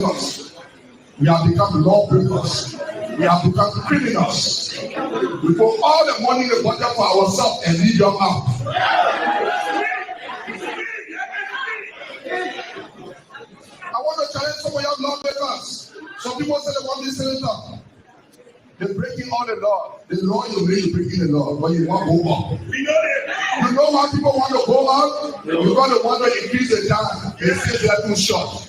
We have become lawbreakers. We have become criminals. We put all the money in the budget for ourselves and leave them out. I want to challenge some of your lawbreakers. Some people say they want this senator. They're breaking all the law. The law is really breaking the law, but you want to go up. You know how people want to go up? You got to want to increase the time. They say they are too short.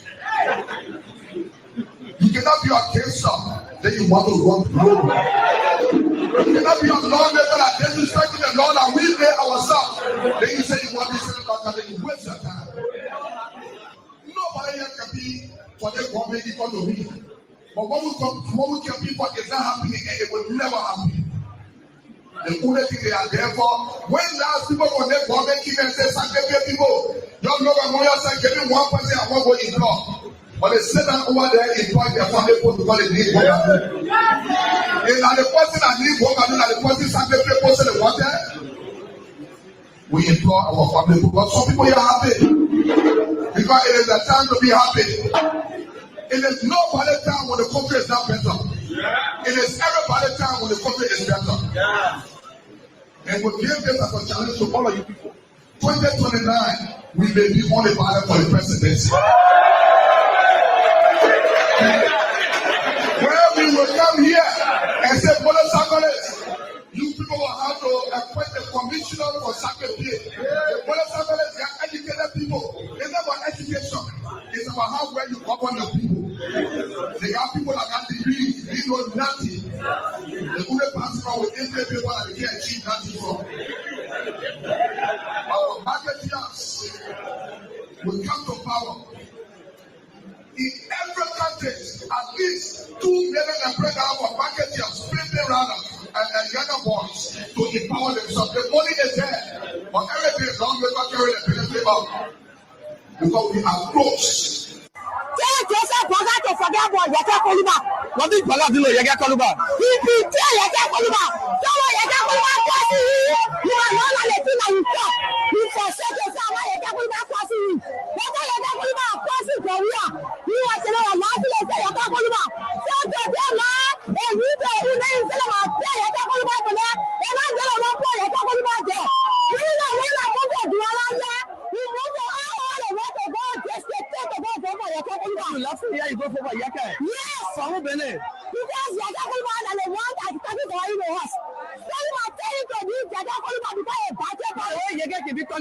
You cannot be a cancer, then you want to run through. You cannot be a lawmaker that disrespecting the law that we made ourselves. Then you say you want this senator, and then you waste your time. Nobody here can be for the government economy. But when we can be for it's not happening and it will never happen. The only thing they are there for, when last people connect government keep and say, "Sanctify people, young love and lawyers say, give me 1% I won't go in law." But they sit down over there in point their family because they need work. And the person that need work and the person sanctify person they wanted. We implore our family because some people are happy. Because it is a time to be happy. It is no other time when the country is not better. It is every other time when the country is better. And we give this as a challenge to all of you people. 2029, we may be on the ballot for the presidency. Where we will come here and say, you people will have to appoint a commissioner for sacrifice. They are educated people. It's not about education. It's about how well you govern your people. They are people that have degrees. They know nothing. The only person with every people that they can achieve nothing from. Our marketeers will come to power. In every country, at least 2 million and break out of marketeers, flipping runners, and younger boys to empower themselves. The money is there, but everything is long without carrying the benefit out. Because we are close.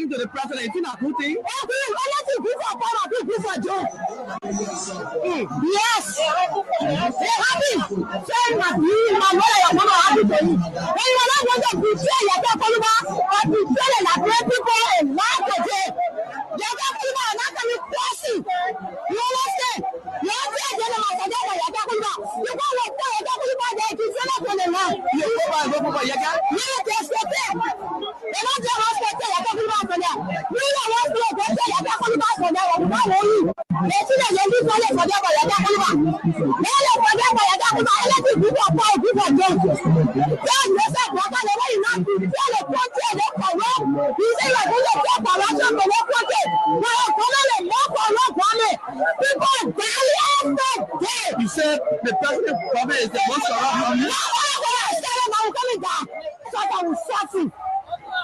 To the president, it's not a good thing. Yes. They're happy. Saying that you and my mother are not happy for you. And you are not going to betray your but betray and great people and lie to them. Your are not going to be crossing. You understand? You understand? You can't work for your there. It's not going to lie. You go by your they're not just hospital, you're talking about for them. We don't want to go there, you're talking about for them. We don't want you. They see that you're doing for them, but you're talking about. They don't for them, but you're talking about anything people are poor, people are drunk. Then you say, brother, the way you not to tell the country, they corrupt. You say you're going to take corruption for the country. Now you're calling them more corrupt for me. People are dying every day. You said the president government is the most corrupt. No, I'm coming down. So I will shut you.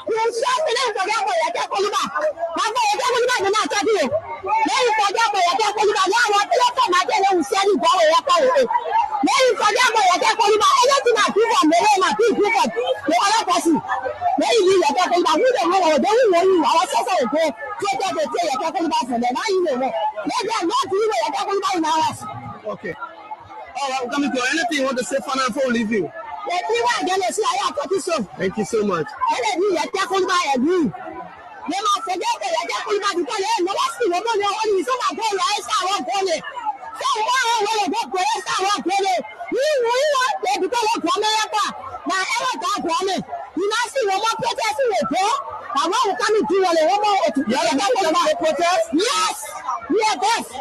You shut me down for that boy, I can't call you back. My boy, I can't call you back, I'm not talking to you. Then you forget boy, I can't call you back. Now I want to let my day, will send you boy, I can't call you. Then you forget boy, I can't call you back. Anything I do for me, my people, no other person. Then you leave, I can't call you back. Who don't know, they will know you. Our sister will go, take that day, I can't call you back from them. Now you know. Maybe I'm not doing it, I can't call you back in our house. Okay. All right, we're coming to anything you want to say for now before we leave you. Thank you so much. Yes, we are best.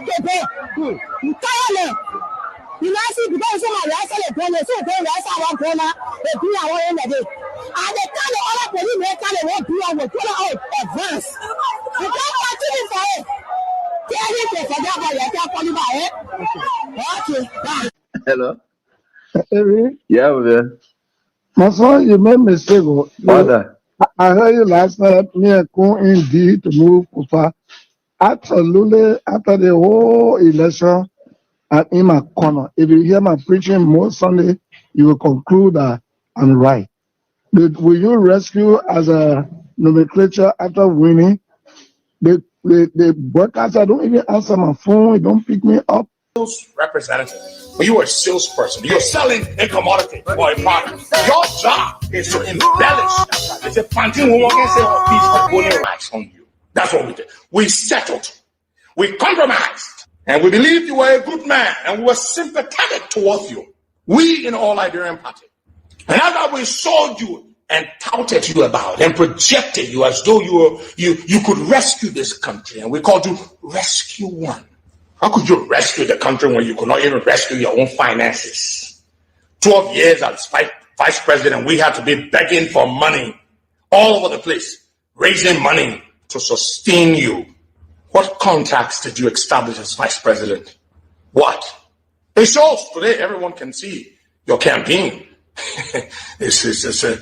You know, see, because someone else is going to say, "Don't rest our corner." They do our own day, and they tell the other police they can't won't do our corner out advance. You can't continue for it. Hello. Eric, Yeah, man. my son, you made mistake. Father. I heard you last night. Me and Kun indeed to move Kufa. Absolutely, after the whole election, I'm in my corner. If you hear my preaching most Sunday, you will conclude that I'm right. Will you rescue as a nomenclature after winning? The broadcaster don't even answer my phone. He don't pick me up. Representative. When you are a salesperson, you're selling a commodity or a product. Your job is to embellish that. It's a planting who can say a piece of golden rice on you. That's what we did. We settled. We compromised. And we believed you were a good man and we were sympathetic towards you. We in all Liberian party. And after we sold you and touted you about and projected you as though you could rescue this country, and we called you Rescue One. How could you rescue the country when you could not even rescue your own finances? 12 years as vice president, we had to be begging for money all over the place, raising money to sustain you. What contracts did you establish as vice president? What? It shows today. Everyone can see your campaign. It's a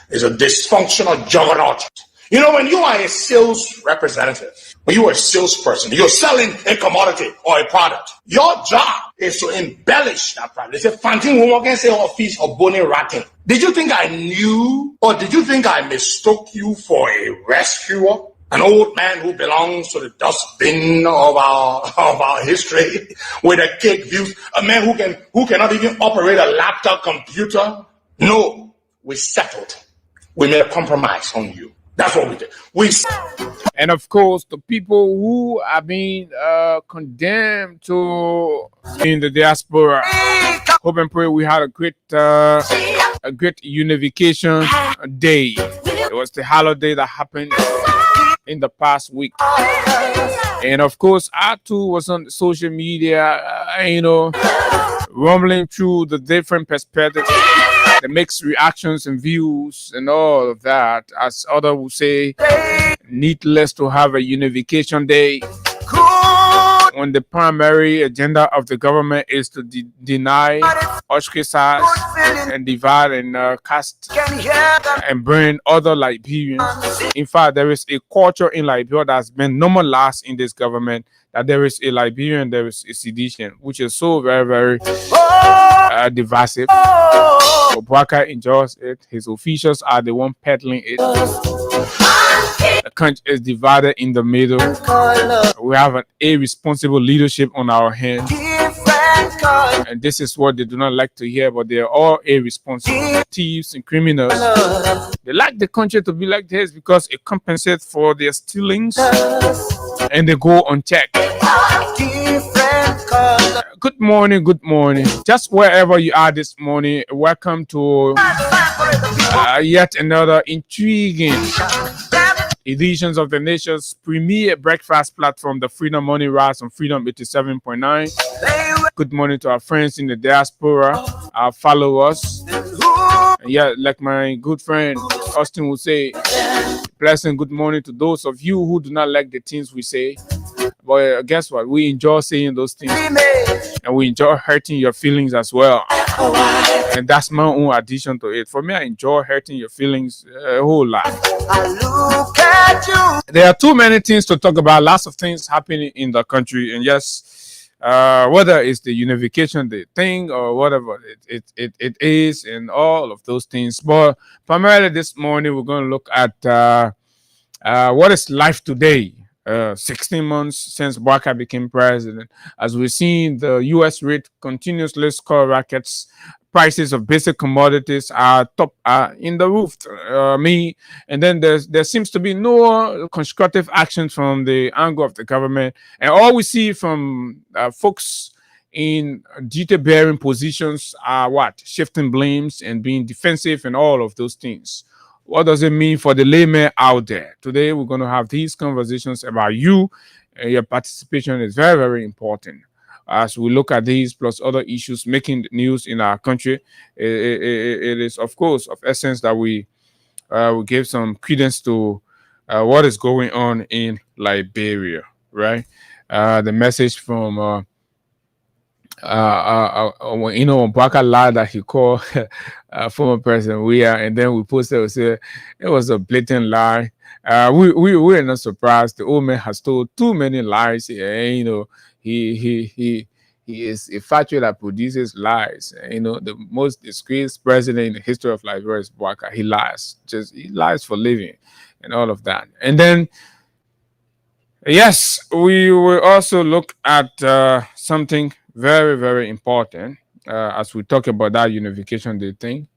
dysfunctional juggernaut. You know, when you are a sales representative, when you are a salesperson, you're selling a commodity or a product. Your job is to embellish that product. It's a fancy woman can say office or bony ratting. Did you think I knew, or did you think I mistook you for a rescuer? An old man who belongs to the dustbin of our history with a cake views, a man who cannot even operate a laptop computer? No, we settled. We made a compromise on you. That's what we did. And of course, the people who are being condemned to in the diaspora. Hope and pray we had a great unification day. It was the holiday that happened in the past week. And of course, I too was on social media, rumbling through the different perspectives, the mixed reactions and views and all of that. As others would say, needless to have a unification day when the primary agenda of the government is to deny, ostracize, and divide and cast and burn other Liberians. In fact, there is a culture in Liberia that's been normalized in this government that there is a Liberian, there is a sedition, which is so very, very divisive. Obwaka enjoys it. His officials are the one peddling it. The country is divided in the middle. We have an irresponsible leadership on our hands. And this is what they do not like to hear, but they are all irresponsible thieves and criminals. They like the country to be like this because it compensates for their stealings and they go unchecked. Good morning, good morning. Just wherever you are this morning, welcome to yet another intriguing editions of the nation's premier breakfast platform, the Freedom Morning Rise on Freedom 87.9. Good morning to our friends in the diaspora, our followers. And yeah, like my good friend Austin would say, pleasant good morning to those of you who do not like the things we say. But guess what? We enjoy saying those things. And we enjoy hurting your feelings as well. And that's my own addition to it. For me, I enjoy hurting your feelings a whole lot. There are too many things to talk about. Lots of things happening in the country. And yes, whether it's the unification the thing or whatever it is and all of those things. But primarily this morning, we're going to look at what is life today. 16 months since Barker became president. As we've seen, the U.S. rate continuously skyrockets. Prices of basic commodities are in the roof. And then there seems to be no constructive action from the angle of the government. And all we see from folks in duty-bearing positions are what? Shifting blames and being defensive and all of those things. What does it mean for the layman out there? Today, we're going to have these conversations about you. Your participation is very, very important. As we look at these plus other issues making the news in our country, it is, of course, of essence that we give some credence to what is going on in Liberia. right? The message from when when Baka lied that he called former president we are, and then we posted, we said it was a blatant lie. We are not surprised. The old man has told too many lies, and he is a factory that produces lies. The most disgraced president in the history of Liberia is Baka. He lies, he lies for living, and all of that. And then yes, we will also look at something very, very important as we talk about that unification day thing,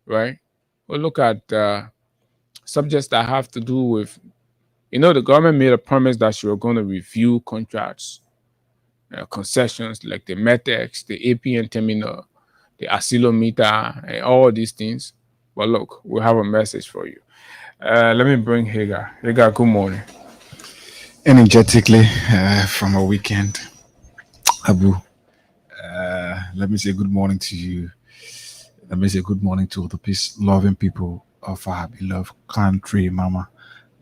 right? We'll look at subjects that have to do with, the government made a promise that she was going to review contracts, concessions like the Metex, the APN terminal, the Asilometer, and all these things. But look, we have a message for you. Let me bring Hagar. Hagar, good morning. Energetically from a weekend. Abu, let me say good morning to you. Let me say good morning to the peace loving people of our beloved country, Mama,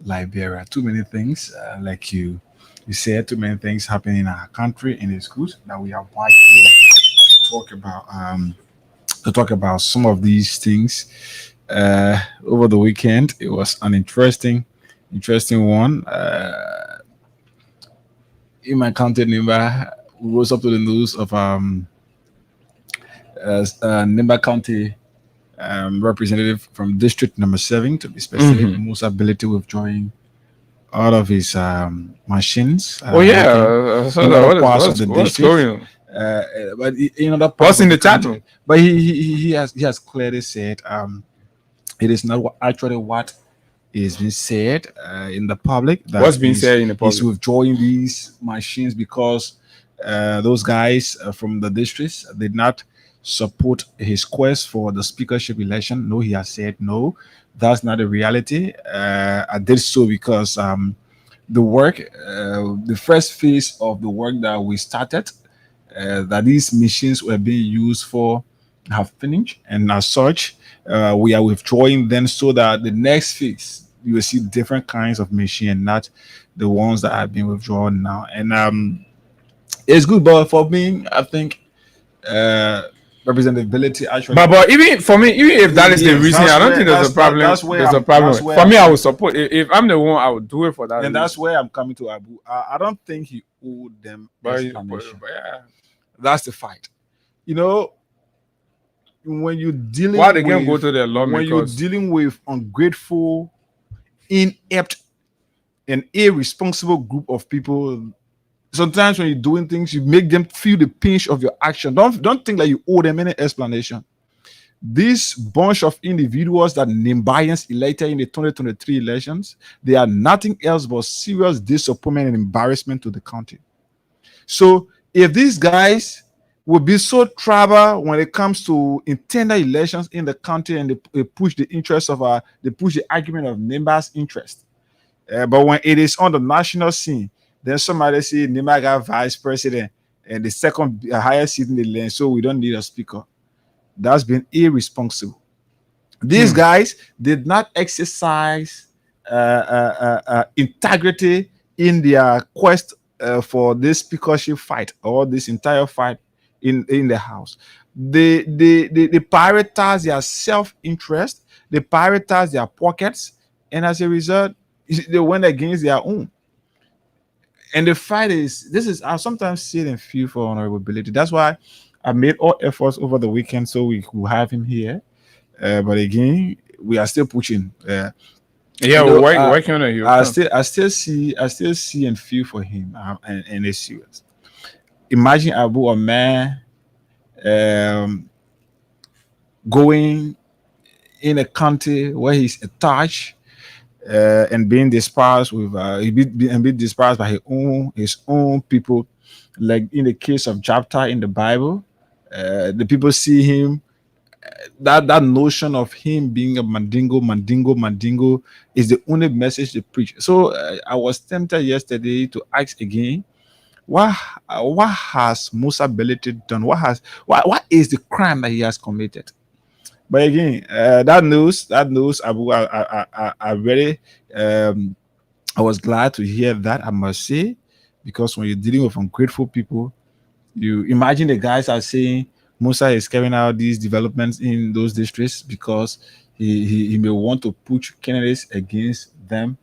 Liberia. Too many things, like you said, too many things happening in our country, and it's good that we are back here to talk about some of these things. Over the weekend, it was an interesting one. In my county, Nimba, we rose up to the news of Nimba County representative from District Number 7, to be specific, Musa Ability withdrawing all of his machines. Oh yeah, so in that, other parts of the what's district. going on? But in other parts What's of in the chat country. room? But he has clearly said it is not actually what is being said in the public. That What's being said in the he's public? withdrawing these machines because those guys from the districts did not support his quest for the speakership election. No, he has said no, that's not a reality. I did so because the work, the first phase of the work that we started, that these machines were being used for, have finished, and as such, we are withdrawing them so that the next phase you will see different kinds of machine, not the ones that have been withdrawn now. And it's good, but for me, I think representability actually. But even for me, even if that is the Yes, reason, that's I don't where- think there's a that's- that- problem. that's where There's a I'm- problem. that's where For I'm me, I coming would support. If I'm the one, I would do it for that and that's reason. where I'm coming to Abu. I don't think he owed them But explanation. yeah, That's the fight. When you're dealing why they can't with, go to their when you're lawmakers? dealing with ungrateful, inept, and irresponsible group of people, sometimes when you're doing things, you make them feel the pinch of your action. Don't think that you owe them any explanation. This bunch of individuals that Nimbayans elected in the 2023 elections, they are nothing else but serious disappointment and embarrassment to the country. So if these guys will be so tribal when it comes to internal elections in the country, and they push the interest of they push the argument of Nimba's interest, but when it is on the national scene, then somebody say Nimba got vice president and the second highest seat in the land, so we don't need a speaker. That's been irresponsible. These guys did not exercise integrity in their quest for this speakership fight, or this entire fight in the house. They prioritize their self-interest, they prioritize their pockets, and as a result, they went against their own. And the fight is I sometimes see it and feel for honorability. That's why I made all efforts over the weekend so we could have him here. But again, we are still pushing. Yeah, You we're know, working on it. I still see and feel for him, and it's serious. Imagine Abu, a man going in a country where he's attached and being despised with being despised by his own people, like in the case of Japta in the Bible. The people see him, that notion of him being a mandingo is the only message they preach. So I was tempted yesterday to ask again, what has Musa Belete done? What is the crime that he has committed? But again, that news, Abu, I really, I was glad to hear that, I must say, Because when you're dealing with ungrateful people, you imagine the guys are saying Musa is carrying out these developments in those districts because he may want to put candidates against them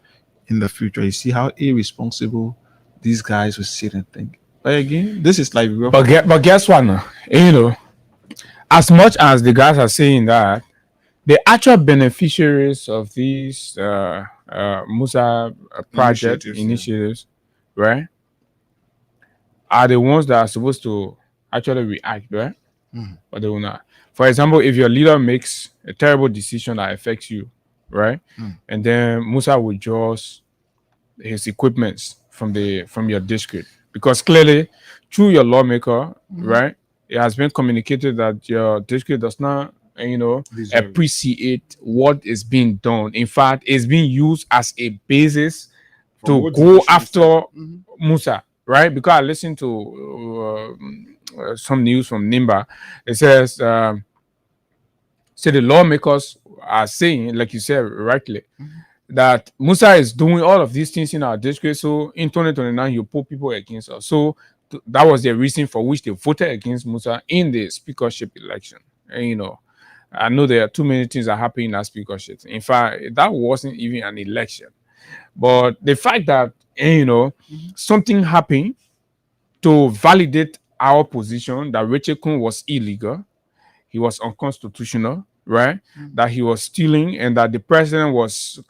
in the future. You see how irresponsible these guys will sit and think. But again, this is like But guess what now? As much as the guys are saying that, the actual beneficiaries of these Musa project initiatives, right, are the ones that are supposed to actually react, right? But they will not. For example, if your leader makes a terrible decision that affects you, right, and then Musa withdraws his equipments from your district, because clearly through your lawmaker, right, it has been communicated that your district does not appreciate what is being done. In fact, it's being used as a basis to go after Musa, right? Because I listened to some news from Nimba. It says say the lawmakers are saying, like you said rightly, that Musa is doing all of these things in our district. So in 2029, you put people against us. So that was the reason for which they voted against Musa in the speakership election. And, I know there are too many things that happen in that speakership. In fact, that wasn't even an election. But the fact that, something happened to validate our position that Rachel Kun was illegal, he was unconstitutional, right? That he was stealing, and that the president was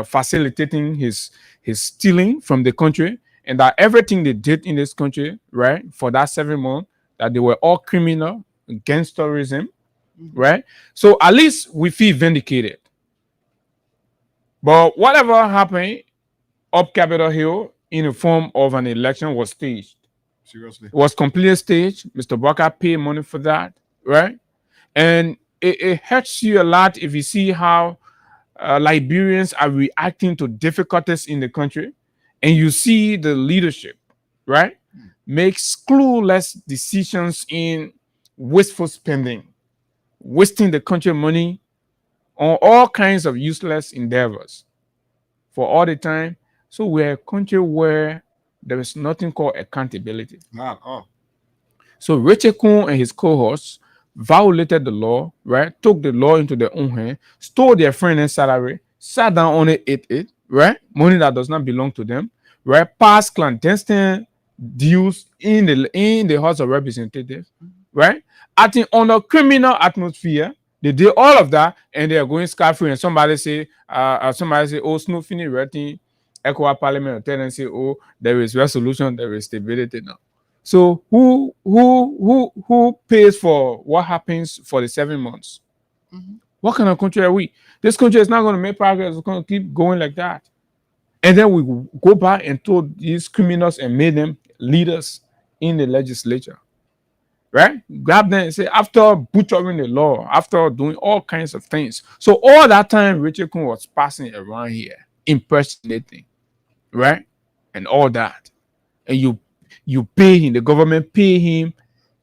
facilitating his stealing from the country, and that everything they did in this country, right, for that 7 months, that they were all criminal, gangsterism, right? So at least we feel vindicated. But whatever happened up Capitol Hill in the form of an election was staged. Seriously. It was completely staged. Mr. Barker paid money for that, right? And it hurts you a lot if you see how Liberians are reacting to difficulties in the country, and you see the leadership, right, makes clueless decisions in wasteful spending, wasting the country money on all kinds of useless endeavors for all the time. So we're a country where there is nothing called accountability. Not all. So Rachel Kun and his cohorts violated the law, right? Took the law into their own hand, stole their friend's salary, sat down on it, ate it, right? Money that does not belong to them, right? Passed clandestine deals in the House of Representatives, right? Acting under criminal atmosphere. They did all of that, and they are going scot-free. And somebody say, oh, Snoop Finney writing ECOWAS Parliament, tell them say, oh, there is resolution, there is stability now. So who pays for what happens for the 7 months? What kind of country are we? This country is not going to make progress. It's going to keep going like that. And then we go back and told these criminals and made them leaders in the legislature. Right? Grab them and say, after butchering the law, after doing all kinds of things. So all that time, Rachel Kun was passing around here, impersonating, right? And all that. And you pay him, the government pay him,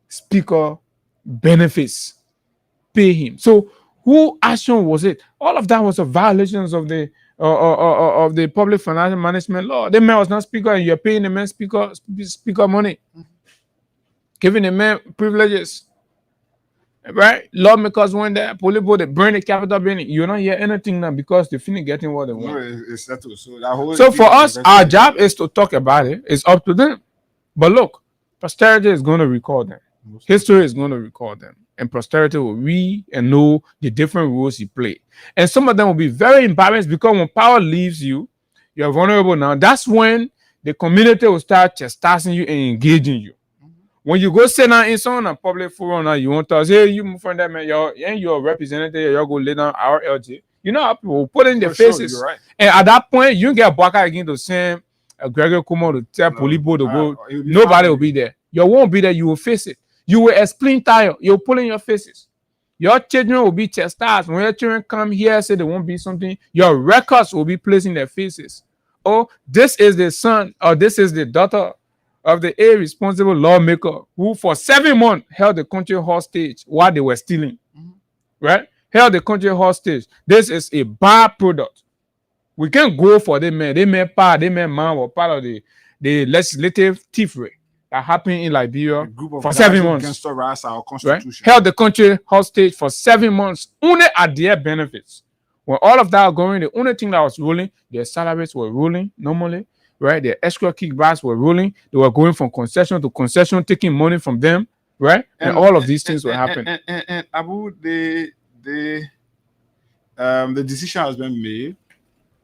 speaker benefits, pay him. So who action was it? All of that was a violations of the public financial management law. The man was not speaker, and you're paying the man speaker money, giving the man privileges. Right? Lawmakers went there, police they burn the Capitol building. You're not hear anything now because they're finna getting what they want. No, it's settled. So for us, our job is to talk about it. It's up to them. But look, posterity is going to record them. History is going to record them. And posterity will read and know the different roles you play. And some of them will be very embarrassed because when power leaves you, you're vulnerable now. That's when the community will start chastising you and engaging you. When you go sit down in some public forum now, you want to say, hey, you move from that man, you're a representative, you're go lay down our LG. You know how people will put in their faces. Sure, right. And at that point, you get back again to send Gregory Kumo to tell Polibo to go. Nobody will be there. You won't be there. You will face it. You will explain tire. You'll pull in your faces. Your children will be chastised. When your children come here, say they won't be something, your records will be placed in their faces. Oh, this is the son or this is the daughter of the irresponsible lawmaker who for 7 months held the country hostage while they were stealing. Right? Held the country hostage. This is a bad product. We can't go for them man. They may part, they may man were part of the the legislative thievery that happened in Liberia A group of for guys 7 who months. gangsterized our Right? constitution. Held the country hostage for 7 months, only at their benefits. When all of that was going, the only thing that was ruling, their salaries were ruling normally, right? Their extra kickbacks were ruling. They were going from concession to concession, taking money from them, right? And all of these things were happening. And Abu, the decision has been made.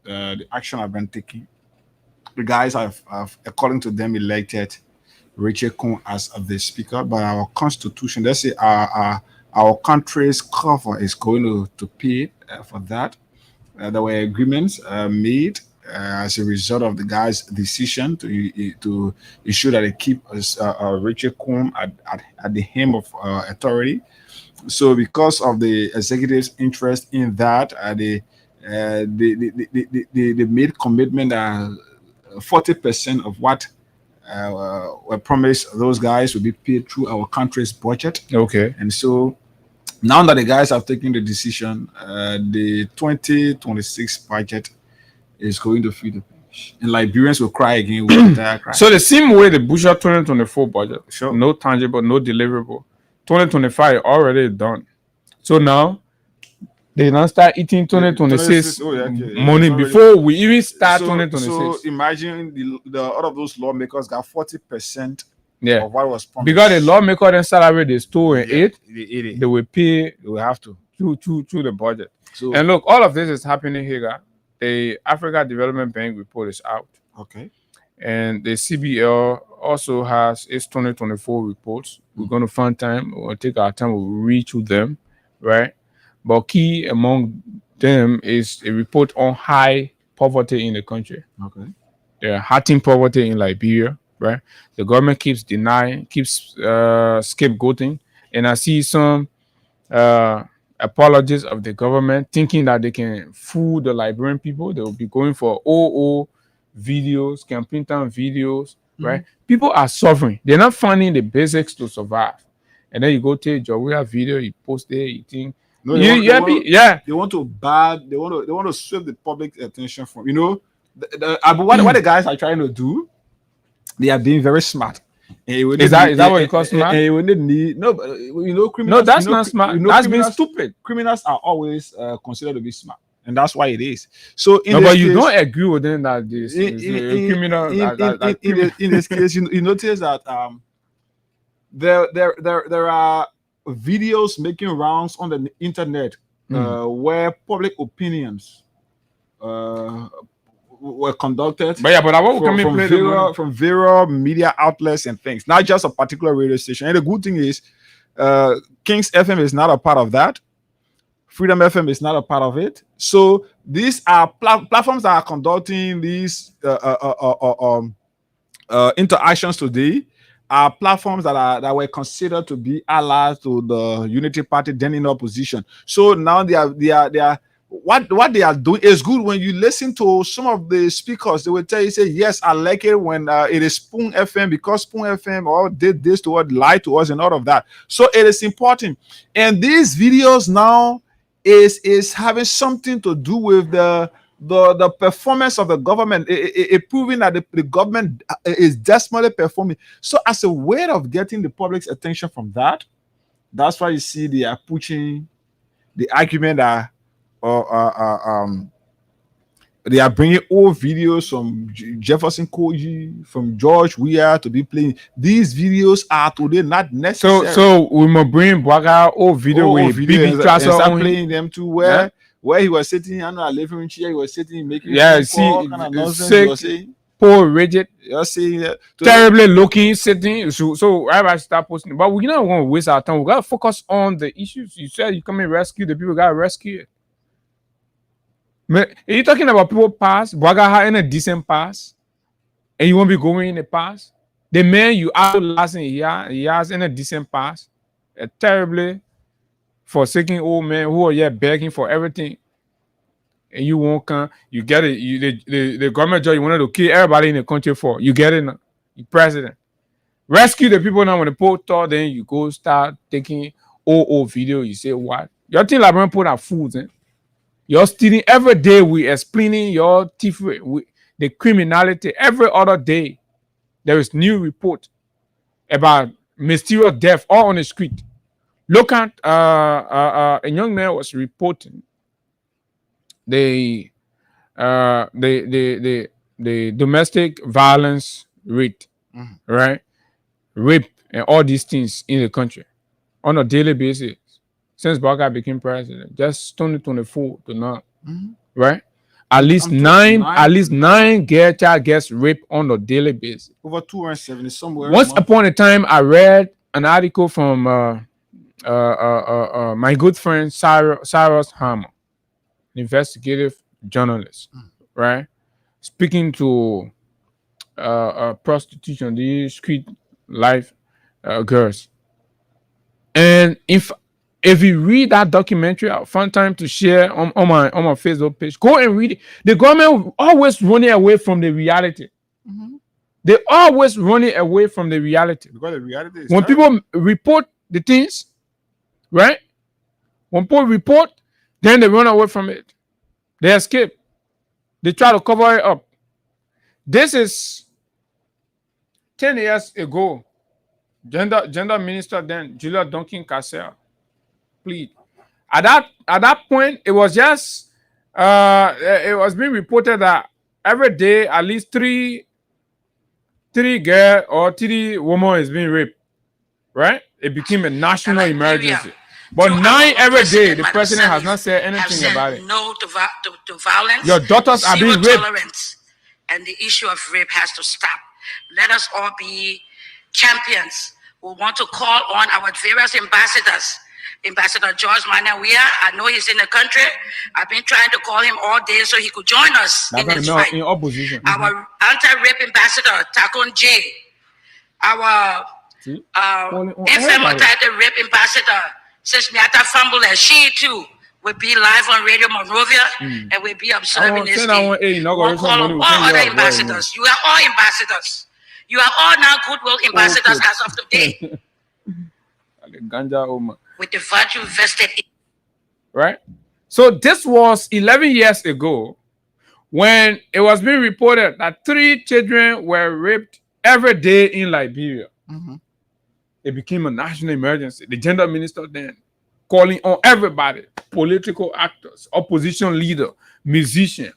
The action has been taken. The guys have according to them, elected Rachel Kuhn as the speaker. But our constitution, let's say our country's cover is going to pay for that. There were agreements made as a result of the guy's decision to ensure that they keep Rachel Kuhn at the helm of authority. So, because of the executive's interest in that, they made commitment that 40% of what were promised those guys will be paid through our country's budget. Okay. And so now that the guys have taken the decision, the 2026 budget is going to feed the pinch. And Liberians will cry again with entire cry. So the same way the Bushra 2024 budget, Sure. no tangible, no deliverable. 2025 already done. So now they now start eating 2026 Oh, yeah, okay. money It's already- before we even start So 2026. imagine the all of those lawmakers got 40% Yeah. of what was promised. Because the lawmaker then salary they stole and ate, they ate it. they will pay They will have to. through the budget. So And look, all of this is happening here. The Africa Development Bank report is out. okay. And the CBL also has its 2024 reports. We're going to find time. We'll take our time. We'll read through them, right? But key among them is a report on high poverty in the country. Okay. There are hurting poverty in Liberia, right? The government keeps denying, keeps scapegoating. And I see some apologies of the government thinking that they can fool the Liberian people. They will be going for OO videos, campaign time videos, right? People are suffering. They're not finding the basics to survive. And then you go take your video, you post it, you think, No, you happy? Yeah. They want to they want to sweep the public attention from what the guys are trying to do. They are being very smart. Is that what you call smart? When they need criminals. No, that's not smart. That's being stupid. Criminals are always considered to be smart, and that's why it is. So but you don't agree with them that this criminal. In this case, you notice that there are videos making rounds on the internet where public opinions were conducted. But what from various media outlets and things, not just a particular radio station. And the good thing is, Kings FM is not a part of that. Freedom FM is not a part of it. So these are platforms that are conducting these interactions today. Are platforms that were considered to be allies to the Unity Party, then in opposition. So now they are what they are doing is good. When you listen to some of the speakers, they will tell you, say, yes, I like it when it is Spoon FM, because Spoon FM all did this to us, lied to us, and all of that. So it is important. And these videos now is having something to do with the performance of the government, it proving that the government is desperately performing. So as a way of getting the public's attention from that, that's why you see they are pushing the argument that they are bringing old videos from Jefferson Koji, from George Weah to be playing. These videos are today not necessary. So we must bring Baga old video with BB and start playing them too, where he was sitting on a living room chair, he was sitting making sick, poor, rigid, terribly looking, sitting. So I have to start posting. But we're not going to waste our time. We got to focus on the issues. You said you come and rescue the people, got to rescue it. Are you talking about people pass? Baga had in a decent pass, and you won't be going in the pass? The man you out last in he has in a decent pass, a terribly forsaken old man who are begging for everything, and you won't come. You get it. The government job you wanted to kill everybody in the country for. You get it now. You president. Rescue the people now when the poll thought, then you go start taking old video. You say what? Your thing like put our foods in. You're stealing every day. We explaining your thief, the criminality every other day. there is new report about mysterious death all on the street. Look at a young man was reporting the domestic violence rate, right? Rape and all these things in the country on a daily basis since Baka became president, just 2024 to now, right? At least nine child gets raped on a daily basis. Over 270 somewhere. Once upon a time, I read an article from my good friend Cyrus Hammer, investigative journalist, right? Speaking to prostitution, these street life girls. And if you read that documentary, I'll find time to share on my Facebook page. Go and read it. The government always running away from the reality. They always running away from the reality. Because the reality is when people report the things, right? When people report, then they run away from it. They escape. They try to cover it up. This is 10 years ago. Gender minister then, Julia Duncan Cassell, plead. At that point, it was just it was being reported that every day at least three girl or 3 women is being raped. Right? It became a national emergency. But 9 every day, the president has not said anything about it. No to violence. Your daughters are being raped. Tolerance. And the issue of rape has to stop. Let us all be champions. We want to call on our various ambassadors. Ambassador George Manawia, I know he's in the country. I've been trying to call him all day so he could join us in this fight. In opposition. Our anti-rape ambassador, Takon J. Our infamous rape ambassador, Sesmiata Fambule, she too will be live on Radio Monrovia and will be observing this thing. We'll call on all other ambassadors. You are all ambassadors. You are all now goodwill ambassadors as of today. With the virtue vested in. Right? So this was 11 years ago when it was being reported that 3 children were raped every day in Liberia. It became a national emergency. The gender minister then calling on everybody, political actors, opposition leader, musician,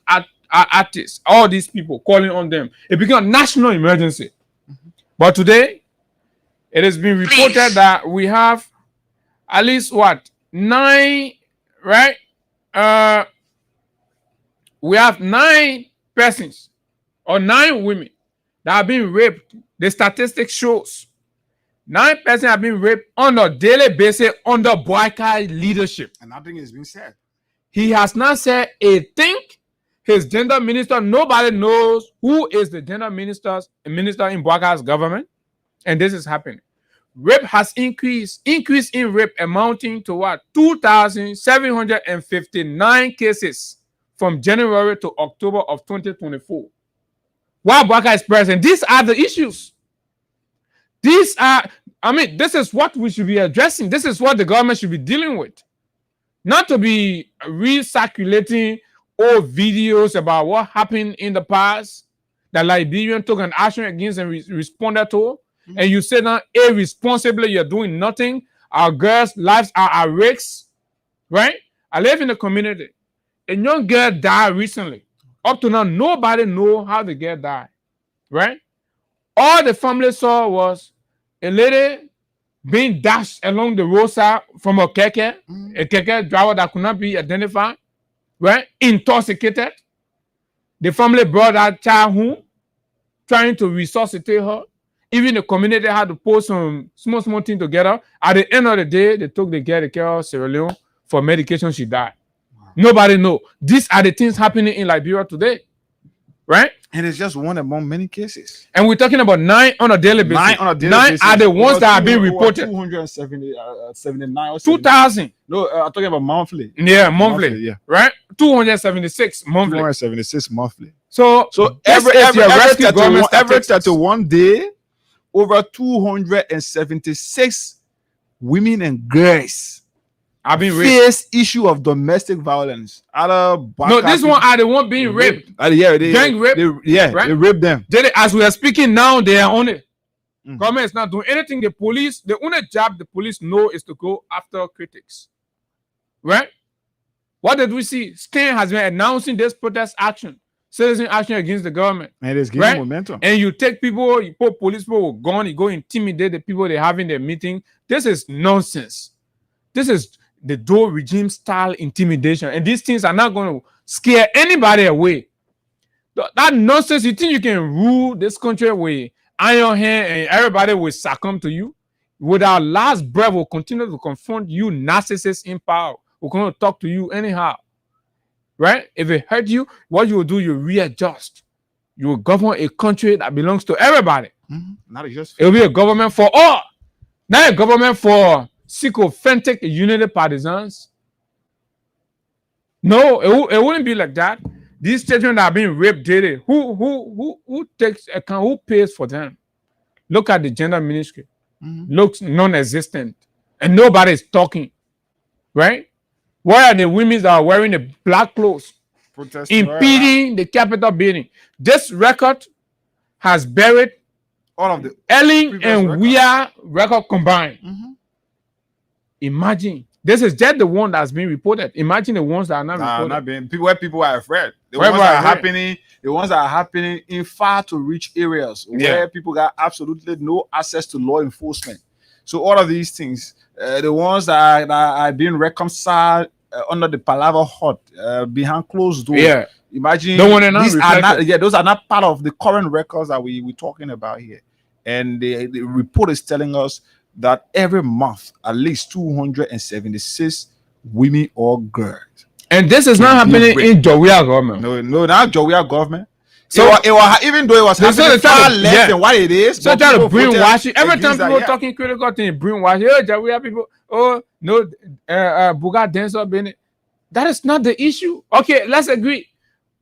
artists, all these people calling on them. It became a national emergency. But today, it has been reported that we have at least 9, right? We have 9 persons or 9 women that have been raped. The statistics shows 9 persons have been raped on a daily basis under Boyka leadership. And nothing is being said. He has not said a thing. His gender minister, nobody knows who is the gender minister in Boyka's government. And this is happening. Rape has increased in rape amounting to 2,759 cases from January to October of 2024. While Boyka is president, these are the issues. This is what we should be addressing. This is what the government should be dealing with. Not to be recirculating old videos about what happened in the past that Liberian took an action against and responded to. And you say now irresponsibly you're doing nothing. Our girls' lives are at risk. Right? I live in a community. A young girl died recently. Up to now, nobody knows how the girl died. Right? All the family saw was a lady being dashed along the roadside from a keke, a keke driver that could not be identified, right? Intoxicated. The family brought that child home, trying to resuscitate her. Even the community had to post some small thing together. At the end of the day, they took the girl to care of Sierra Leone for medication. She died. Wow. Nobody knows. These are the things happening in Liberia today. Right? And it's just one among many cases. And we're talking about 9 on a daily basis. 9 on a daily basis. 9 are the ones that have been reported. 279 or 2,000. No, I'm talking about monthly. Yeah, monthly. Yeah. Right? 276 monthly. 276 monthly. So every 31 day, over 276 women and girls I've been raped. face issue of domestic violence. No, this one are the one being raped. Yeah, Gang rape. They rape them. As we are speaking now, they are on it. Mhm. Government is not doing anything. The only job the police know is to go after critics. Right? What did we see? Stan has been announcing this protest action, citizen action against the government. And it's gaining Right? momentum. And you take people, you put police people with gun, you go intimidate the people they have in their meeting. This is nonsense. This is the Doe regime style intimidation. And these things are not going to scare anybody away. That nonsense, you think you can rule this country with iron hand and everybody will succumb to you? With our last breath, we'll continue to confront you, narcissists in power. We're going to talk to you anyhow. Right? If it hurt you, what you will do, you readjust. You will govern a country that belongs to everybody. Not just It will be a government for all. Not a government for sycophantic unity partisans. No, it wouldn't be like that. These children that are being raped daily, who takes account, who pays for them? Look at the gender ministry. Looks non-existent. And nobody is talking. Right? Where are the women that are wearing the black clothes? protesting, Impeding the Capitol building. This record has buried all of the Ellen and Weir record combined. Imagine. This is just the one that's been reported. Imagine the ones that are not reported. Not being people where people are afraid. The Where ones people that are are afraid. happening, the ones that are happening in far to reach areas where people got absolutely no access to law enforcement. So all of these things, the ones that are being reconciled under the palaver hut, behind closed doors. Yeah. Imagine The one that these are not, reflected. those are not part of the current records that we're talking about here. And the report is telling us that every month at least 276 women or girls. And this is not happening in Jowea government. No, not Jowea government. So it was even though it was happening far less than what it is. So but try to people voted brainwash it. Every time against that, people talking critical thing, brainwash. Oh, Jowea people. Oh no, Buga Denso Bennett. That is not the issue. Okay, let's agree.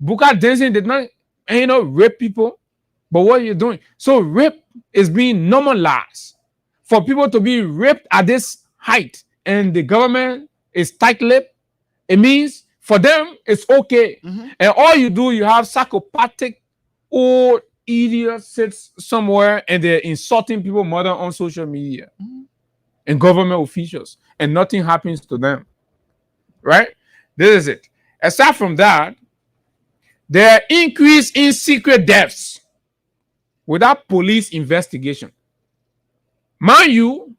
Buga Denson did not, rape people. But what are you doing? So rape is being normalized. For people to be raped at this height and the government is tight-lipped, it means for them it's okay. And all you do, you have psychopathic old idiots sits somewhere and they're insulting people more than on social media and government officials, and nothing happens to them. Right? This is it. Aside from that, there are increase in secret deaths without police investigation. Mind you,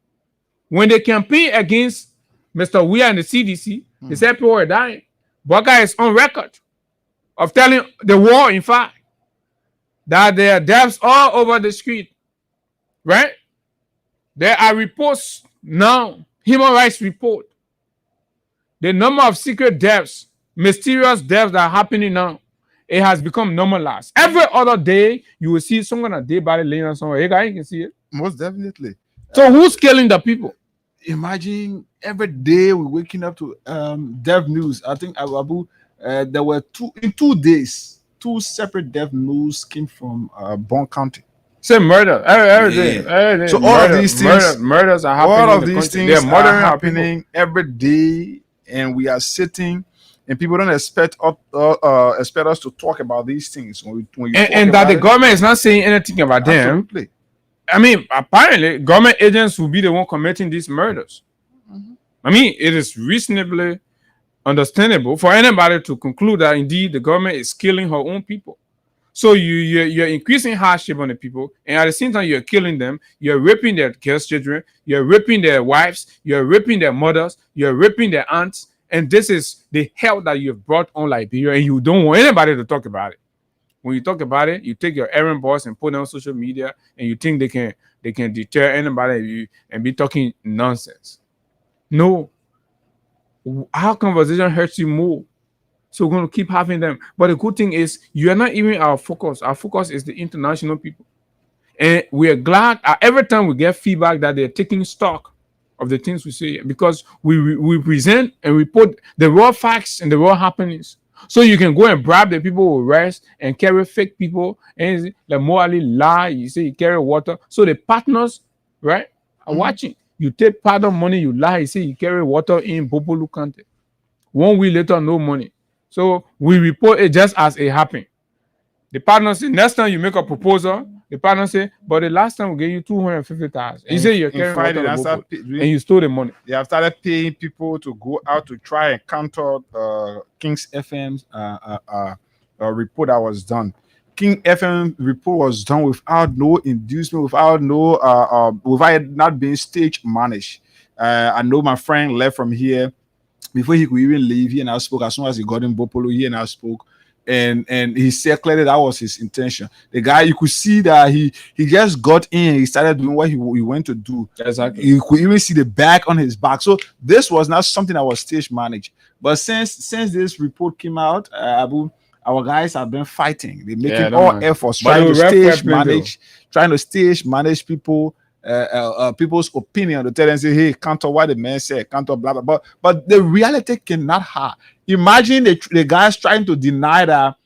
when they campaign against Mr. Weir and the CDC, they said people were dying. Baka is on record of telling the world, in fact, that there are deaths all over the street. Right? There are reports now, human rights report. The number of secret deaths, mysterious deaths that are happening now, it has become normalized. Every other day, you will see someone a dead body laying on somewhere. You can see it. Most definitely. So who's killing the people? Imagine every day we're waking up to death news. I think Abu, there were 2 days, 2 separate death news came from Bon County. Say murder every day. So all of these things, murders are happening. all of these things They're are murdering happening every day, and we are sitting, and people don't expect us to talk about these things when you talk and that about the it. government is not saying anything about them. Absolutely. I mean, apparently, government agents will be the one committing these murders. I mean, it is reasonably understandable for anybody to conclude that indeed the government is killing her own people. So you're increasing hardship on the people, and at the same time you're killing them. You're raping their girls' children. You're raping their wives. You're raping their mothers. You're raping their aunts. And this is the hell that you've brought on Liberia, and you don't want anybody to talk about it. When you talk about it, you take your errand boss and put it on social media, and you think they can deter anybody and be talking nonsense. No. Our conversation hurts you more. So we're going to keep having them. But the good thing is you are not even our focus. Our focus is the international people. And we are glad every time we get feedback that they're taking stock of the things we say, because we present and report the raw facts and the raw happenings. So you can go and bribe the people with rice and carry fake people and like morally lie. You say you carry water. So the partners, right, are watching. You take part of money, you lie, you say you carry water in Bopolu County. 1 week later, no money. So we report it just as it happened. The partner say, next time you make a proposal, the partner say, but the last time we gave you 250,000. You say you're carrying water to Bopolu, and you stole the money. They have started paying people to go out to try and counter King's FM's report that was done. King FM report was done without no inducement, without not being stage managed. I know my friend left from here before he could even leave. He and I spoke as soon as he got in Bopolu. He and I spoke, and he said clearly that was his intention. The guy, you could see that he just got in. He started doing what he went to do. Exactly. You could even see the bag on his back. So this was not something that was stage managed. But since this report came out, Abu, our guys have been fighting. They're making all efforts trying to stage manage people, people's opinion to tell them, say, hey, counter what the man said, counter blah blah. But the reality cannot hide. Imagine the guys trying to deny that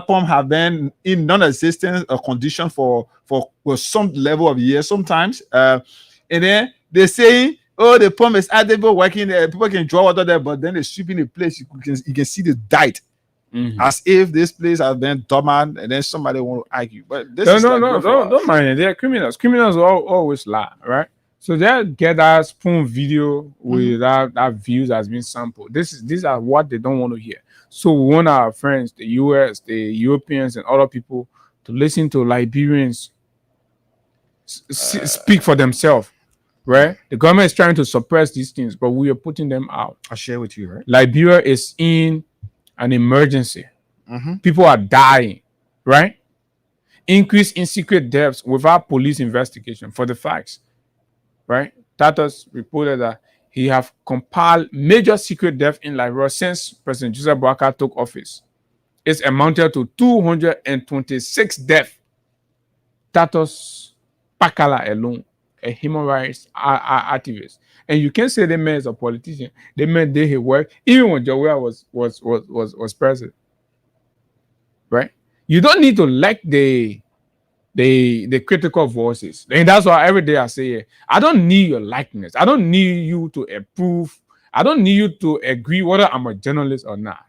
pump have been in non-existence a condition for some level of years sometimes, and then they say, oh, the pump is actively working. People can draw water there, but then they sweep in the place. You can see the dirt. Mm-hmm. As if this place has been dormant, and then somebody want to argue. But this don't mind it. They're criminals. Criminals always lie, right? So they get that spoon video with that views has been sampled. These are what they don't want to hear. So we want our friends, the US, the Europeans, and other people to listen to Liberians speak for themselves, right? The government is trying to suppress these things, but we are putting them out. I'll share with you, right? Liberia is in an emergency. People are dying, right? Increase in secret deaths without police investigation for the facts, right? Tatos reported that he have compiled major secret deaths in Liberia since President Joseph Boakai took office. It's amounted to 226 deaths. Tatos Pakala alone, a human rights activist. And you can say the man is a politician. The man did his work, even when Joel was president. Right? You don't need to like the critical voices. And that's why every day I say, I don't need your likeness. I don't need you to approve. I don't need you to agree whether I'm a journalist or not.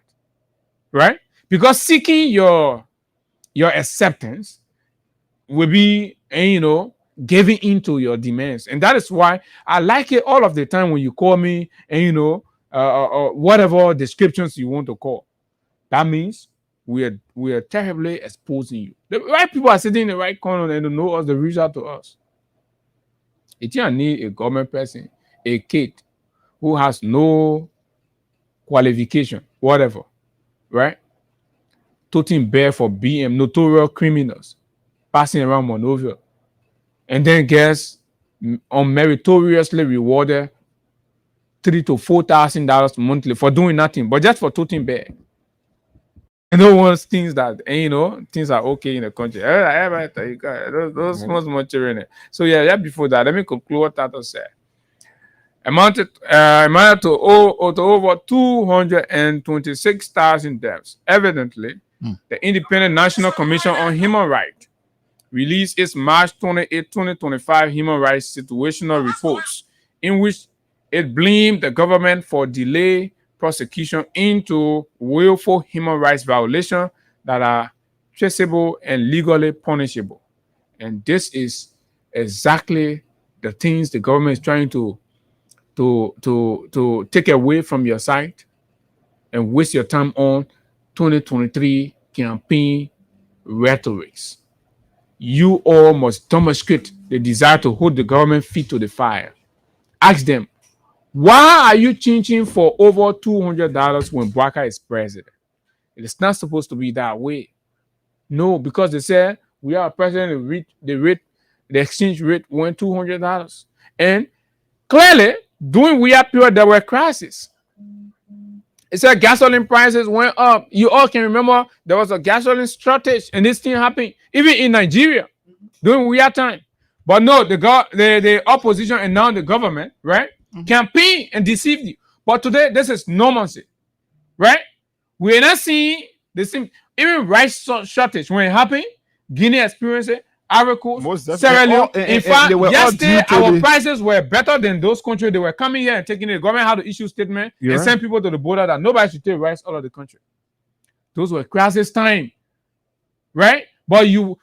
Right? Because seeking your acceptance will be, giving into your demands. And that is why I like it all of the time when you call me and, whatever descriptions you want to call. That means we are terribly exposing you. The right people are sitting in the right corner and they know us, they reach out to us. If you need a government person, a kid who has no qualification, whatever, right? Toting bear for BM, notorious criminals, passing around Monrovia, and then gets unmeritoriously rewarded $3,000 to $4,000 monthly for doing nothing, but just for toting bear. And no one thinks that, things are okay in the country. Those much in it. So before that, let me conclude what Tato said. Amounted to over 226,000 deaths. Evidently, the Independent National Commission on Human Rights released its March 28, 2025 Human Rights Situational Reports, in which it blamed the government for delayed prosecution into willful human rights violations that are traceable and legally punishable. And this is exactly the things the government is trying to take away from your site and waste your time on 2023 campaign rhetorics. You all must demonstrate the desire to hold the government feet to the fire. Ask them, why are you changing for over $200 when Boakai is president? It is not supposed to be that way. No, because they said we are president, the exchange rate went $200. And clearly, during we period, there were crises. It said gasoline prices went up. You all can remember there was a gasoline shortage, and this thing happened even in Nigeria during weird time. But no, the opposition and now the government, right, campaign and deceive you. But today, this is normalcy, right? We're not seeing the same, even rice shortage when it happened. Guinea experienced it. Ivory Coast, Most Sierra definitely. Leone. In fact, they were all yesterday due to our the- prices were better than those countries. They were coming here and taking it. The government had to issue statement You're and right. send people to the border that nobody should take rice out of the country. Those were crisis time, right? But you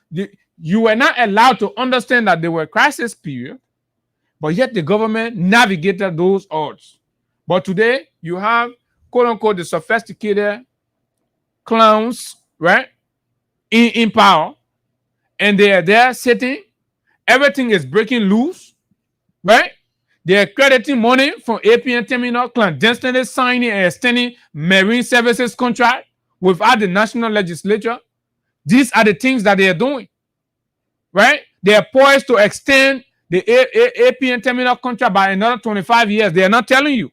were not allowed to understand that they were crisis period, but yet the government navigated those odds. But today you have quote unquote the sophisticated clowns, right, in power, and they are there sitting. Everything is breaking loose, right? They are crediting money from APN terminal, clandestinely signing and extending marine services contract without the national legislature. These are the things that they are doing, right? They are poised to extend the APN terminal contract by another 25 years. They are not telling you.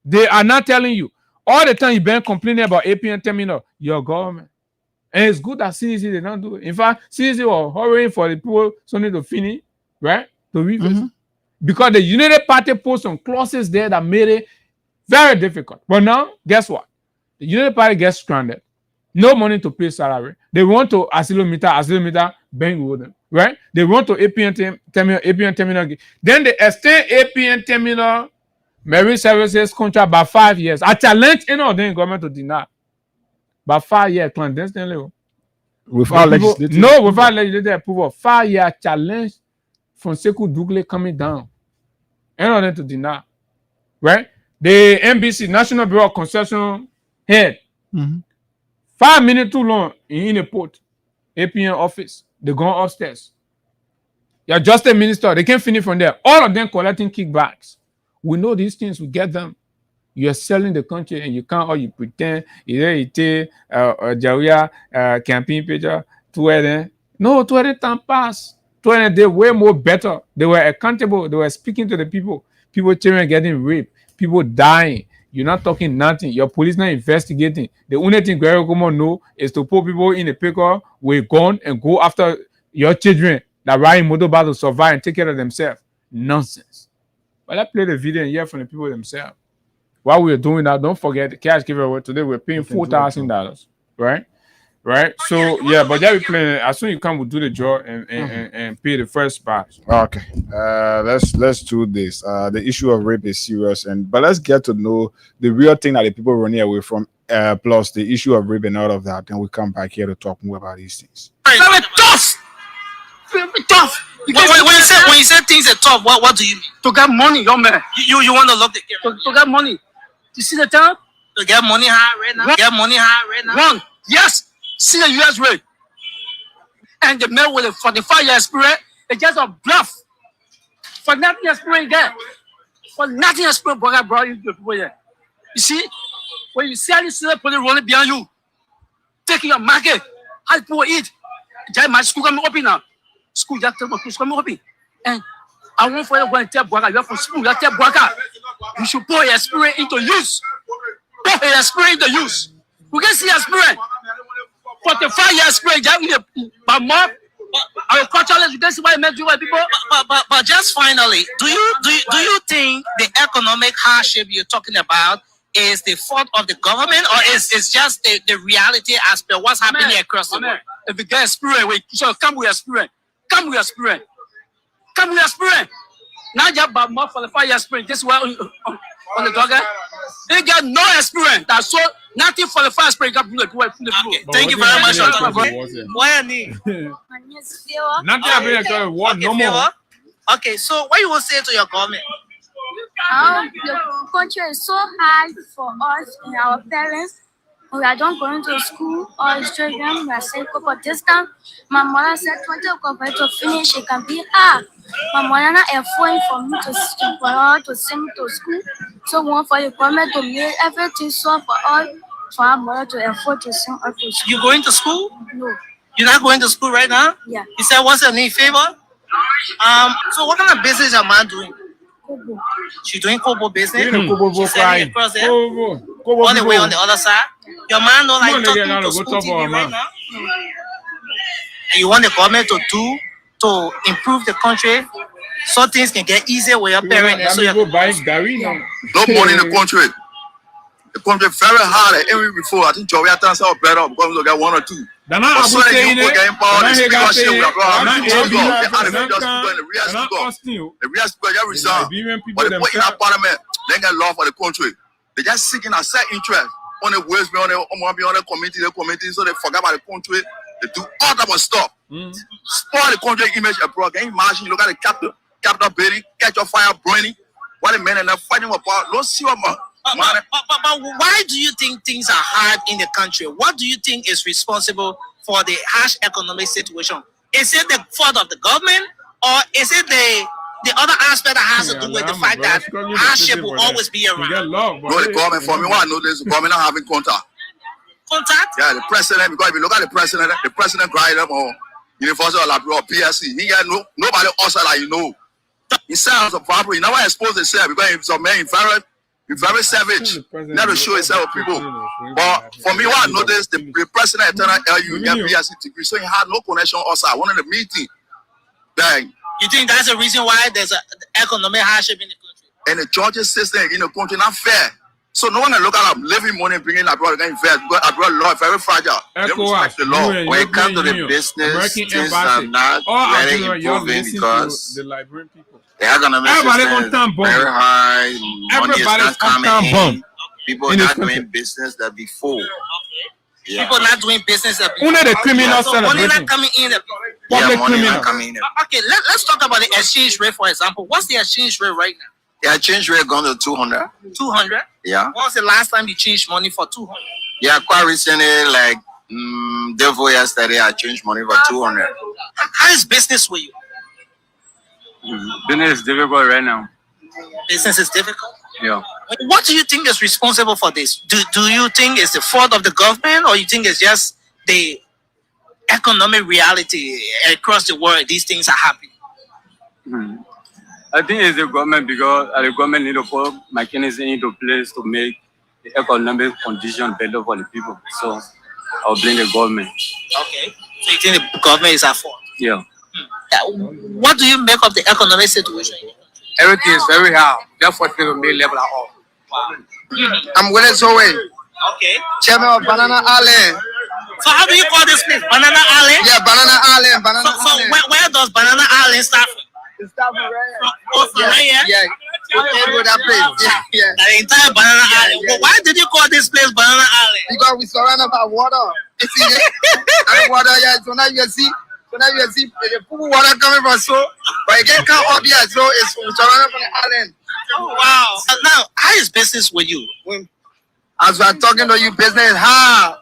They are not telling you. All the time you've been complaining about APN terminal, your government. And it's good that CDC did not do it. In fact, CDC was hurrying for the people something to finish, right? To revisit. Because the United Party put some clauses there that made it very difficult. But now, guess what? The United Party gets stranded. No money to pay salary. They want to asylum bang with them, right? They want to APN terminal. Then they extend APN terminal marine services contract by 5 years. I challenge any of them government to deny. By 5 years, clandestinely. Without legislative. No, without legislative approval. 5 year challenge from Sekou Dougle coming down. Any of them to deny. Right? The NBC, National Bureau of Concession head. 5 minutes too long in a port. APN office. They go upstairs. You're just a minister. They can't finish from there. All of them collecting kickbacks. We know these things. We get them. You are selling the country and you can't, or you pretend, campaign picture, no, 20 time pass. 20, they were more better. They were accountable. They were speaking to the people. People, children getting raped. People dying. You're not talking nothing. Your police not investigating. The only thing Gary Gomo know is to put people in a pickle with gun and go after your children that ride in motorbike to survive and take care of themselves. Nonsense. But let's play the video and hear from the people themselves. While we are doing that, don't forget the cash giveaway today. We're paying $4,000, right? Right. So yeah, but yeah, we playing. As soon as you come, we'll do the draw and pay the first batch. Okay. Let's do this. The issue of rape is serious, but let's get to know the real thing that the people running away from. Plus the issue of rape and all of that. Then we come back here to talk more about these things. Very tough. Very tough. When you say things are tough, what do you mean? To get money, young man. You want to love the game. To get money. You see the time? To get money high right now. Get money high right now. One. Yes. See the US rate. And the man with a 45-year experience, it's just a bluff. For nothing experience there. For nothing experience, brother, bro, you people here. You see, when you see all these police running behind you, taking your market, how people eat. Just my school coming open now. School just coming open. And I want for you to go and tell Boaka, you are from school, you tell Boaka, you should put your experience into use. Put your experience into use. We can see your experience. 45-year experience, but more agriculturalist, you can see what it meant to people. But just finally, do you think the economic hardship you're talking about is the fault of the government, or is just the reality aspect what's happening across the world? If you get experience, so come with experience. Come with experience. Come with experience. Not just about more 45-year experience. This one on the dog. They got no experience. That's so nothing for the first experience. Okay, thank you very much. Why need? Nothing happening. What? No more. Okay, so what you will say to your government? The country is so hard for us and our parents. We are not going to school or children. We are saying for this time. My mother said 20 o'clock to finish. It can be hard. My mother not affording for me for her to send me to school. So we want for the government to make everything so for us, for our mother to afford to send us to school. You going to school? No. You're not going to school right now? Yeah. You said what's your need favor? So what kind of business your mom doing? Kobo. She doing Kobo business? She's crying. selling across there? All the way on the other side? Your man don't like talking to school TV right now? And you want the government to improve the country so things can get easier with your parents. So no money in the country. The country very hard. Even before, I think Joey had to better because we got one or two. They're not Also, Abu you saying go it. getting power, the They're speaker not shit, we are going not to have AB. the They're real not speaker. Austin. The real speaker just resigned. Liberian people But they put in themselves. that parliament, they get law for the country. They just seeking a set interest on the ways, on the committee, so they forget about the country. They do all that much stuff. Spoil the country image abroad. Can you imagine? You look at the capital building, catch your fire burning. What the men are fighting about? Don't see what man. But why do you think things are hard in the country? What do you think is responsible for the harsh economic situation? Is it the fault of the government, or is it the other aspect that has to do with the fact that hardship will always be around? No, the government, for me, what I know is the government not having contact. Contact? Yeah, the president, because if you look at the president cried them on University of Liberia or PSC. He got nobody outside that you know. He sounds a problem. He never exposed himself because he's a man, he's very savage. Never show himself with people. But for me, what I noticed, the president attended LU and PSC degree, so he had no connection outside. One of the meeting. Dang. You think that's the reason why there's an economic hardship in the country? And the judging system in the country not fair. So no one can look at living money bringing abroad and invest because abroad law is very fragile. They respect the law. When it comes to the business, things are not really improving because the Liberian people. the economic system is very high. Money is not coming in. People are not doing business that before. Yeah. People not doing business that before. Only the criminals So money not coming in. Public money criminals. not coming in. Okay, let's talk about the exchange rate, for example. What's the exchange rate right now? The exchange rate gone to 200. 200? Yeah. When was the last time you changed money for 200? Yeah, quite recently, like day before yesterday, I changed money for 200. How is business with you? Business is difficult right now. Business is difficult? Yeah. What do you think is responsible for this? Do you think it's the fault of the government, or you think it's just the economic reality across the world? These things are happening. I think it's the government because the government need to put mechanism into place to make the economic condition better for the people. So I'll blame the government. Okay. So you think the government is at fault? Yeah. What do you make of the economic situation? Everything is very hard. Therefore, it will be level at all. I'm Willis Zoe, Okay. chairman of Banana Island. So how do you call this place? Banana Island? Yeah, Banana Island, Banana So Island. where does Banana Island start from? It's from right From right here? Yeah, okay, go that place. Yeah. The entire Banana Island. yeah. Why did you call this place Banana Island? Because we surrounded by water. You see, and water, yeah. So now you see the pool water coming from so, but it can't come up here. So it's surrounded by the island. Oh, wow. So now, how is business with you? As we are talking to you, business is hard.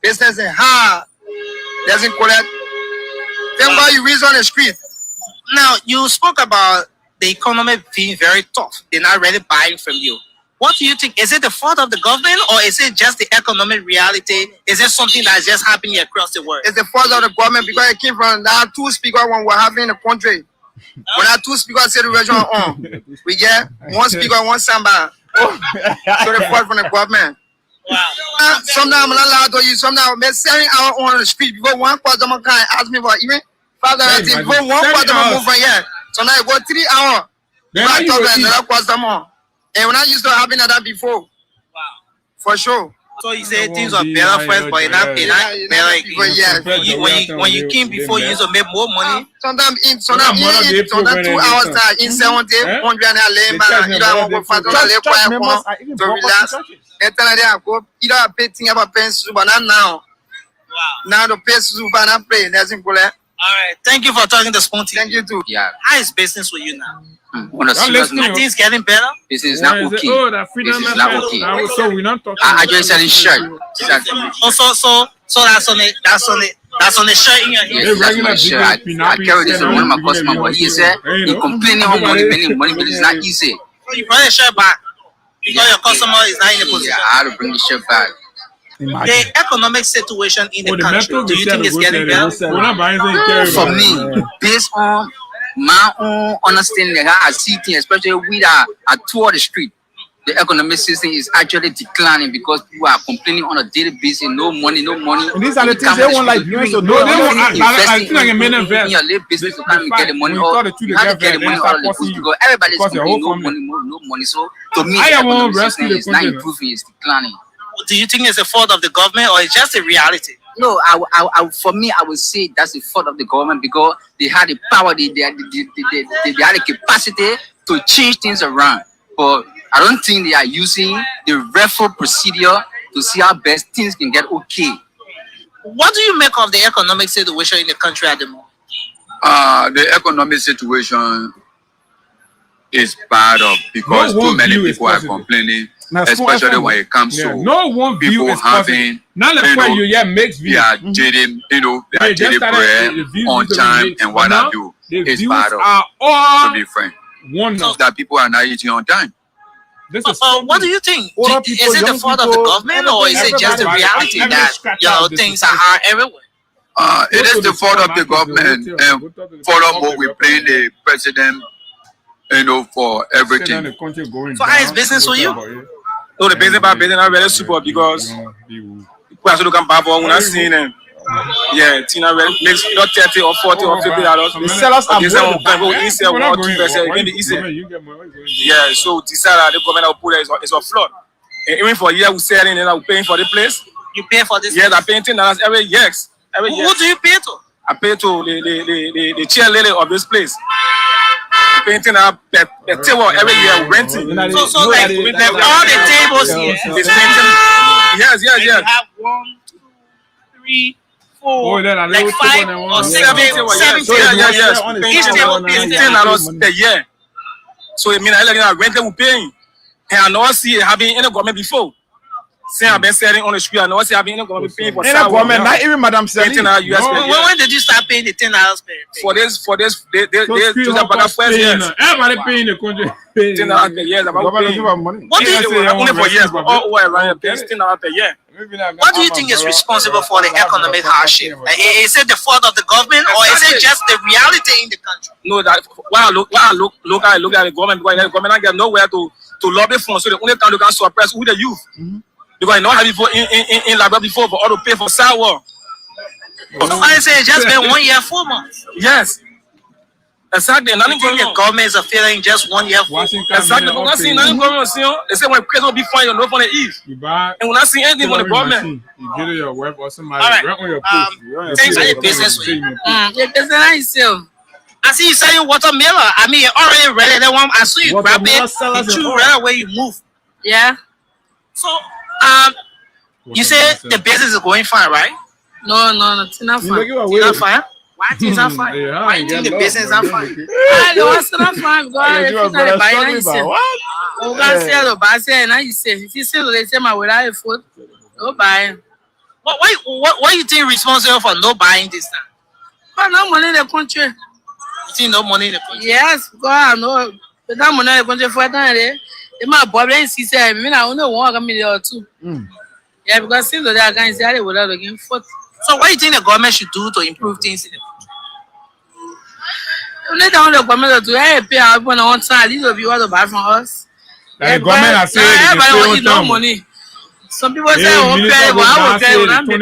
Business is hard. Doesn't collect. Then why you reach on the street? Now, you spoke about the economy being very tough. They're not really buying from you. What do you think? Is it the fault of the government, or is it just the economic reality? Is it something that's just happening across the world? It's the fault of the government because it came from that two speakers when we're having in the country. When that two speakers situation on, we get one speaker, one samba. So the fault from the government. Wow. Sometimes I'm not allowed to use. Sometimes I'm 7 hours on the street before one customer can ask me for even $5. Before one customer move from here. So now I go 3 hours. Then I how talk you to eat? another customer. And when I used to happen like that before. Wow. For sure. So you say things are better first, but it's not better. When you came before, you used to make more money. Sometimes 2 hours time in 70, 100 and I lay back. You don't want to go quiet to relax. And tell them, go, you don't pay thing about paying super now. Wow. Now the pay super and play. That's simple. All right. Thank you for talking to Sponty. Thank you too. Yeah. How is business with you now? On a serious note, Are things getting better? this is not okay. This is not okay. So we're not talking. I just selling shirt. So that's on the shirt in your Yes, hand. that's my shirt. I carry this on one of my customers, but he said he complaining how money, but it's not easy. So you brought the shirt back because your customer is not in the Yeah, position. I had to bring the shirt back. The economic situation in the country, do you think it's getting better? For me, based on my own understanding, how I see things, especially we that are toward the street, the economic system is actually declining because people are complaining on a daily basis. No money, no money. And these are the things they want, like doing. So no, I think like a man in invest. your little business to come and get the money. Or you have to get the money out of the boost because everybody's complaining no money. So to me, the economic system is not improving, it's declining. Do you think it's the fault of the government, or it's just a reality? No, for me, I would say that's the fault of the government because they had the power, they had the capacity to change things around. But I don't think they are using the referral procedure to see how best things can get okay. What do you make of the economic situation in the country at the moment? The economic situation is bad because too many people are complaining, especially when it comes to people having, they are getting, they are getting bread on time and what have you. It's bad to be frank. That people are not eating on time. What do you think? Is it the fault of the government or is it just the reality that things are hard everywhere? It is the fault of the government, and furthermore, we blame the president, for everything. So how is business for you? So the business by business are very super because people also look at Babo when I seen them. Yeah, Tina makes not 30 or 40 or $50. The sellers are more. Yeah, so decide the government will put it is a flood. And even for a year we selling and I'm paying for the place. You pay for this? Yes, I'm paying $10 every year. Who do you pay to? I pay to the chair lady of this place. Painting up per table every year renting. So like all the tables here. Yes. You have 1, 2, 3, 4, like 5 or 6 tables. 7 tables. Yes. Each table pays $10 per year. So it means I rented we paying. And I never see it having any government before. Since I've been selling on the street, I never see having any government paying for government, not even Madam Selly. When did you start paying the $10 per for this, they everybody paying the country. $10 per year. What do you think? Only for years, but all around paying $10 per year. What do you think is responsible for the economic hardship? Is it the fault of the government or is it just the reality in the country? No, that when I look at the government, because the government don't get nowhere to lobby for, so the only time they can suppress who the youth. Because I know how before in Liberia before for all to pay for sidewalk. So I say just been 1 year, 4 months. Yes. Exactly. Nothing from the government is a failure just 1 year, 4 months. Exactly. When I see nothing going on, they say when praise will be fine, you know from the east. And when I see anything from the government, you get your web or somebody on your post. Things are your business with you. Your business is still. I see you selling watermelon. I mean, you already ready that one. I saw you grab it. You chew right away. You move. Yeah. So. You say the business is going fine, right? No, it's not fine. It's not fine. Why things not fine? Why you think the business is not fine? I know it's not fine because if you not buy, you say. Oh, God, say the buy, say, and you say, if you say they say my without a food, no buying. What you think responsible for no buying this time? But no money in the country. You think no money in the country? Yes, God, I know. But that money in the country for that. My problem is, he said, I mean, I only want $1 million or 2. Yeah, because since the day I can't say it without again 40. So, what do you think the government should do to improve things in the country? Let the government do pay our money on time. These of you want to buy from us. The government has said everybody wants no money. Some people say, "Oh, pay, but I will pay when I'm paying."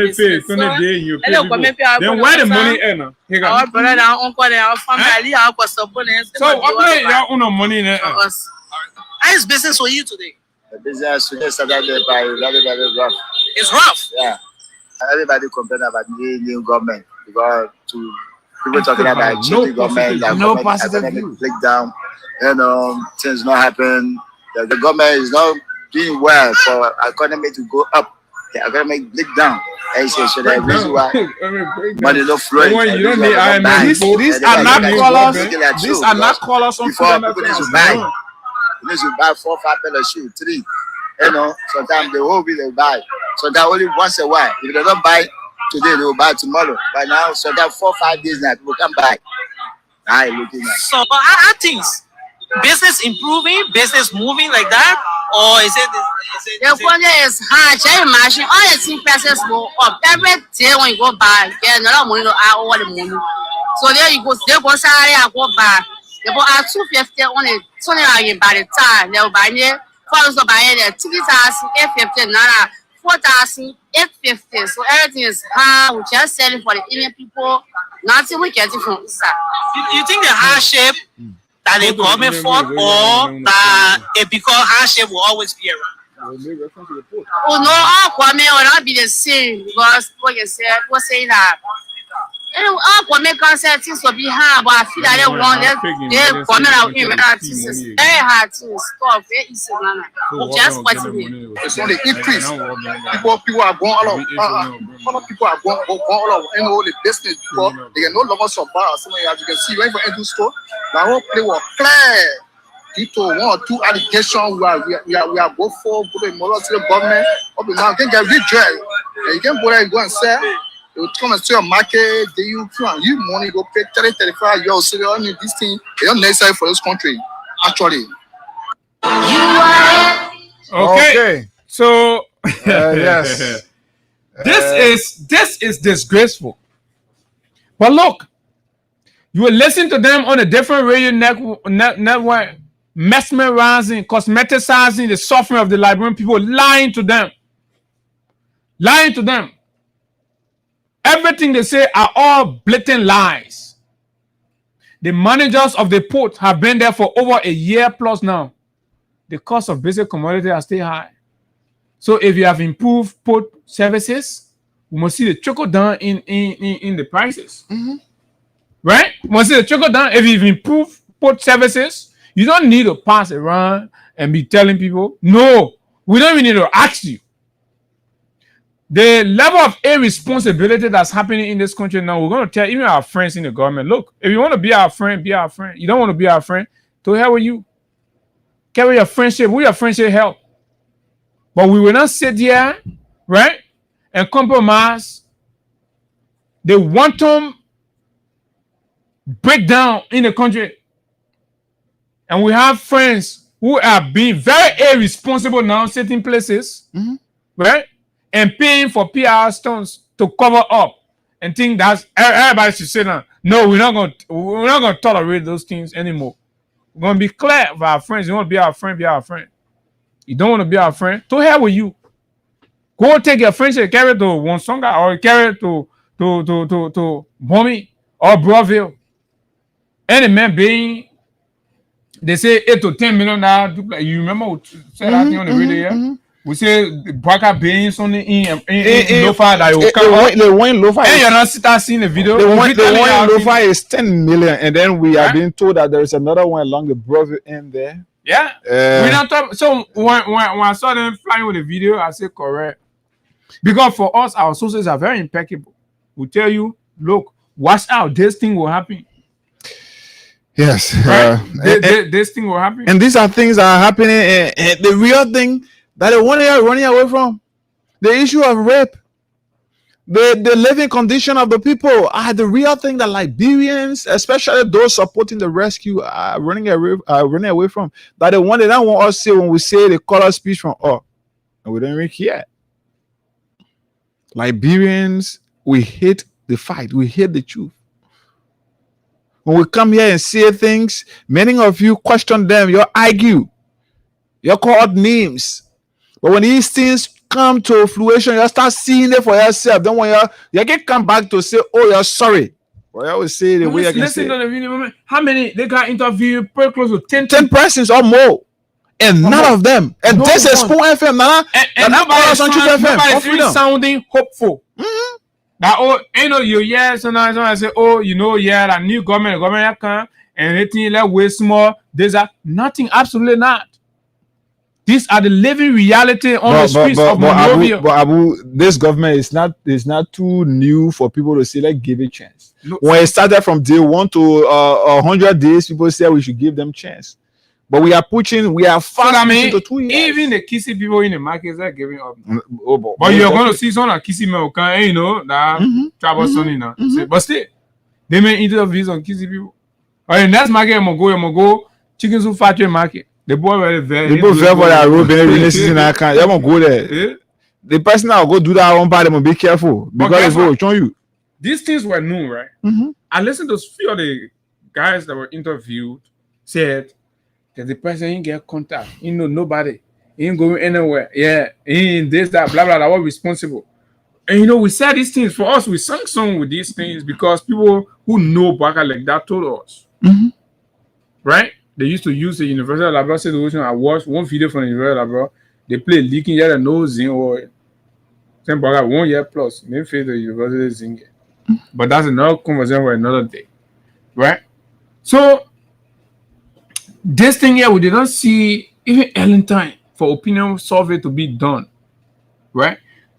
Then where the money end? Our brother, our uncle, our family, our support. So, what pay your own money in us? How is business for you today? The business today started by very rough. It's rough. Yeah. Everybody complain about the new government because people talking about changing government, economic breakdown, things not happen. The government is not doing well for economy to go up. The economic breakdown. So the reason why money not flowing. You don't need these are not callers. These are not callers from before people need to buy. You need to buy 4 or 5 pairs of shoes, 3. Sometimes the whole week they buy. Sometimes only once a while. If they don't buy today, they will buy tomorrow. By now, sometimes 4 or 5 days now, people can buy. Looking at. So, are things business improving, business moving like that, or is it? The point is hard. Can you imagine all the things prices go up every day when you go buy? Get another money to add over the money. So there you go. They go salary and go buy. They go add 250 on it. So they are by the time they will buy it. For us to buy it, 3,850 naira, 4,850. So everything is hard. We just selling for the Indian people. Nothing we get it from inside. You think the hardship that the government fault or that it because hardship will always be around? Oh no, all government will not be the same because what you said, people saying that all government concept things will be hard, but I feel that they want that they government are very hard to stop. Very easy, just what it is. It's on the increase. People are going all of people are going all of the business because they can no longer survive. So as you can see, when you enter store, the whole place was clear. Due to 1 or 2 allegations, we are go for the moral to the government. Up now, you can get redress. You can go there and go and sell. They will come and sell your market. They you money go pay 30-35 years. So they need this thing. They don't necessary for this country. Actually. Okay. So yes, this is disgraceful. But look, you will listen to them on a different radio network, mesmerizing, cosmeticizing the suffering of the Liberian people, lying to them. Everything they say are all blatant lies. The managers of the port have been there for over a year plus now. The cost of basic commodity are still high. So if you have improved port services, we must see the trickle down in the prices. Right? We must see the trickle down. If you've improved port services, you don't need to pass around and be telling people, no, we don't even need to ask you. The level of irresponsibility that's happening in this country now, we're going to tell even our friends in the government, look, if you want to be our friend, be our friend. You don't want to be our friend, to hell with you. Carry your friendship. We your friendship help. But we will not sit here, right, and compromise the wanton breakdown in the country. And we have friends who are being very irresponsible now in certain places, right? And paying for PR stunts to cover up and think that's everybody should say now. No, we're not gonna tolerate those things anymore. We're gonna be clear with our friends. You want to be our friend, be our friend. You don't want to be our friend, to hell with you. Go take your friendship, carry it to Wonsonga or carry it to Bomi or Broville. Any man being, they say 8 to 10 million now. You remember we said that thing on the radio here? We say Baka being something in Lofa that you come. They want Lofa. And you're not seeing the video. The one Lofa is 10 million, and then we are being told that there is another one along the Broville end there. Yeah. We're not talking. So when I saw them flying with the video, I said correct. Because for us, our sources are very impeccable. We tell you, look, watch out, this thing will happen. Yes. Right? This thing will happen. And these are things that are happening. And the real thing that they want to running away from, the issue of rape, the living condition of the people are the real thing that Liberians, especially those supporting the rescue, are running away from. That they don't want us to say when we say the color speech from us, and we don't even hear. Liberians, we hate the fight. We hate the truth. When we come here and say things, many of you question them. You argue. You call out names. But when these things come to fruition, you start seeing it for yourself. Then when you can come back to say, oh, you're sorry. Well, I always say the way I can say. Listen to the video. How many? They got interviewed pretty close to 10 persons or more. And none of them. And this is Spoon FM. And nobody sounding hopeful. That you hear sometimes I say, that new government come and anything like way small. There's nothing, absolutely not. These are the living reality on the streets of Monrovia. But Abu, this government is not too new for people to say, let's give it a chance. Look, when it started from day 1 to 100 days, people say we should give them a chance. But we are fast into 2 years. Even the kissy people in the markets are giving up. But you're going to see some of kissy American, that travel sunny now. But still, they may interviews on kissy people. Or in that market, I'm going to go chicken soup factory market. The boy very people very for that road in season. I can't. You won't go there. The person that will go do that one part, they must be careful because it's going to show you. These things were new, right? I listened to a few of the guys that were interviewed said that the person ain't get contact. Nobody. He ain't going anywhere. Yeah, he ain't this, that, blah, blah, blah. We're responsible. And we said these things for us. We sang song with these things because people who know Baka like that told us. Right? They used to use the universal labor situation. I watched one video from the universal labor. They play leaking yet and no zinc oil. Then but 1 year plus, they fail the universal zinc. But that's another conversation for another day. Right? So this thing here, we did not see even early time for opinion survey to be done. Right?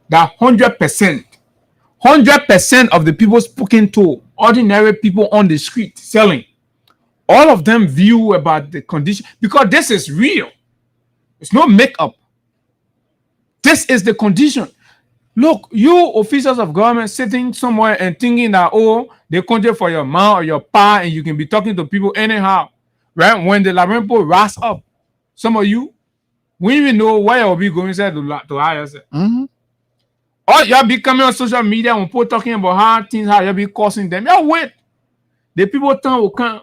That 100% of the people spoken to, ordinary people on the street selling, all of them view about the condition, because this is real. It's no makeup. This is the condition. Look, you officials of government sitting somewhere and thinking that, oh, they conjure for your mouth or your pa and you can be talking to people anyhow, right? When the Liberian people rise up, some of you, we even know where you'll be going to hire yourself. Or y'all be coming on social media when people talking about how y'all be causing them. Y'all wait. The people time will come.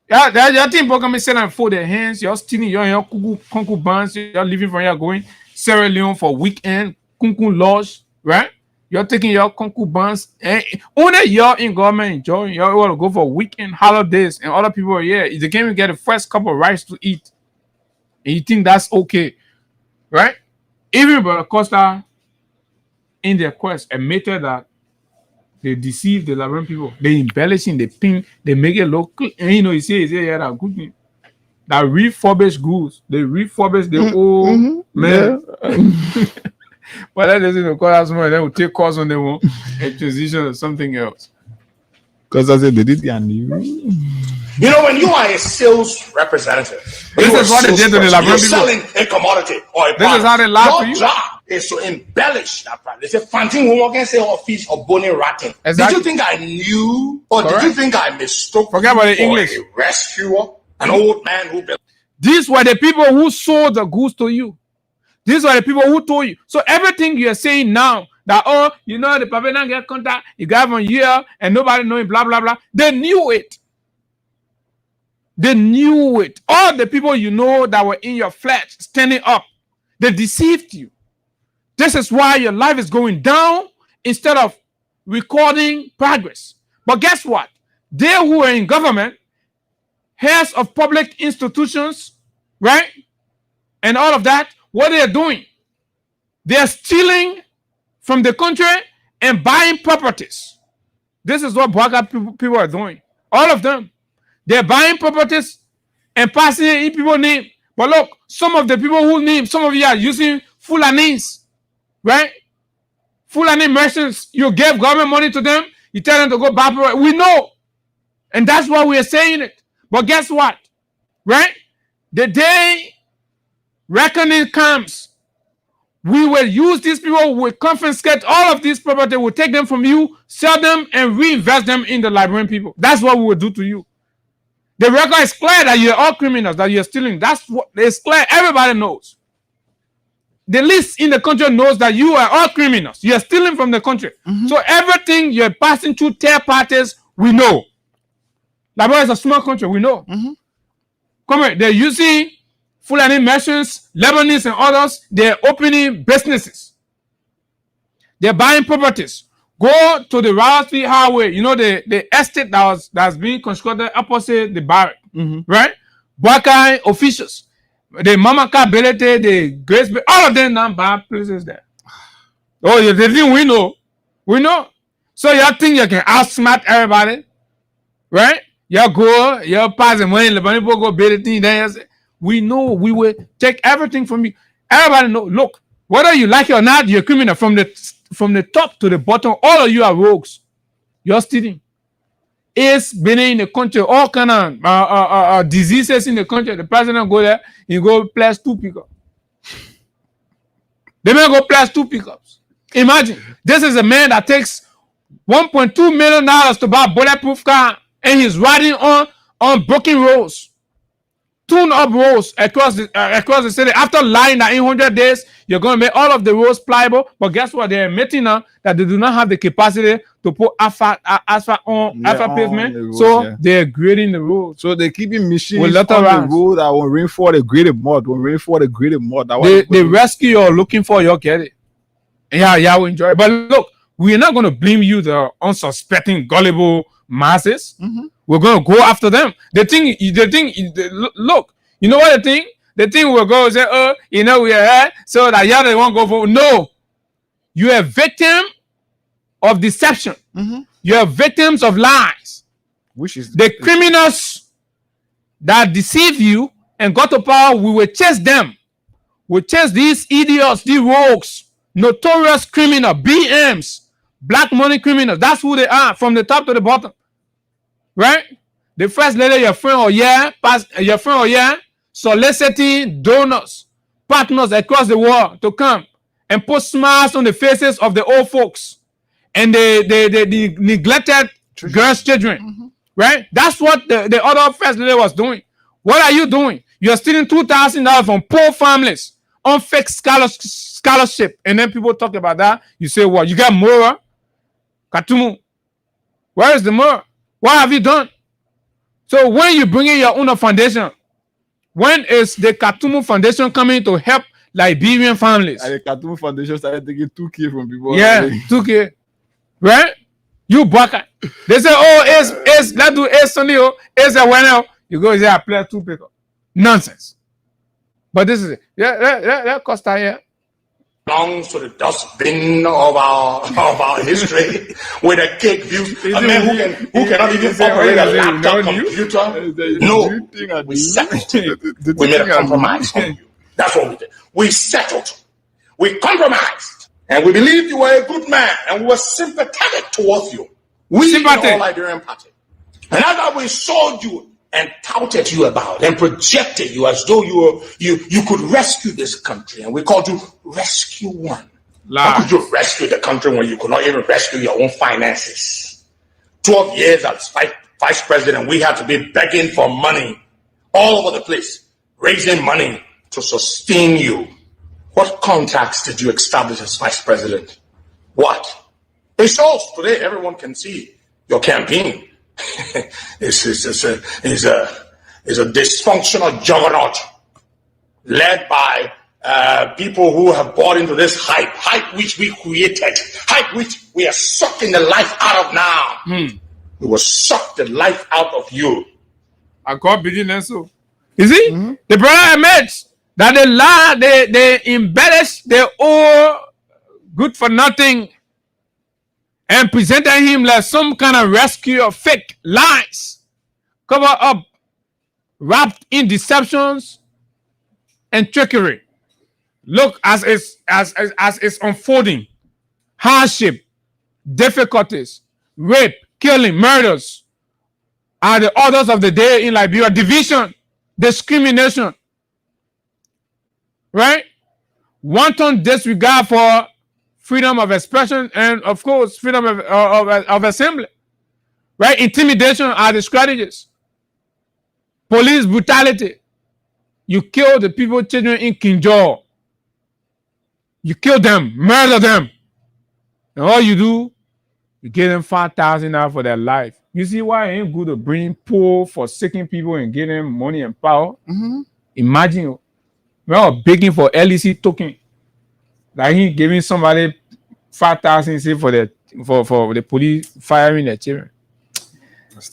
Y'all think people come sit and fold their hands. Y'all stealing your concubines. Y'all leaving from here going Sierra Leone for weekend. Kunkun lodge, right? You're taking your concubines. And only y'all in government enjoying. Y'all want to go for weekend holidays, and other people are here. They can't even get the first cup of rice to eat. And you think that's okay, right? Even Brother Costa, in their quest, admitted that they deceive the Liberian people. They embellishing, they ping, they make it look. And you know, he say yeah, that good thing. That refurbish goods, they refurbish the old man. Yeah. But that doesn't call us more. Then we'll take course on them and transition to something else. Because I said they did get new. You know, when you are a sales representative, this is what they did to the Liberian people. Selling a commodity or a product. This is how they lie to you. Your job is to embellish that product. They say, "Fanting who can say or fish or bony ratting." Exactly. Did you think I knew, or did you think I mistook? Forget about the English. A rescuer, an old man who. These were the people who sold the goods to you. These are the people who told you. So everything you're saying now, that, oh, you know, the Pavilion get contact, you got one year, and nobody knowing, blah, blah, blah. They knew it. They knew it. All the people you know that were in your flesh, standing up, they deceived you. This is why your life is going down instead of recording progress. But guess what? They who are in government, heads of public institutions, right? And all of that, what they are doing, they are stealing from the country and buying properties. This is what Black people are doing. All of them. They're buying properties and passing it in people's name. But look, some of the people who name, some of you are using Fulanese, right? Fulani merchants, you give government money to them, you tell them to go buy property. We know. And that's why we are saying it. But guess what? Right? The day reckoning comes, we will use these people, we will confiscate all of these property, we'll take them from you, sell them, and reinvest them in the Liberian people. That's what we will do to you. The record is clear that you're all criminals, that you're stealing. That's what it's clear. Everybody knows. The list in the country knows that you are all criminals. You're stealing from the country. So everything you're passing through third parties, we know. Liberia is a small country, we know. Come here, they're using Fulani merchants, Lebanese and others, they're opening businesses. They're buying properties. Go to the Ralston Highway, you know, the estate that's being constructed opposite the barrack, right? Buckeye officials, the Mamaka Belete, the Grace, all of them now buy places there. Oh, you think we know? We know. So you think you can outsmart everybody, right? You go, you pass the money, the people go build the thing there. We know we will take everything from you. Everybody know. Look, whether you like it or not, you're a criminal. From the top to the bottom, all of you are rogues. You're stealing. It's been in the country, all kind of diseases in the country. The president go there, he go plus 2 pickups. They may go plus 2 pickups. Imagine, this is a man that takes $1.2 million to buy a bulletproof car, and he's riding on broken roads. Tune up roads across the city. After lying that in 100 days, you're going to make all of the roads pliable. But guess what? They're admitting now that they do not have the capacity to put asphalt pavement. They're grading the road. So they're keeping machines on the road that will reinforce the graded mud. They rescue you looking for, you'll get it. Yeah, we enjoy it. But look, we're not going to blame you, the unsuspecting, gullible masses. we're going to go after them. Look, you know what the thing? The thing will go and say, oh, we are so that y'all they won't go for. No, you are victim of deception. You are victims of lies. Which is the criminals that deceive you and got to power. We will chase them. We chase these idiots, these rogues, notorious criminal, BMs, black money criminals. That's who they are from the top to the bottom, right? The first lady, your friend or soliciting donors, partners across the world to come and put smiles on the faces of the old folks and the neglected girls' children, right? That's what the other first lady was doing. What are you doing? You're stealing $2,000 from poor families on fake scholarship, and then people talk about that. You say, what? You got more? Katumu, where is the more? What have you done? So when you bring in your own foundation, when is the Katumu Foundation coming to help Liberian families? And the Katumu Foundation started taking 2K from people. Yeah, 2K. Right? You baka. They say, oh, let's do Sunday, it's a winner. You go there, play 2 people. Nonsense. But this is it. Yeah, Costa here. Belongs to the dustbin of our history with a cake view. A man who cannot even operate a laptop computer. No, we settled. We made a compromise on you. That's what we did. We settled. We compromised. And we believed you were a good man. And we were sympathetic towards you. We in the All Liberian Party. And after we showed you and touted you about and projected you as though you could rescue this country. And we called you Rescue One. How could you rescue the country when you could not even rescue your own finances? 12 years as vice president, we had to be begging for money all over the place, raising money to sustain you. What contacts did you establish as vice president? What? It shows today. Everyone can see your campaign. It's a dysfunctional juggernaut led by people who have bought into this hype which we created, hype which we are sucking the life out of now. We will suck the life out of you. I call business so. You see, the brother admits that they lie, they embellish their own good for nothing and presented him like some kind of rescue of fake lies, cover up, wrapped in deceptions and trickery. Look, as it's unfolding, hardship, difficulties, rape, killing, murders are the orders of the day in Liberia. Division, discrimination, right? Wanton disregard for freedom of expression, and of course, freedom of assembly, right? Intimidation are the strategies. Police brutality. You kill the people, children in Kinjor. You kill them, murder them. And all you do, you give them $5,000 for their life. You see why it ain't good to bring poor, forsaken people and give them money and power? Imagine, we're begging for LEC token. Like he giving somebody 5,000 for the police firing their children.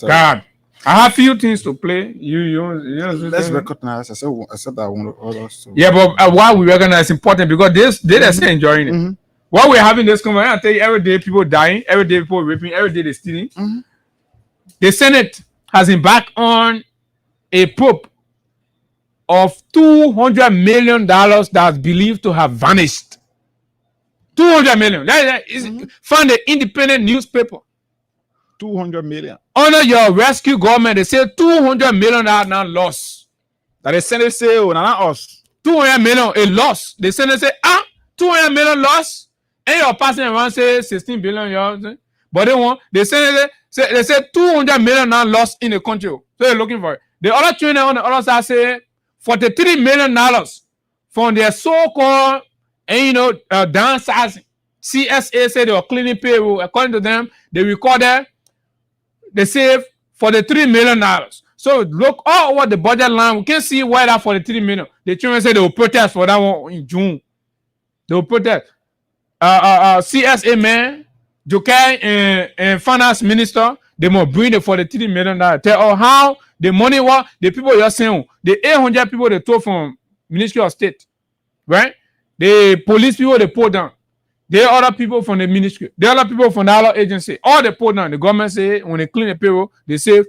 God, I have few things to play. Let's recognize. I said that one also. Yeah, but why we recognize important because they're still enjoying it. While we're having this conversation, I tell you, every day people dying, every day people raping, every day they're stealing. The Senate has embarked on a probe of $200 million that's believed to have vanished. 200 million. That is found an independent newspaper. 200 million. Under your rescue government, they say 200 million are now lost. That the Senate say, oh, not us. 200 million a loss. The Senate say, 200 million loss. And your passing around say 16 billion. But they say 200 million now lost in the country. So they're looking for it. The other trainer on the other side say $43 million from their so-called downsizing. CSA said they were cleaning payroll. According to them, they recorded they saved $43 million. So look all over the budget line. We can see where that $43 million. The children said they will protest for that one in June. They will protest. CSA man, Jokai and finance minister, they must bring the $43 million. Tell how the money was, the people you're saying, the 800 people they took from Ministry of State, right? The police people they pulled down. The other people from the ministry, the other people from the other agency, all they pulled down. The government say when they clean the payroll, they save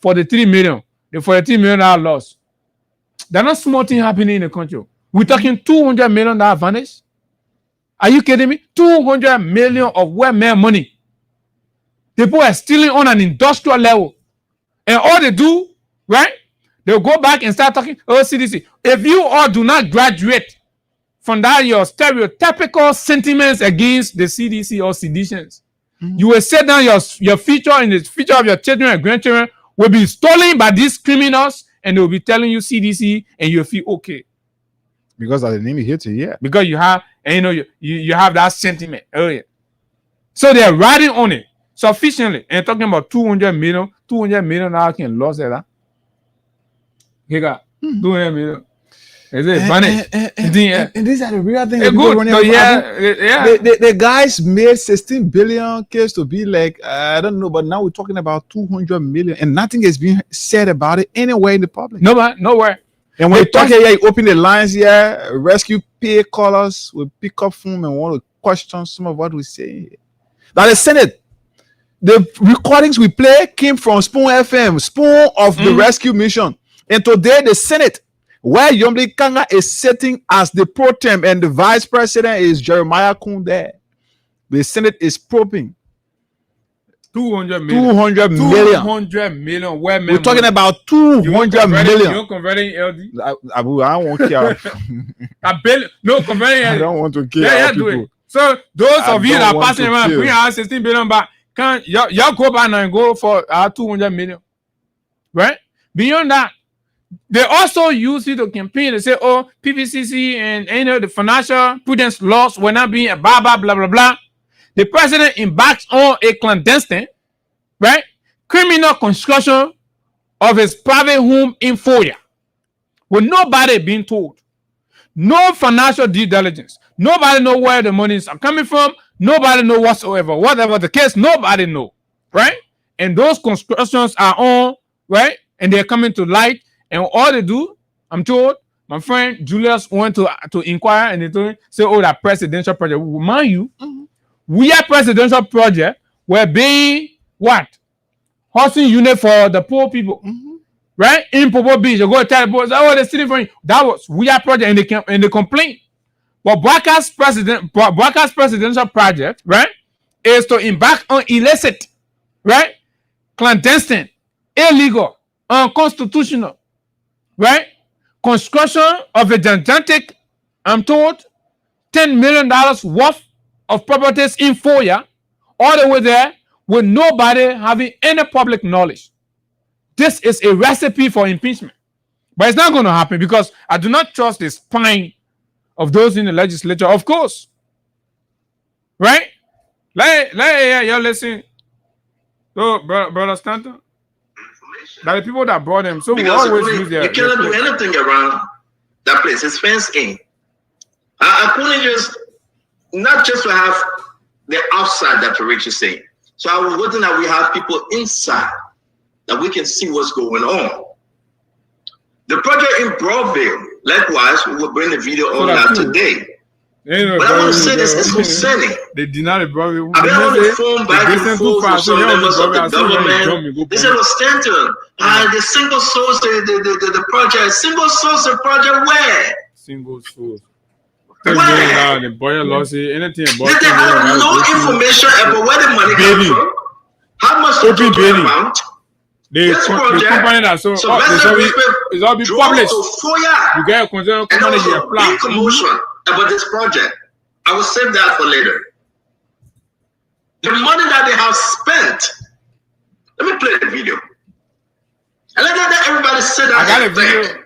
$43 million. The $43 million loss. There's not small thing happening in the country. We're talking $200 million vanish. Are you kidding me? $200 million of well-made money. People are stealing on an industrial level. And all they do, right? They'll go back and start talking, oh, CDC. If you all do not graduate from that, your stereotypical sentiments against the CDC or seditions, you will set down your future and the future of your children and grandchildren will be stolen by these criminals and they will be telling you CDC and you'll feel okay. Because of the name you hit it, yeah. Because you have, and you know, you have that sentiment earlier. So they're riding on it sufficiently and talking about $200 million can lose that. He got $200 million. Is it funny? And these are the real things. Good. So The guys made 16 billion case to be like, I don't know, but now we're talking about 200 million and nothing is being said about it anywhere in the public. Nowhere. And when you talk here, you open the lines here, rescue pay callers will pick up phone and want to question some of what we say. Now the Senate, the recordings we play came from Spoon FM, Spoon of the rescue mission. And today the Senate, where Yomli Kanga is sitting as the pro tem and the vice president is Jeremiah Kunde. The Senate is probing. 200 million. 200 million. 200 million. Where we're talking about 200 million. You're converting LD? Abu, I don't want to care. No, converting LD. I don't want to care. Yeah, do it. So those of you that are passing around, bring our 16 billion back. Can y'all go back now and go for our 200 million? Right? Beyond that, they also use it to campaign. They say, oh, PPCC and you know the financial prudence laws were not being blah, blah, blah, blah, blah. The president embarks on a clandestine, right, criminal construction of his private home in Foya with nobody being told. No financial due diligence. Nobody know where the monies are coming from. Nobody know whatsoever. Whatever the case, nobody know, right? And those constructions are on, right, and they're coming to light. And all they do, I'm told, my friend Julius went to inquire and they told me, say, oh, that presidential project. Mind you, we are presidential project. We're being what? Housing unit for the poor people. Right? In Popo Beach. You go tell the boys, oh, they're stealing from you. That was we are project and they complain. But Baka's presidential project, right, is to embark on illicit, right, clandestine, illegal, unconstitutional, right, construction of a gigantic, I'm told, $10 million worth of properties in Foya, all the way there, with nobody having any public knowledge. This is a recipe for impeachment. But it's not going to happen because I do not trust the spine of those in the legislature, of course. Right? Y'all listen. So, Brother Stanton, that the people that brought them, so because we always use their... You cannot do anything around that place. It's fenced in. I couldn't just, not just to have the outside that Rich is saying. So I was hoping that we have people inside that we can see what's going on. The project in Broadville, likewise, we will bring the video on that today. But I want to say this is concerning. They deny the Broadville. I've been on the phone back and forth with some members of the government. They said, well, Stanton, the single source, the project, single source of project where? Single source. Where? The boy lost it, anything about they have no information about where the money comes from. How much to talk about? The company that so it's all be published. You get a concern company here plan. Commotion about this project. I will save that for later. The money that they have spent. Let me play the video. And let everybody say that. I got a video.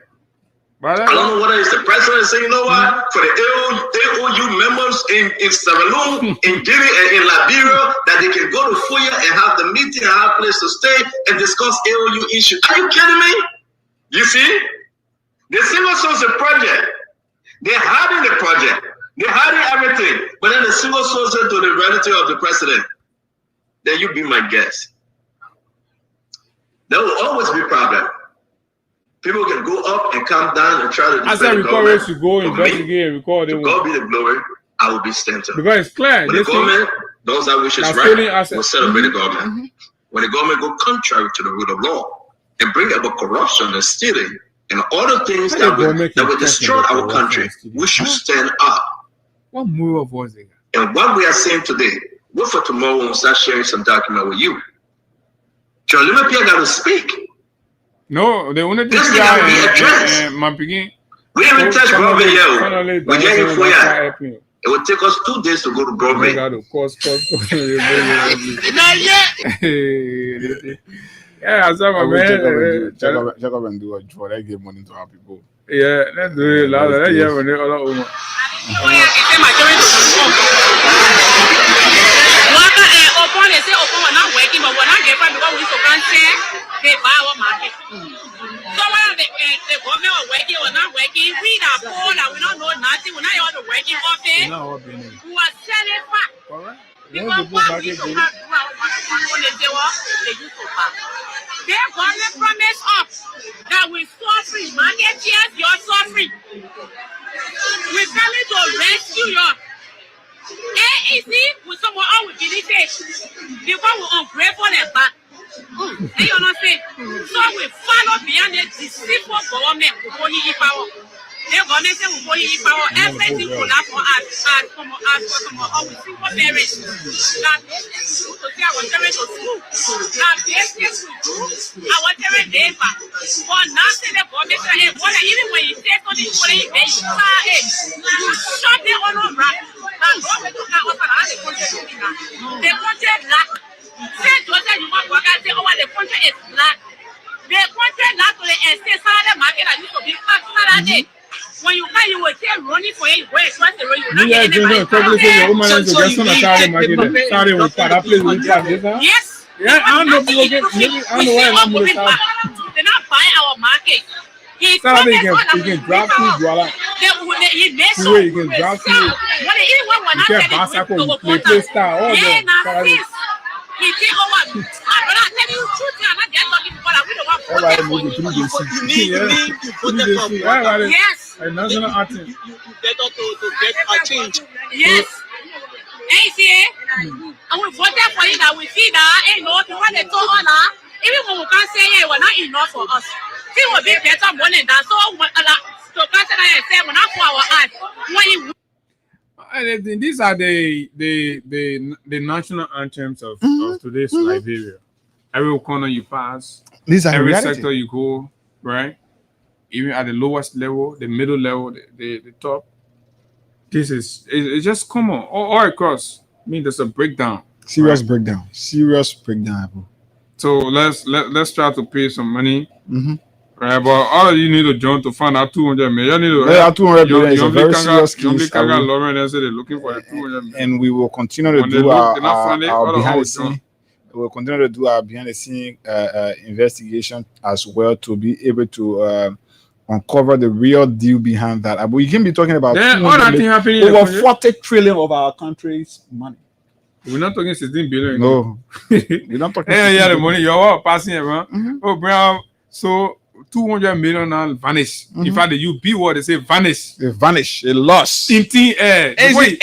I don't know whether it's the president saying, you know what, for the AOU members in Sierra Leone, in Guinea, and in Liberia, that they can go to Foya and have the meeting and have a place to stay and discuss AOU issues. Are you kidding me? You see? The single source project, they're hiding the project. They're hiding everything. But then the single source to the relative of the president, then you be my guest. There will always be problem. People can go up and come down and try to defend the government. To go investigate and record. To God be the glory. I will be standing. Because it's clear. When the government does that which is right, will celebrate the government. When the government go contrary to the rule of law and bring about corruption and stealing and other things that will destroy our country, we should stand up. What moral was it? And what we are saying today, wait for tomorrow when we start sharing some document with you. John Limapia got to speak. No, the only thing this got to be addressed. We haven't touched government yet. We get in for you. It will take us 2 days to go to government. Not yet. Yeah, I saw my man. Check up and do it before they give money to our people. Yeah, let's do it. Yeah, when they all over. They say open we're not working, but we're not getting because we so can't say they buy our market. So when the government are working, we're not working. We are poor and we don't know nothing. We're not all the working office. We are selling fat. Because what we don't have to do our money, they use to buy. The government promised us that we suffering. Market yes, you're suffering. We're coming to rescue you. AEC with someone all we believe it because we're ungrateful and bad. And you understand? So we follow beyond the deceitful government who only power. The government say we only power. Everything will not for us as for someone all we single parents. Now business to see our parents to school. Now business to do our parents labor. For nothing the government say even when you take on the money, they shut them on our rack. The country black. Say Joseph, you want to work and say, oh, the country is black. The country black to the estate Saturday market that used to be black Saturday. When you buy, you will say running for it. Where it's not the road, you will not get anybody. Yes. Yeah, I know people get. I know why I'm going to start. They're not buying our market. Saturday you can drop food, voila. You can drop food. You can bicycle, play star, all that. He take over. I'm not telling you truth. I'm not just talking about that. We don't want to yes. And national anthem. You better to get a change. Yes. Hey, see, and we voted for it. That we see that ain't no what they told us. Even when we can't say it, we're not enough for us. It will be better money than so. So can't say we're not for our ass. These are the national anthems of today's Liberia. Every corner you pass, every sector you go, right? Even at the lowest level, the middle level, the top. It's just common all across. I mean, there's a breakdown. Serious breakdown. So let's try to pay some money. Right, but all you need to join to find out 200 million. You need to 200 million is a very serious case. They're looking for the 200 million. And we will continue to do our behind the scene. We will continue to do our behind the scene investigation as well to be able to uncover the real deal behind that. But you can be talking about over 40 trillion of our country's money. We're not talking 16 billion. No, we're not talking. The money you're passing around. Oh, bro, so 200 million now vanish. In fact, the UB word they say vanish. They vanish. They lost. In thin air. Before you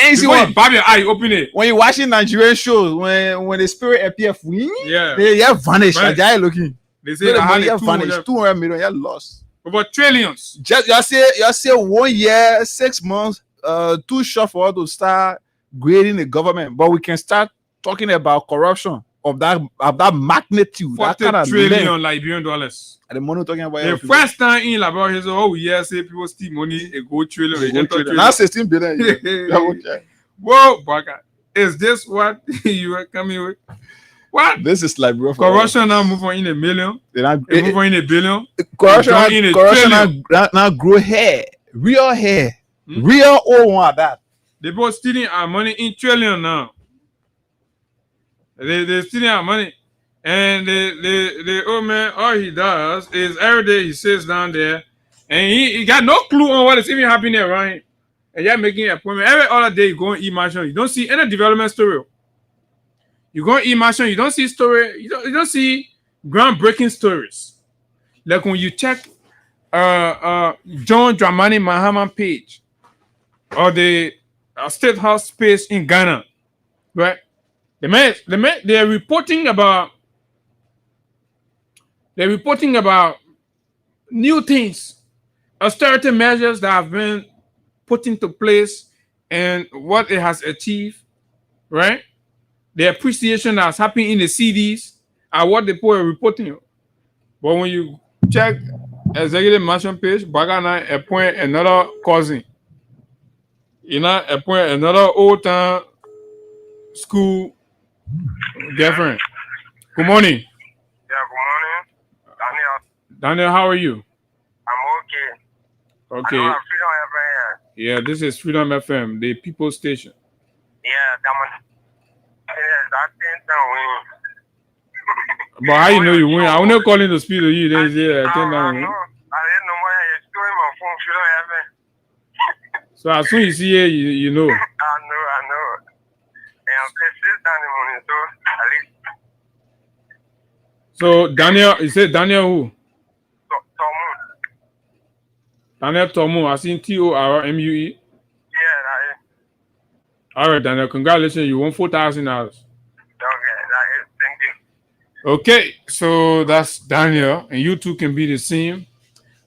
bab your eye, open it. When you're watching Nigerian shows, when the spirit appear, they vanish. They're looking. They say they vanish. 200 million, you lost. Over trillions. Just you say 1 year, 6 months, too short for us to start grading the government, but we can start talking about corruption of that magnitude. 40 that kind trillion Liberian dollars. And the money talking about the first time in Liberia, say people steal money, it go trillion. Now 16 billion. Okay. Whoa, Baka. Is this what you are coming with? What? This is Liberia. Corruption now move on in a million. They move on in a billion. Corruption now grow hair. Real hair. Real old one at that. They both stealing our money in trillion now. They're stealing our money. And the old man, all he does is every day he sits down there and he got no clue on what is even happening around him. And you're making an appointment. Every other day you go and e-mansion, you don't see any development story. You go and e-mansion, you don't see story, you don't see groundbreaking stories. Like when you check John Dramani Mahama page or the State House space in Ghana, right? They're reporting about new things, austerity measures that have been put into place and what it has achieved, right? The appreciation that's happening in the CDs are what the people are reporting. But when you check executive mansion page, Bagana appoint another cousin. You know, appoint another old time school girlfriend. Good morning. Yeah, good morning. Daniel, how are you? I'm okay. Okay. I know Freedom FM here. Yeah, this is Freedom FM, the people station. Yeah, that thing win. But how you know you win? I will not call in to speak to you. Then say I think that win. I didn't know why you doing my phone. Freedom FM. So as soon as you see it, you know. I know. And I'm persistent in the morning, so at least. So Daniel, you said Daniel who? Tomu. Daniel Tomu, I seen TORMUE. Yeah, that is. All right, Daniel, congratulations. You won $4,000. Okay, that is. Thank you. Okay, so that's Daniel, and you two can be the same.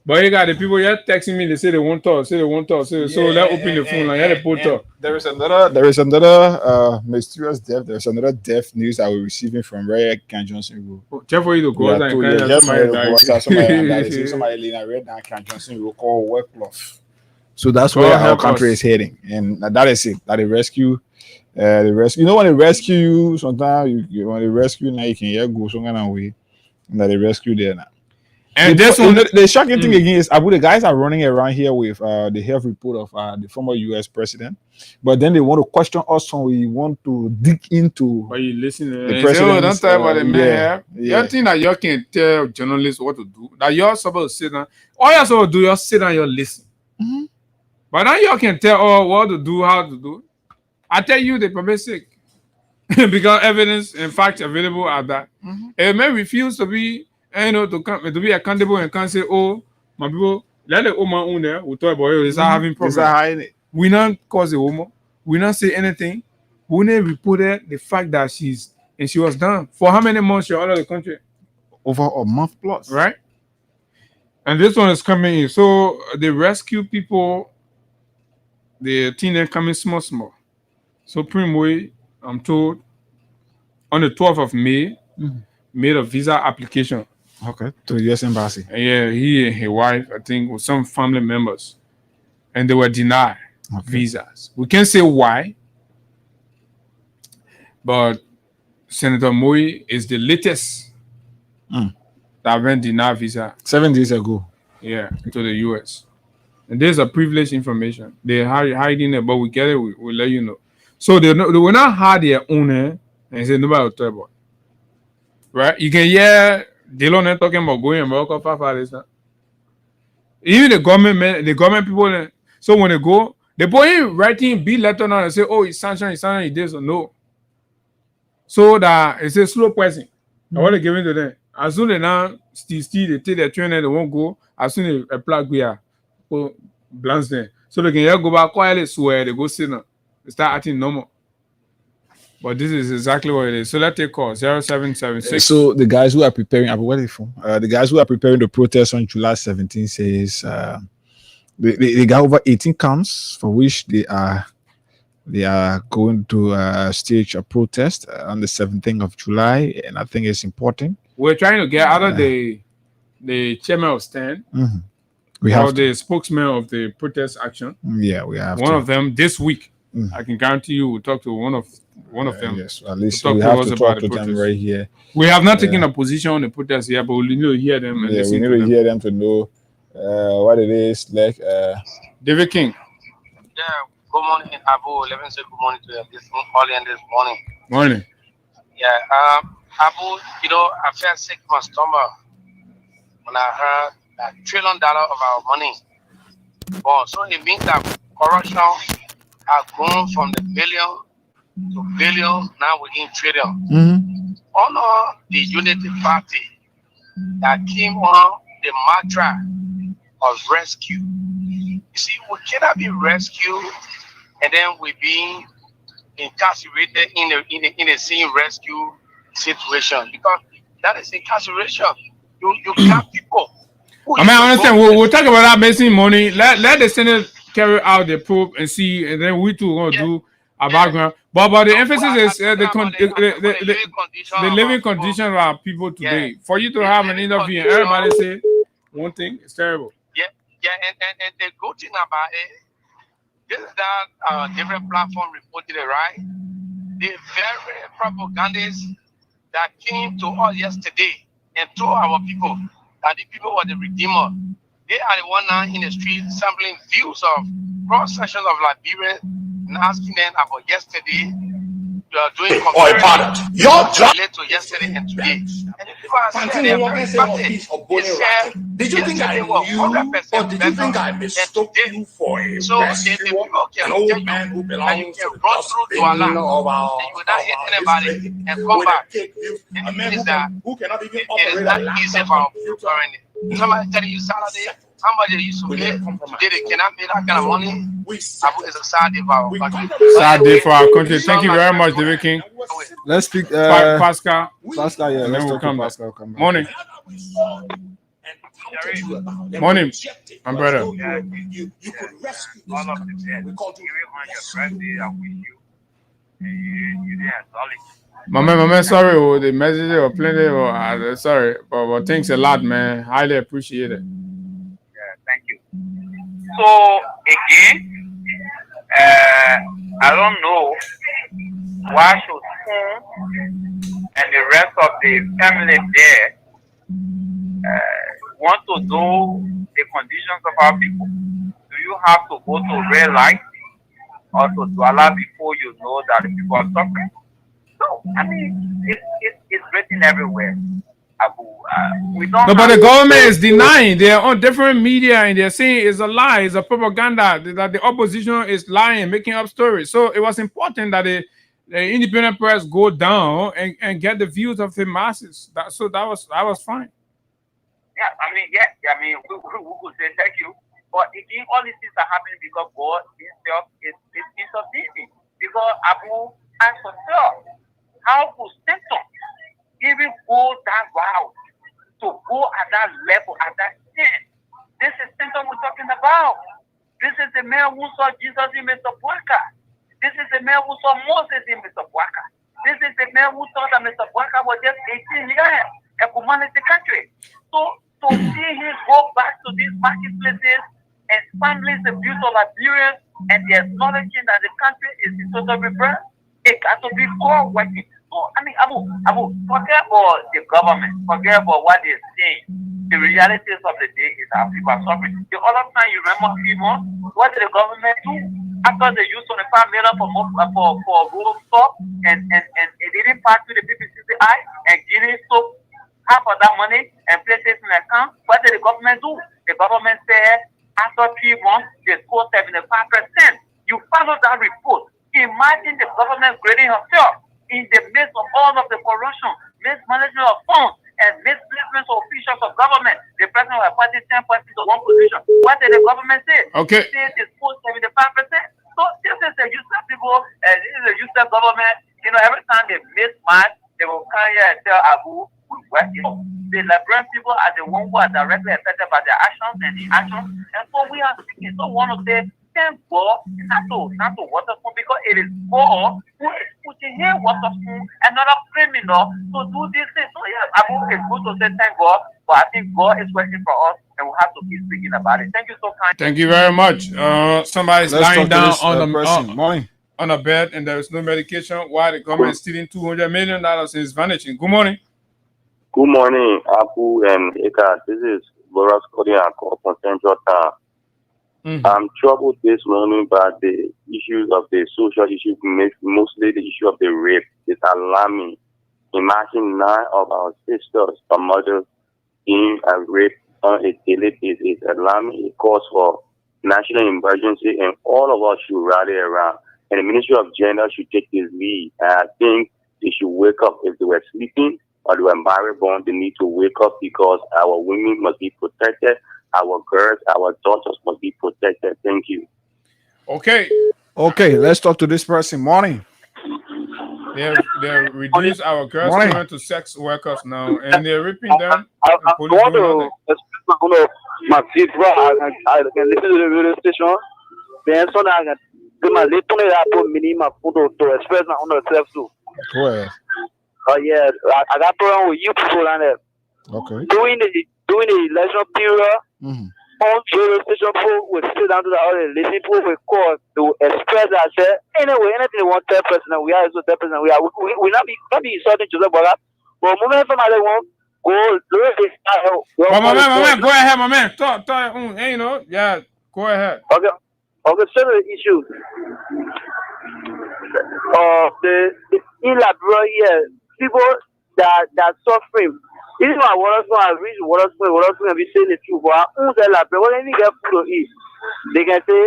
But you got the people here texting me. They say they won't talk. So let's open the phone line. Let the talk. There is another mysterious death. There's another death news I was receiving from Ray Can Johnson. Check for you to go out and somebody laying red down Can Johnson will call work cloth. So that's where our country is heading, and that is it. That the rescue. The rescue. You know when they rescue you, sometimes you when they rescue now you can go somewhere away. And that they rescue there now. And the shocking thing again is the guys are running around here with the health report of the former US president, but then they want to question us when we want to dig into. But you listen to the president. Don't talk about the man. You think that you can tell journalists what to do. That you're supposed to sit down. All you're supposed to do, you sit down, you listen. Mm-hmm. But now you can tell what to do, how to do. I tell you the public sick because evidence and facts available are that. Mm-hmm. A man refuse to be. To be accountable and can't say, oh, my people, let the woman own there. We talk about it. It's having problems. We not cause the woman. We not say anything. We only reported the fact that she was done. For how many months you're out of the country? Over a month plus. Right? And this one is coming in. So the rescue people, the thing they're coming small. So Primway, I'm told, on the 12th of May, made a visa application. Okay, to the U.S. Embassy. Yeah, he and his wife, I think, with some family members, and they were denied visas. We can't say why, but Senator Moi is the latest that went denied visa 7 days ago. Yeah, to the U.S. And there's a privileged information. They're hiding it, but we get it. We'll let you know. So they will not hide their own and say nobody will tell about. Right? You can hear Dylan talking about going America for this. Even the government people. So when they go, they put in writing big letter now and say, oh, it's sunshine, it's this or no. So that it's a slow pressing. I want to give it to them. As soon as they now still they take their train and they won't go, as soon as they plug we are blast them. So they can go back quietly, swear they go sit down. They start acting normal. But this is exactly what it is. So let's take call 0776. So the guys who are preparing, the guys who are preparing the protest on July 17 says they got over 18 counts for which they are going to stage a protest on the 17th of July, and I think it's important. We're trying to get out of the chairman of stand, the spokesman of the protest action. Yeah, we have one of them this week. I can guarantee you we'll talk to one of them. Yes, at least we have to talk to them right here. We have not taken a position on the protest here, but we need to hear them. And we need to hear them to know what it is like. David King. Yeah, good morning, Abu. Let me say good morning to you this morning. Morning. Yeah, Abu, I felt sick to my stomach when I heard that $1 trillion of our money. Well, so it means that corruption has gone from the billion to billion, now we're in trillion. Honor the unity party that came on the mantra of rescue. You see, we cannot be rescued and then we being incarcerated in the same rescue situation, because that is incarceration. You got people. I mean, I understand. We'll talk about that missing money. Let the Senate carry out the probe and see, and then we too gonna do a background. But the emphasis is the living condition of our people today. For you to have an interview and everybody say one thing, it's terrible. Yeah, and the good thing about it, this is that different platform reported it, right? The very propagandists that came to us yesterday and told our people that the people were the redeemer. They are the one now in the street sampling views of cross sections of Liberia and asking them about yesterday. You are doing comparison your job to yesterday and today. And the people are saying they are very emphatic. Did you think I knew, or did you think I mistook you for a rescuer, an old man who belongs to the dustbin of our history, and come back? A man who cannot even operate a laptop computer? Somebody telling you Saturday, somebody used to pay, today they cannot pay that kind of money. It's a sad day for our country. Sad day for our country. Thank you very much, David King. Let's speak Pascal. Pascal, yeah, and let's then talk to Pascal. Come back. Morning. Morning, my brother. You could rescue this country. We called you My man, sorry, the message or plenty, sorry, but thanks a lot, man. Highly appreciate it. Yeah, thank you. So again, I don't know why should Spoon and the rest of the family there want to know the conditions of our people. Do you have to go to red light or to Douala before you know that the people are suffering? No, I mean, it's written everywhere. We don't no, but the government is denying. They're on different media and they're saying it's a lie, it's a propaganda, that the opposition is lying, making up stories. So it was important that the independent press go down and get the views of the masses. That was fine. Yeah, I mean, we could say thank you. But again, all these things are happening because God himself is intervening. Because Abu asked himself, how could Satan even go that route, to go at that level, at that extent? This is Satan we're talking about. This is the man who saw Jesus in Mr. Bwaka. This is the man who saw Moses in Mr. Bwaka. This is the man who thought that Mr. Bwaka was just 18 years and commanded the country. So to see him go back to these marketplaces and establish the views of Liberians and the acknowledging that the country is in total reverse, it got to be core working. So I mean, Abu, forget about the government, forget about what they're saying. The realities of the day is our people are suffering. The other time you remember 3 months, what did the government do? After they used 25 million for road stop and it didn't pass to the PPCCI and Guinea so half of that money and place it in the account, what did the government do? The government said after 3 months, they scored 75%. You follow that report. Imagine the government grading herself in the midst of all of the corruption, mismanagement of funds, and misplacement of officials of government. The president was appointed 10 persons to one position. What did the government say? Okay. They scored 75%. So this is a useless people, this is a useless government. You know, every time they mismatch, they will come here and tell Abu, the Liberian people are the ones who are directly affected by their actions and inactions. And so we are speaking. So one of the thank God not to Waterspoon, because it is God who is putting here Waterspoon, another criminal, to do this thing. So yeah, Abu, it's good to say thank God, but I think God is working for us and we have to keep speaking about it. Thank you so much. Thank you very much. Somebody's lying down on a bed and there is no medication while the government is stealing $200 million and is vanishing. Good morning. Good morning, Abu and Eka. This is Boras Kodiako from Central Town. I'm troubled this morning by the issues of the social issues, mostly the issue of the rape. It's alarming. Imagine 9 of our sisters or mothers being raped on a daily basis. It's alarming. It calls for national emergency, and all of us should rally around. And the Ministry of Gender should take this lead. And I think they should wake up. If they were sleeping, or they were married born, they need to wake up because our women must be protected, our girls, our daughters must be protected. Thank you. Okay. Okay, let's talk to this person. Morning. They reduce our girls' Morning. children to sex workers now, and they're raping them. I And police want doing to nothing. express my feedback. I can listen to the radio station. Then so that I can do my little my photo to express my own self too. Go ahead. Oh yeah, I got problem with you people and that. Okay. During the election period, all radio station people will sit down to the audience, listen people will call to express ourselves. Anyway, anything they want 10%, we are also 10%. We not be insulting to them, but moment from other one go. My man, go ahead, my man. Talk, you know, yeah, go ahead. Okay, so the issue. The elaborate here, people that suffering. This is why water spoon I reach water spoon and be saying the truth. But who's elaborate? When they get food to eat, they can say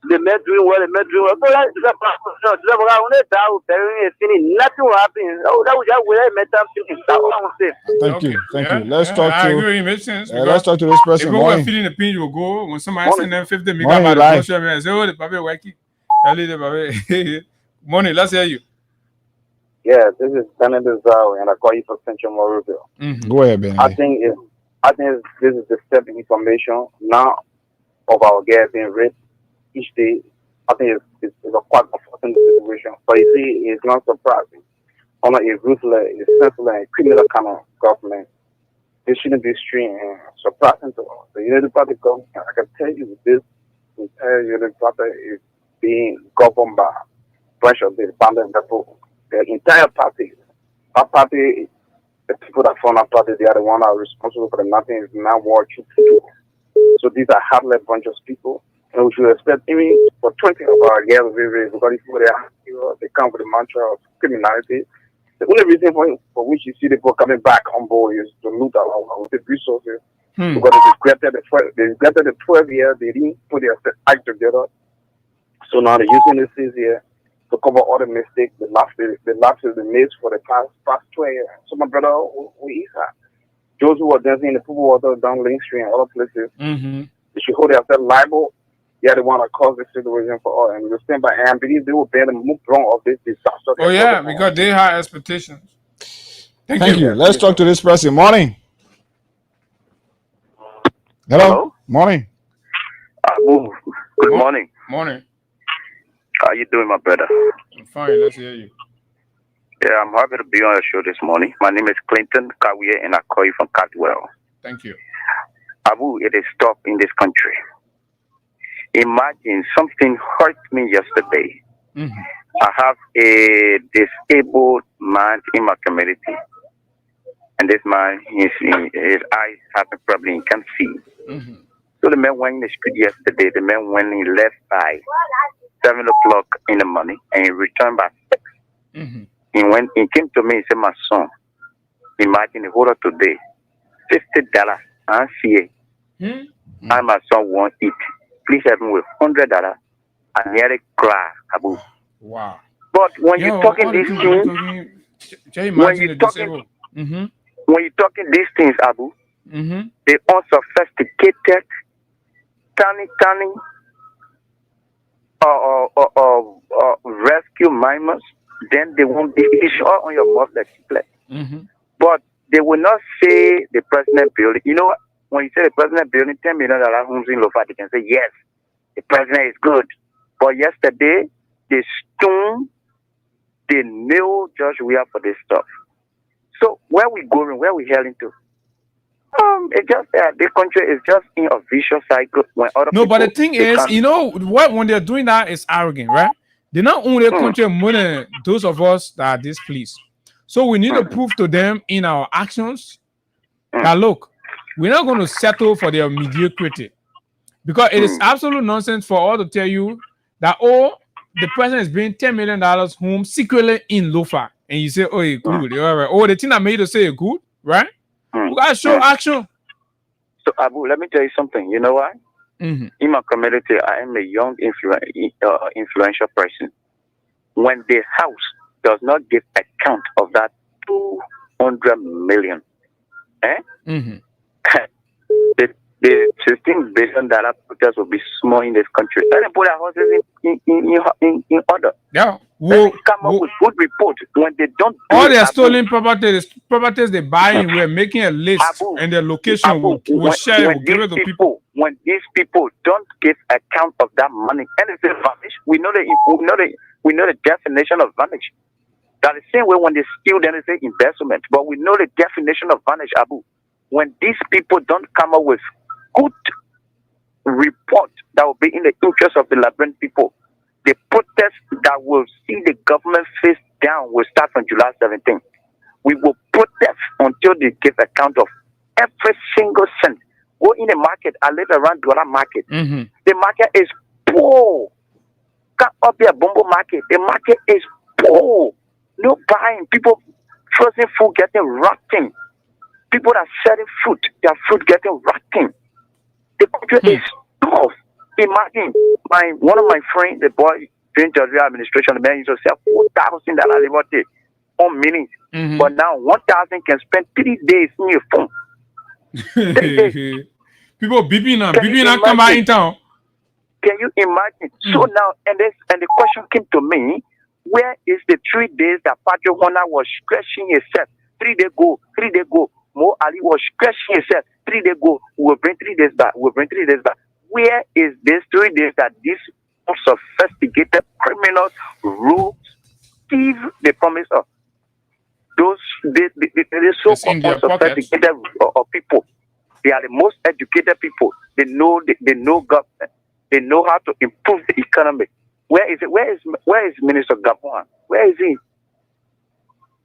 the men doing well, the men doing well. But that's nothing will happen. Oh, that was just where mental feelings. That's what I'm saying. Thank you. Let's talk to. I agree. It makes sense. Let's talk to this person. If we were Morning. feeling the pain, you will go. When somebody send them 50 Morning, megabytes live. of social media, say, "Oh, the baby wacky." Morning. Let's hear you. Yeah, this is Senator Zhao, and I call you for Central Morroville. Go ahead, Ben. I think this is the step in information now of our girls being raped each day. I think it's a quite unfortunate situation. But you see, it's not surprising. On a ruthless, senseless, and criminal kind of government, this shouldn't be extreme and surprising to us. The United Party government, I can tell you, this entire United Party is being governed by a bunch of the abandoned people. The entire party, that party, the people that form that party, they are the one that are responsible for the nothing is not what you do. So these are heartless bunch of people. And we should expect even for 20 of our girls, because these people, they come with the mantra of criminality. The only reason for which you see the people coming back on board is to loot our resources. Because they regretted the 12 years, they didn't put their act together. So now they're using this here to cover all the mistakes, the lapses they made for the past 12 years. So my brother, who is that? Those who are dancing in the football water down Lane Street and other places, they should hold themselves liable. They are the one that caused this situation for all. And we stand by and believe they will bear the move wrong of this disaster. Oh yeah, because they have expectations. Thank you. Let's talk to this person. Morning. Hello. Morning. Good morning. Morning. How you doing, my brother? I'm fine. Let's hear you. Yeah, I'm happy to be on your show this morning. My name is Clinton Kawiye, and I call you from Catwell. Thank you. Abu, it is tough in this country. Imagine something hurt me yesterday. I have a disabled man in my community, and this man, his eyes have a problem; he can't see. So the man went in the street yesterday. The man went and left by 7 o'clock in the morning, and he returned by 6. He came to me and said, "My son, imagine the whole of today, $50 and CA, and my son won't eat. Please help me with $100." I nearly cry, Abu. Wow. But when you're talking these things, when you're talking these things, Abu, they unsophisticated, tiny, rescue mimers, then they won't be all on your mouth like play. But they will not say the president building. You know, when you say the president building $10 million homes in Lofa, they can say yes, the president is good. But yesterday, they stoned, they nailed Josh Weah for this stuff. So where we going? Where we heading to? It just the country is just in a vicious cycle. When other no, but the thing is, you know what? When they're doing that, it's arrogant, right? They not own their country more than those of us that are displeased. So we need to prove to them in our actions that look, we're not going to settle for their mediocrity, because it is absolute nonsense for all to tell you that the president is bringing $10 million home secretly in Lofa, and you say, "Oh, it's good." Right. The thing that made you say it's good, right? We gotta show action. So Abu, let me tell you something. You know why? In my community, I am a young influential person. When the house does not give account of that $200 100 million. Eh? Mm-hmm. The $16 billion protest will be small in this country. Let them put their houses in order. Yeah. Let them come up with good report when they don't. All their stolen properties they buying, we're making a list and their location will share, we'll give it to people. When these people don't give account of that money, and it's a vanish, we know the definition of vanish. That the same way when they steal, then they say investment. But we know the definition of vanish, Abu. When these people don't come up with good report that will be in the interest of the Liberian people, the protest that will see the government face down will start on July 17th. We will protest until they give account of every single cent. Go in the market. I live around Douala market. Mm-hmm. The market is poor. Come up here, Bombo market. The market is poor. No buying. People frozen food getting rotten. People that are selling fruit, their fruit getting rotten. The country is tough. Imagine one of my friends, the boy doing the administration, the man used to sell $4,000 about it on minutes. Mm-hmm. But now 1,000 can spend 3 days in your phone. 3 days. People beeping now come back in town. Can you imagine? So now, and the question came to me, where is the 3 days that Patrick Honor was stretching himself? 3 days go. Mo Ali was stretching himself. 3 days go. We'll bring 3 days back. Where is this 3 days that these sophisticated criminals, rogues, thieves, they promise us? Those they're so sophisticated people. They are the most educated people. They know government. They know how to improve the economy. Where is it? Where is Minister Gabon? Where is he?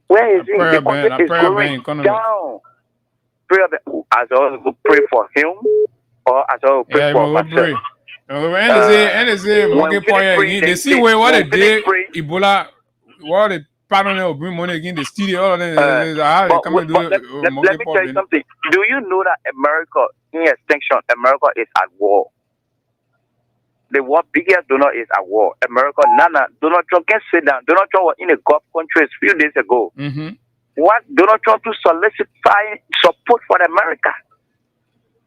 The country is going down. As I will pray for him, or as I will pray for myself. They see what they did. Ebola, what they pardon will bring money again. The studio, all of them. Let me tell you something. Do you know that America, in extinction, America is at war? The world biggest donor is at war. America, Donald Trump can sit down. Donald Trump was in a Gulf country a few days ago. Mm-hmm. What Donald Trump to solicit support for America?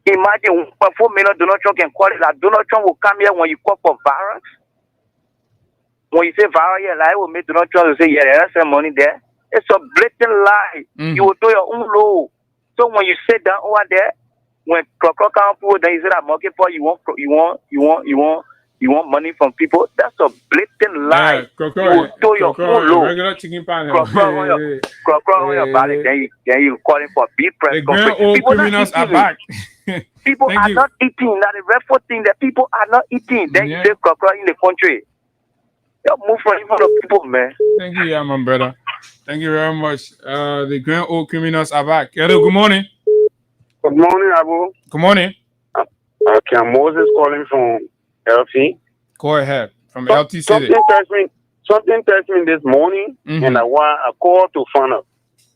Imagine 1.4 million Donald Trump can call it that. Donald Trump will come here when you call for virus. When you say virus, lie will make Donald Trump say, yeah, there's some money there. It's a blatant lie. Mm-hmm. You will do your own law. So when you sit down over there, when Croc come forward, then you say that market for you want money from people. That's a blatant lie. You will do your own law. Regular chicken pan. Croc on your body, then you calling for beef press. Old criminals are back. People are not eating. That the real thing that people are not eating. Then you say Croc in the country. You move from in front of people, man. Thank you, my brother. Thank you very much. The grand old criminals are back. Hello, good morning. Good morning, Abu. Good morning. Okay, Moses calling from LT. Go ahead. From LT City. Something touched me this morning, and I called to find out.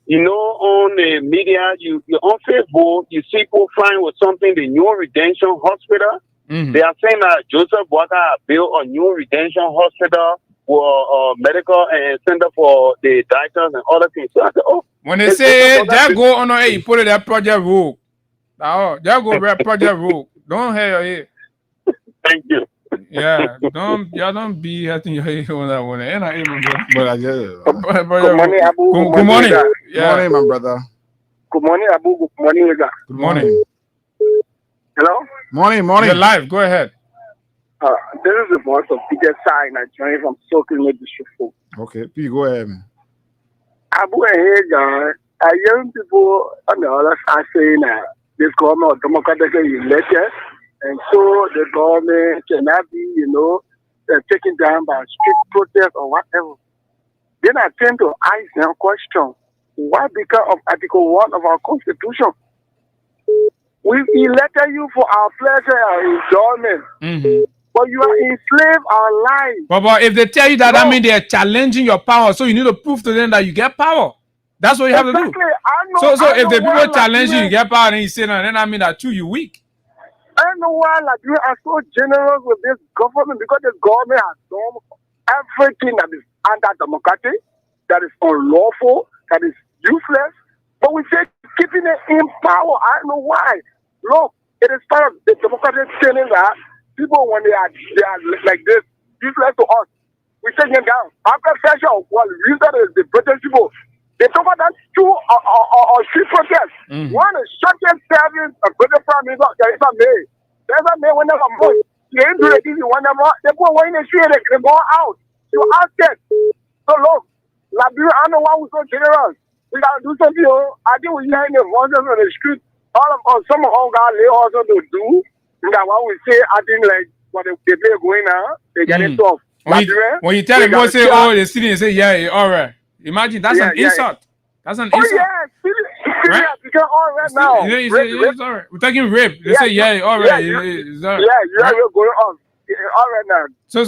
You know, on the media, you on Facebook, you see people flying with something, the New Redemption Hospital. Mm-hmm. They are saying that Joseph Boakai built a New Redemption Hospital for medical and center for the doctors and other things. So I said, when they say that go on, you put it that Project Rogue. Oh, that go red Project Rogue. Don't have your head. Thank you. Yeah, don't be having your head on that one. And I even but I just good morning, Abu. Good morning. Good morning, my brother. Good morning, Abu. Good morning, Ega. Good morning. Hello. Morning. You're live. Go ahead. This is the voice of Peter Sai, Nigerian from Sokime District. Okay, please go ahead, man. Abu and Ega, young people on the other side saying that this government of democratically elected, and so the government cannot be, taken down by street protest or whatever. Then I tend to ask them question, why? Because of Article 1 of our Constitution. We elected you for our pleasure and enjoyment. Mm-hmm. But you are enslaved our lives. But if they tell you that, that means they are challenging your power. So you need to prove to them that you get power. That's what you have to do. So if the people challenge you get power, and you say no, then I mean that too, you weak. I don't know why you are so generous with this government, because the government has done everything that is anti-democratic, that is unlawful, that is useless. But we say keeping it in power. I don't know why. Look, it is part of the democratic saying that people, when they are like this, useless to us, we take them down. After pressure, well, reason is the British people. They talk about that 2 or 3 protests. One is shortest service of British Prime Minister Theresa May. Theresa May, whenever more, they ain't do it easy. Whenever they go away in the street, they go out. You ask it. So look, Liberia, I know why we're so generous. We gotta do something. I think we're hearing the voices on the street. Some of our guys lay also to do. That what we say, I think like what they play going on, they get it tough. When you tell them, boy, say, oh, they're sitting and say, yeah, all right. Imagine that's an insult. That's an insult. Oh, yeah, right? Because all right now. It's all right. We're talking rape. They say, yeah, all right. It's all right. Yeah, you're going on. All right now. So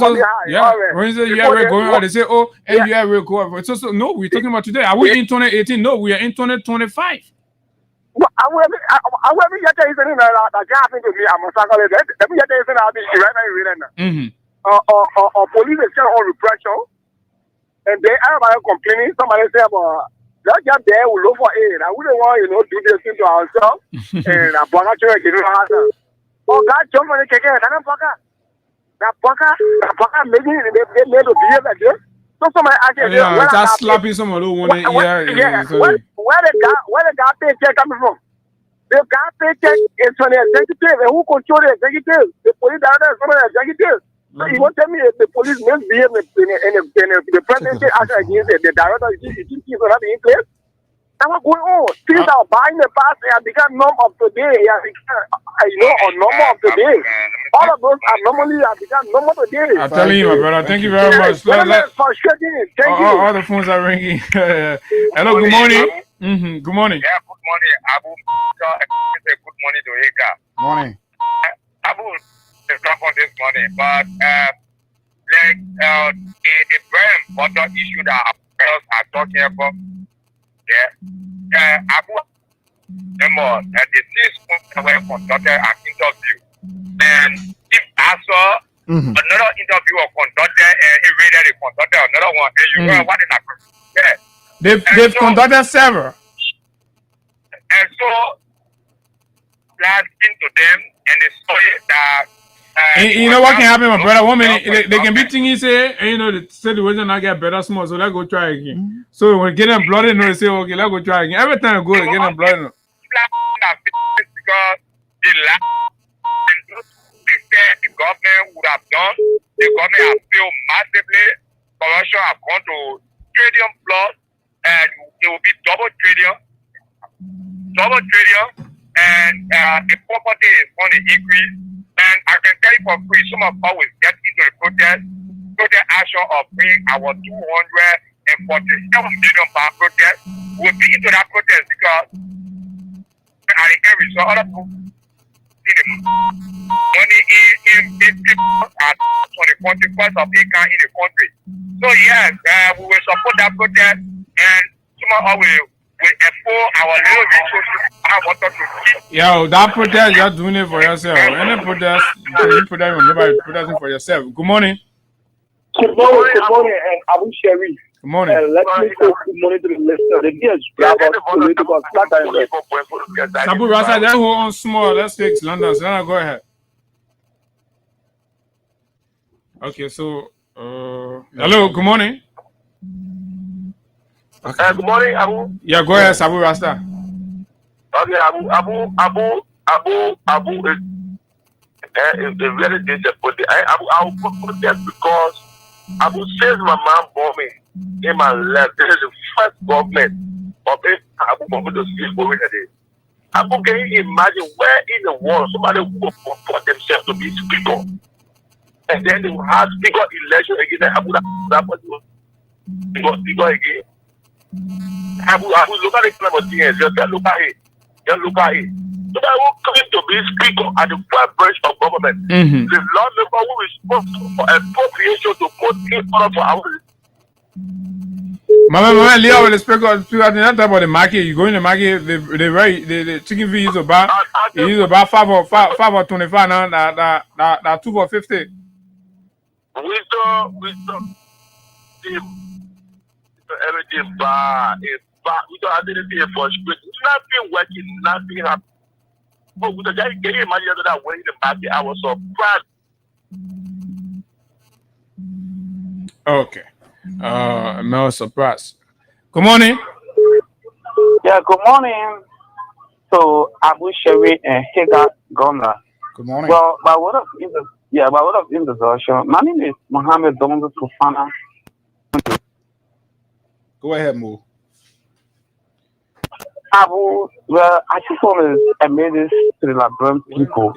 yeah. When you say you are going on, they say, oh, and you are real go. So no, we're talking about today. Are we in 2018? No, we are in 2025. Well, I will tell you something that happened to me. I'm a psychologist. Let me tell you something right now. Police is on repression, and they everybody complaining. Somebody say about that job there will look for aid. I wouldn't want do this thing to ourselves. And I'm going to get it out. Oh God, jump on the cake and I'm that bunker maybe they made to behave like this. So somebody actually just slapping someone who want to where the guy paycheck coming from? The guy paycheck is from the executive, and who control the executive? The police director is from the executive. So you won't tell me if the police misbehave in the president action against the director, you think he's not in place? That's what's going on. Things are buying the past, they have become norm of today. They have become, a normal of today. All of those are normally have become normal today. I'm telling you, my brother. Thank you very much. All the phones are ringing. Hello, good morning. Good morning. Yeah, good morning, Abu. Good morning to Eka. Morning. Abu is not on this morning, but the very important issue that our parents are talking about. Yeah, Abu, the deceased were conducted an interview, and if I saw another interview was conducted, and it rated they conducted another one, and you know what is happening? They've conducted several. And so, asking to them, and they saw it that. You know what can happen, my brother? 1 minute, they can be thinking, say, and the situation not get better small, so let's go try again. So when get them bloody, they say, okay, let's go try again. Every time I go, they get them bloody. Because the last the government would have done, the government has failed massively. Corruption has gone to trillion plus, and it will be double trillion, and the property is going to increase. And I can tell you for free, some of us will get into the protest action of bringing our 247 million pound protest. We'll be into that protest because at the end result, other people see the money in people at 21st of income in the country. So yes, we will support that protest, and some of us will expose our little resources. I want us to keep. Yo, that protest, you're doing it for yourself. Any protest, you protest when nobody protesting for yourself. Good morning. Good morning, and Abu Sherry. Good morning. Let me say good morning to the listener. The dear Sabu Rasa, that who on small. Let's take London. So now go ahead. Okay, so hello, good morning. Okay. Good morning, Abu. Yeah, go ahead, Sabu Rasta. Okay, Abu is very disappointing. I will put that because Abu says my mom bought me in my left. This is the first government of Abu Bakr to speak over today. Abu, can you imagine where in the world somebody will put themselves to be speaker? And then they will have speaker election again. Abu, that was speaker again. Abu, look at the kind of things. Just look at it. Somebody who claims to be speaker at the first branch of government. The lawmaker who is responsible for appropriation to put in order for our. Mama, Leo will speak not about the market. You go in the market, the chicken feed is about 5 or 25 now. That 2 for 50. Wisdom. Everything bad. we don't have anything for street. Nothing working, nothing happening. But with the guy, can you imagine that when in the market, I was surprised. Okay. I'm not surprised. Good morning. Yeah, good morning. So Abu Sherry and Hagar Governor. Good morning. Well, by word of introduction, my name is Mohammed Dongo Fufana. Go ahead, Mo. Abu, well, I just want to admit this to the Liberian people.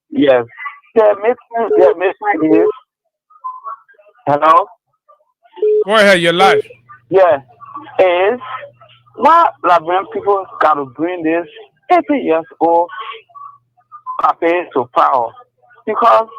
Yes, the mission is. Hello. Go ahead, you're live. Yeah, is why Liberian people got to bring this 80 years old campaign to power, because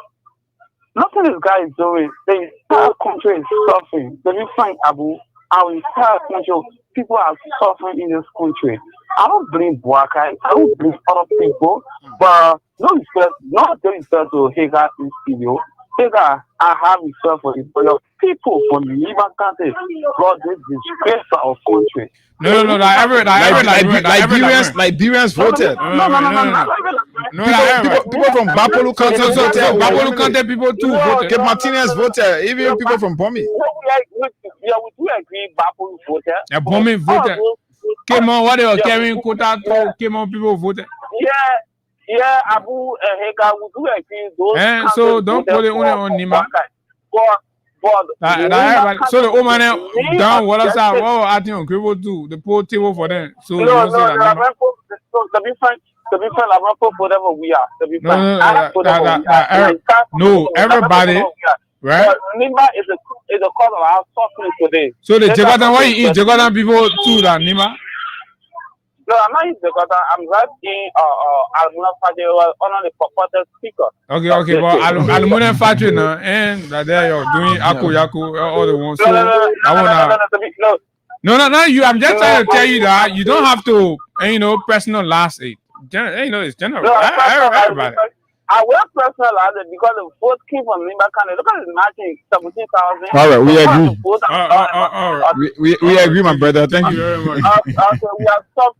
nothing this guy is doing. The entire country is suffering. To be frank, Abu, our entire country, people are suffering in this country. I don't blame Boakai. I don't blame other people. But no respect to Hagar in studio. Hagar, I have respect for you. For your people from the Nimba country, God, this disgrace for our country. No, Liberians voted. People from Bapolu County voted. Bapolu County people too voted. Cape Martinez voted. Even people from Bomi. Yeah, we do agree Bapolu voted. Yeah, Bomi voted. Came on, what they were carrying quota to came on, people voted. Yeah, Abu and Hagar, we do agree those. So don't put it on Nimba. So the woman down what else I think on Cribble too. The poor table for them. So to be frank, I'm not for whatever we are. To be frank, no, everybody, right? Nimba is a cause of our suffering today. So the Jagatan, why you eat Jagatan people too, that Nimba? No, I'm not in Jagatan. I'm right in Aluminium Factory, one of the purported speakers. Okay, but Aluminium Factory now, and that they are doing Ako all the ones. So No, you. I'm just trying to tell you that you don't have to, personal last aid. It's general. Everybody. I will personal last aid because the vote came from Nimba County. Look at the matching, 17,000. All right, we agree. We agree, my brother. Thank you very much. Okay, we have stopped.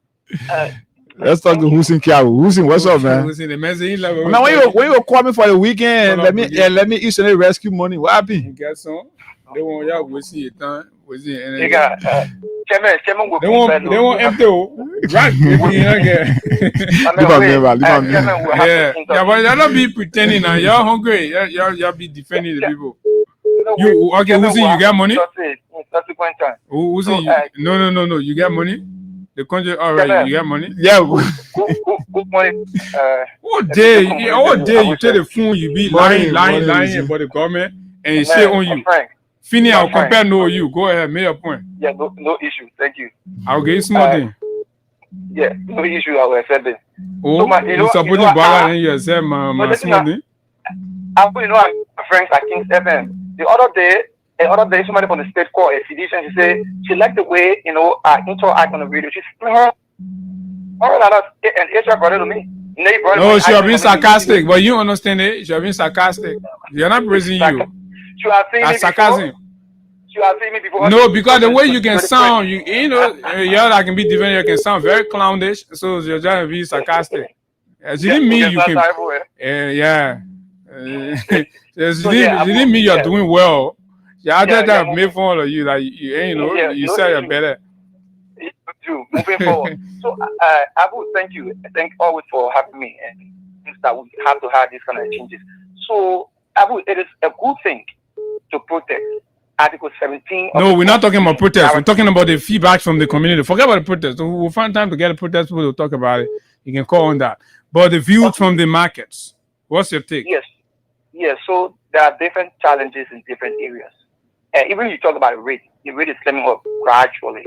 Let's talk to Hussein Kiawu. Hussein, what's up, man? Now, when you call me for the weekend, let me eat any rescue money. What happened? Get some. They want y'all to see it. They want empty. Right? Yeah, but y'all don't be pretending now. Y'all hungry. Y'all be defending the people. You okay? Hussein, you got money? Hussein, no. You got money? The country, all right, you got money? Yeah. Good money. All day you take the phone, you be lying about the government, and you say on you. Fini, I'll compare you. Go ahead, make your point. Yeah, no issue. Thank you. I'll get you small thing. Yeah, no issue. I will accept it. Oh, so you support the Bala and you accept my small thing? I'm friends at King's FM. The other day, somebody from the state called a physician. She said she liked the way I interact on the radio. She's an HR brother to me. No, she have been sarcastic, but you understand it. She have been sarcastic. You're not praising you. That's sarcasm. She has seen me before. No, because the way you can sound, you I can be different. You can sound very clownish, so you're trying to be sarcastic. She didn't mean you can. She didn't mean you're doing well. I just trying to make fun of you, like you said you're better. Moving forward. So, Abu, thank you. Thank always for having me, and things that we have to have these kind of changes. So, Abu, it is a good thing to protest. Article 17. No, we're not talking about protest. We're talking about the feedback from the community. Forget about the protest. We'll find time to get a protest. We'll talk about it. You can call on that. But the views from the markets. What's your take? Yes. So there are different challenges in different areas. Even you talk about the rate is climbing up gradually.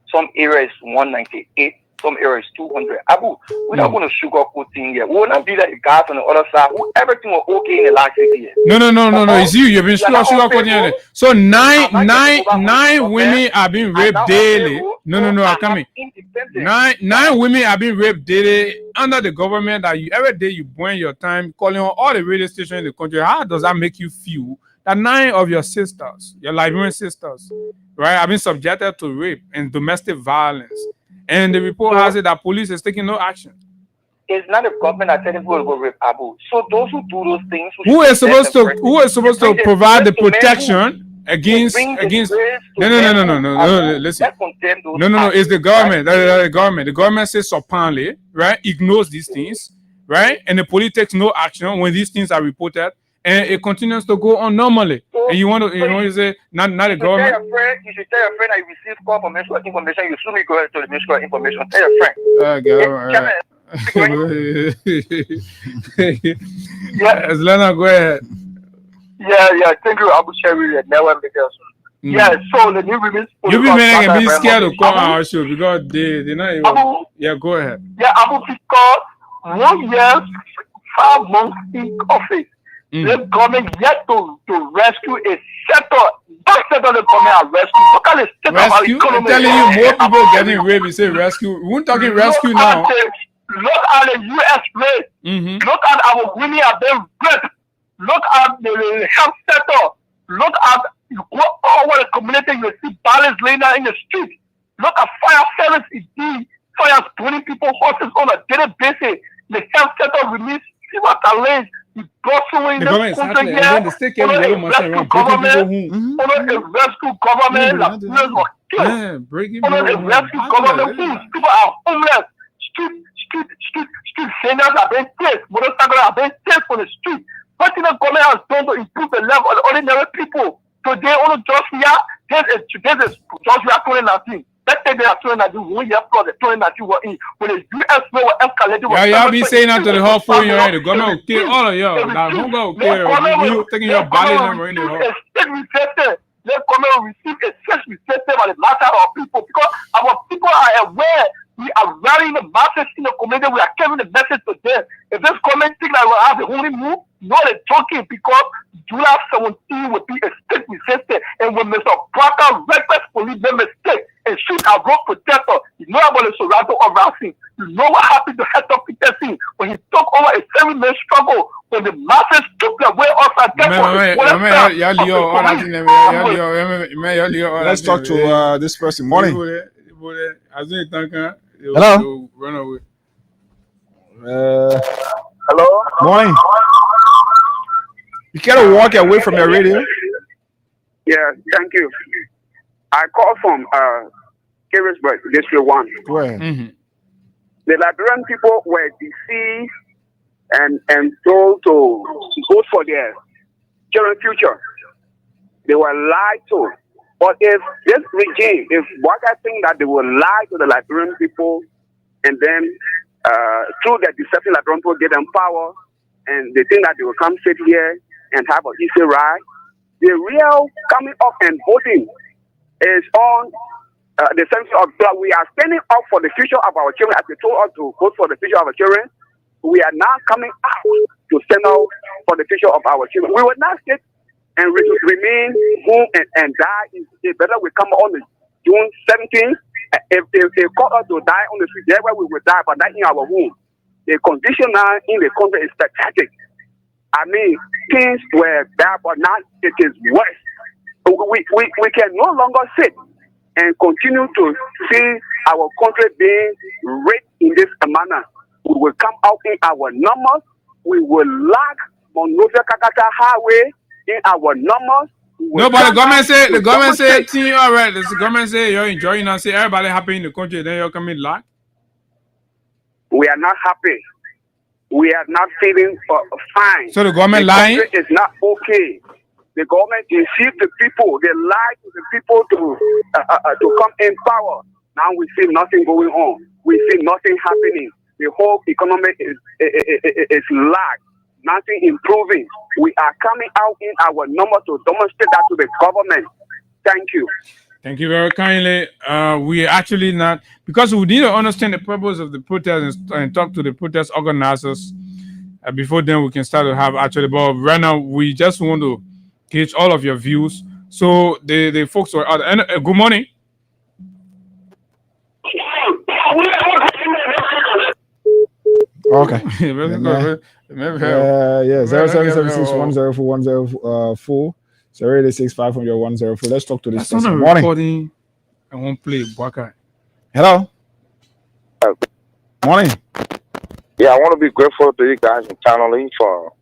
Some areas 198, some areas 200. Abu, we're not going to sugarcoat things here. We will not be like the guys on the other side who everything was okay in the last 6 years. No. It's you. You've been sugarcoating it. So nine women are being raped daily. No. I'm coming. 9 women are being raped daily under the government. That every day you burn your time calling on all the radio stations in the country. How does that make you feel? that 9 of your sisters, your Liberian sisters, right, have been subjected to rape and domestic violence. And the report has it that police is taking no action. It's not the government that telling people to go rape Abu. So those who do those things, who is supposed to provide the protection against no, listen, no, it's the government. The government says supinely, right, ignores these things, right, and the police takes no action when these things are reported, and it continues to go on normally. So, and you want to say not the government. You should tell your friend that you receive call from ministry of information. You should go to the ministry of information. Tell your friend. Yes, Lena, go ahead. Yeah, thank you, Abu Sherry. Never make us. Yeah, so the new release. You be making me scared to come on our show because they're not even. Yeah, go ahead. Yeah, Abu, because 1 year, 5 months in office, the government yet to rescue a sector. That sector the government are rescue. Look at the state of our economy. I'm telling you, more people getting raped. You say rescue. We won't talking rescue now. Look at the U.S. rate. Look at our women are being raped. Look at the health sector. Look at all over the community. You see violence laying down in the street. Look at fire service. Fires 20 people horses on a daily basis. The health sector release fewer talents. The government in this country here. The rescue government. People are homeless. Street seniors are being chased. Motorcycles are being chased on the street. What the government has done to improve the level of the ordinary people? Today, only just here, this is just 2019. Let's say they are 2019, 1 year plus the 2019 were in. When the US were escalated. Yeah, y'all be saying that to the whole phone, you're the government will kill all of y'all. Now, who go kill you? Taking your body number in the hole. The government will receive a search receptive by the matter of people because our people are aware. We are rallying the masses in the community. We are carrying the message to them. If this government think that we have the only move, no, they're talking because July 17 will be a state resistant. And when Mr. Parker, reckless police, made mistake and shoot our road protector, you know about the Sorrento of Racing. You know what happened to Hector Peterson when he took over a 7-man struggle when the masses took their way off at Let's talk to this person. Morning. Hello. Run away. Hello. Morning. You gotta walk away from your radio. Yeah, thank you. I call from Carisburg, District 1. Go ahead. The Liberian people were deceived and told to vote for their children's future. They were lied to. But if this regime, if what I think that they will lie to the Liberian people and then through their deception, Liberian people get them power and they think that they will come sit here and have an easy ride, the real coming up and voting is on the sense of that we are standing up for the future of our children as they told us to vote for the future of our children. We are now coming out to stand out for the future of our children. We will not sit and remain home and die. It's better we come on the June 17th. If they call us to die on the street, that's where we will die, but not in our home. The condition now in the country is pathetic. I mean, things were bad, but now it is worse. We can no longer sit and continue to see our country being raped in this manner. We will come out in our numbers. We will lack Monrovia Kakata Highway in our numbers. No, but the government said, team, all right. The government say you're enjoying and say everybody happy in the country, then you're coming lack. We are not happy. We are not feeling fine. So the government lying? It's not okay. The government deceived the people. They lied to the people to come in power. Now we see nothing going on. We see nothing happening. The whole economy is lagged. Nothing improving. We are coming out in our numbers to demonstrate that to the government. Thank you. Thank you very kindly. We actually not, because we need to understand the purpose of the protest and talk to the protest organizers. Before then, we can start to have actually, but right now, we just want to gauge all of your views. So the folks were out. And good morning. Okay. Yeah, 0776104104. 0865 from your 104. Let's talk to this person. Morning. Recording. I won't play Bwaka. Hello. Morning. Yeah, I want to be grateful to you guys internally for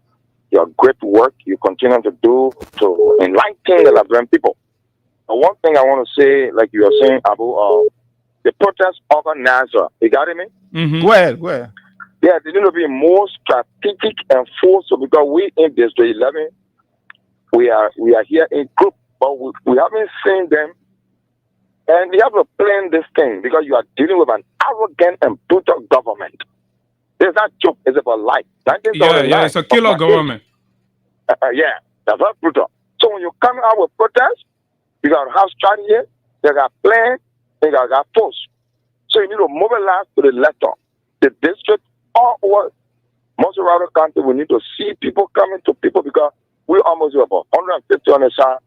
your great work you continue to do to enlighten the Liberian people. And one thing I want to say, like you were saying about the protest organizer, you got me? Mm-hmm. Go ahead. Yeah, they need to be more strategic and forceful because we in District 11, we are here in group, but we haven't seen them. And you have to plan this thing because you are dealing with an arrogant and brutal government. It's not joke, it's about life. Yeah, it's a killer government. Yeah, that's very brutal. So when you come out with protest, you got to have strategy, you got plan, and you got force. So you need to mobilize to the letter. The district all over most of our country, we need to see people coming to people because we almost have about 150 on the side.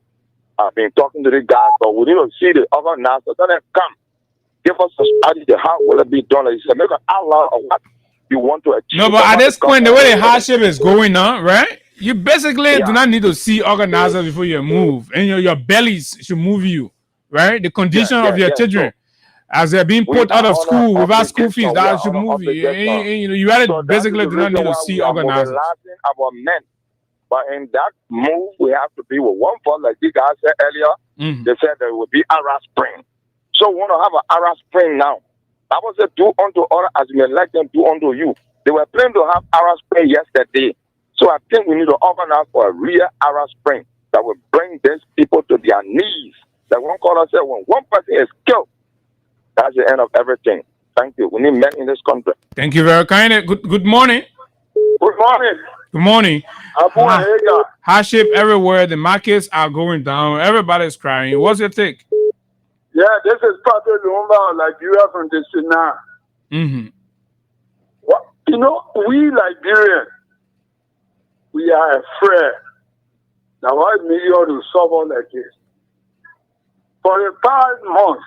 I've been talking to the guys, but we need to see the organizers. Then come, give us a strategy. How will it be done? Like you said, make an outline of what you want to achieve. No, but at this point, the way the hardship is going on, right? You basically do not need to see organizers before you move, and your bellies should move you, right? The condition of your children, as they're being put out of school without school fees, that should move you. You really basically do not need to see organizers. Our men. But in that move, we have to be with one voice, like you guys said earlier. They said there will be Arab Spring. So we want to have an Arab Spring now. I was said, do unto others as you may like them do unto you. They were planning to have Arab Spring yesterday. So I think we need to organize for a real Arab Spring that will bring these people to their knees. Like one caller said, when one person is killed, that's the end of everything. Thank you. We need men in this country. Thank you very kindly. Good morning. Good morning. Good morning. Hardship everywhere. The markets are going down. Everybody's crying. What's your take? Yeah, this is Patrick Lumba, Liberia from the Senate. Mm-hmm. You know, we Liberians, we are afraid that 1 million will suffer like this. For the past months,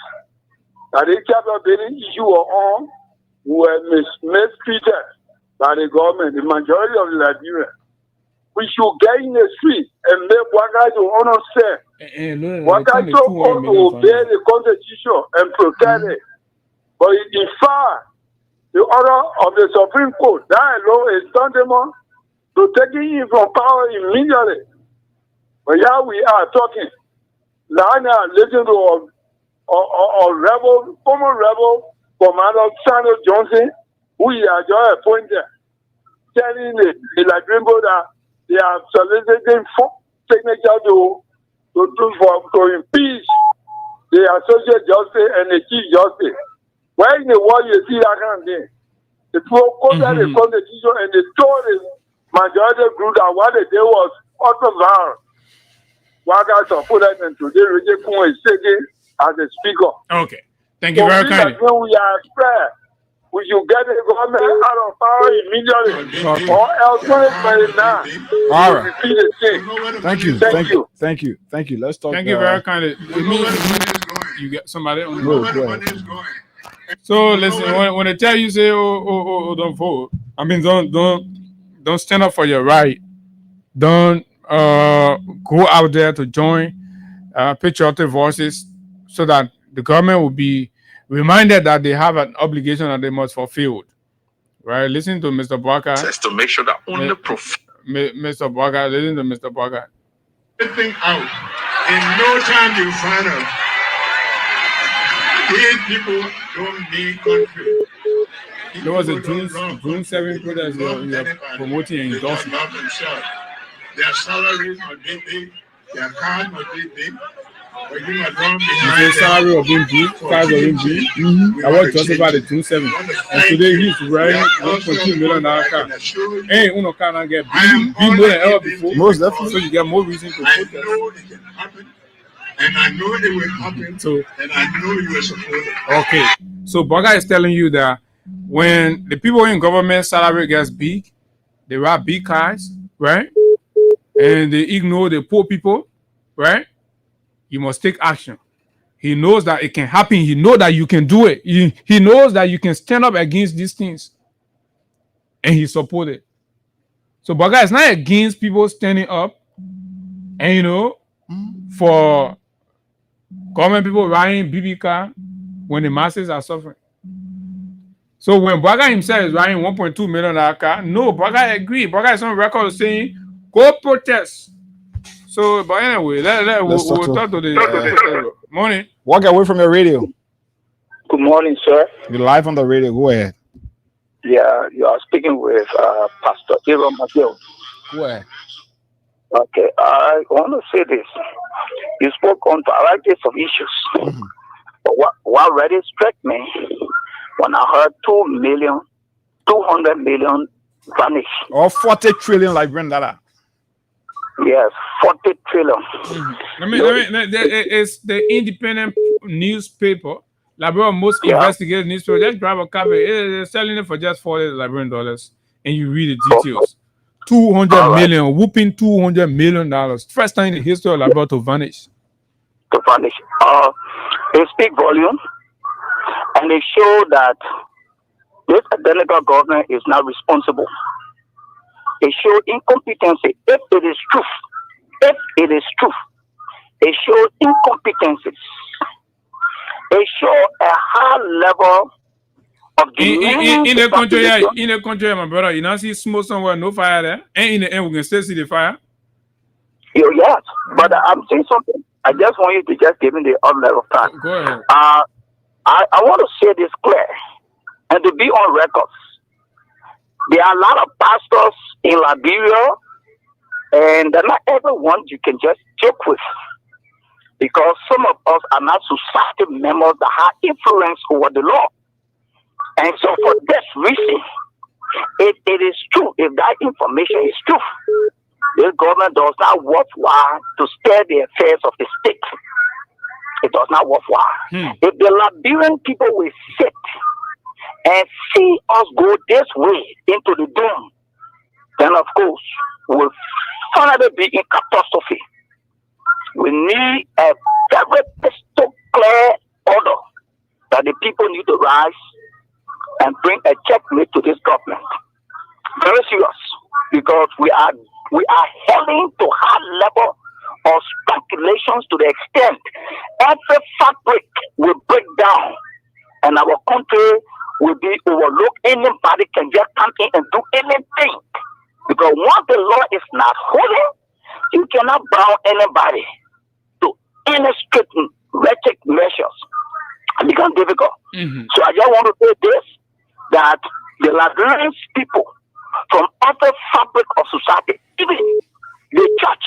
that they kept up any issue on, we were mistreated by the government, the majority of the Liberians. We should get in the street and make Waka to understand. Waka is supposed to obey the constitution and protect it. But in fact, the order of the Supreme Court, that alone is tantamount to taking him from power immediately. But here we are talking. Lana listen to a rebel, former rebel, Commander Samuel Johnson, who is just appointed, telling the Liberian that they are soliciting signature to impeach the Associate Justice and the Chief Justice. Where in the world you see that kind of thing? The people quoted the constitution and they told the majority group that what they did was utter violence. Waka supported them today, Richard Kun is taking as a speaker. Okay. Thank you very kindly. When we are spread, we should get the government out of power immediately, or else 2029. All right. Repeat the thing. Thank you. Let's talk. Thank you very kindly. You get somebody on the So listen, when they tell you say, oh, don't vote. I mean, don't stand up for your right. Don't go out there to join patriotic voices, so that the government will be reminded that they have an obligation that they must fulfill. Right? Listen to Mr. Barker. Just to make sure that only Mr. Barker, listen to Mr. Barker. Everything out. In no time you find out. These people don't need country. There was a June 7th protest you're promoting and endorsing. Their salaries must be big, their cars must be big. But you must run behind salary of being big, cars of being big. I was just about the June 7th. And today he's riding $1.2 million car. Hey, uno cannot get big more than ever before. Most definitely. So you get more reason to protest. I know it can happen. And I know it will happen. So, and I know you will support it. Okay. So Baga is telling you that when the people in government salary gets big, they ride big cars, right? And they ignore the poor people, right? You must take action. He knows that it can happen. He knows that you can do it. He knows that you can stand up against these things. And he supported. So Baga is not against people standing up and, for government people riding BB car when the masses are suffering. So when Braga himself is riding $1.2 million car, no, Braga agree. Braga is on record saying, go protest. So, but anyway, we'll talk to the morning. Walk away from your radio. Good morning, sir. You're live on the radio. Go ahead. Yeah, you are speaking with Pastor Aaron McGill. Go ahead. Okay, I want to say this. You spoke on varieties of issues. But what really struck me when I heard 200 million vanish. Or 40 trillion like Brenda. Yes, 40 trillion. It's the independent newspaper. Liberia most investigated newspaper. Just grab a copy. They're selling it for just $40 and you read the details. 200 million, whooping $200 million. First time in the history of Liberia to vanish. To vanish. They speak volume, and they show that this identical government is not responsible. They show incompetency. If it is truth, they show incompetencies. They show a high level of in the country, my brother, you not see smoke somewhere, no fire there, and in the end we can still see the fire. Yes, but I'm saying something. I just want you to just give me the outlet of time. Go ahead. I want to say this clear and to be on record. There are a lot of pastors in Liberia, and not everyone you can just joke with, because some of us are not society members that have influence over the law. And so for this reason, it is true. If that information is true, this government does not worthwhile to spare the affairs of the state. It does not worthwhile. If the Liberian people will sit and see us go this way into the doom, then of course we'll finally be in catastrophe. We need a very crystal clear order that the people need to rise and bring a checkmate to this government. Very serious, because we are heading to high level of speculations to the extent every fabric will break down and our country will be overlooked. Anybody can just come in and do anything, because once the law is not holding, you cannot bound anybody to any strict wretched measures. It becomes difficult. So I just want to say this, that the Liberian people from every fabric of society, even the church,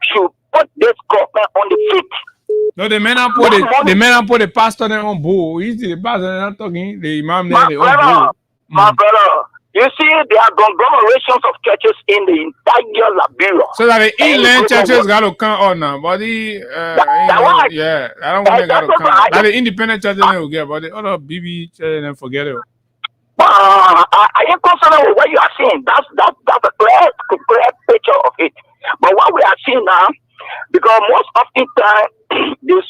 should put this government on the feet. No, the men put the pastor on board. He's the pastor not talking. The imam there, my brother, you see, there are conglomerations of churches in the entire Liberia. So that the inland churches got to come on now, but I don't want to got to come. That the independent churches will get, but the other BB churches then forget it. I am concerned with what you are saying. That's a clear picture of it. But what we are seeing now, because most of the time, the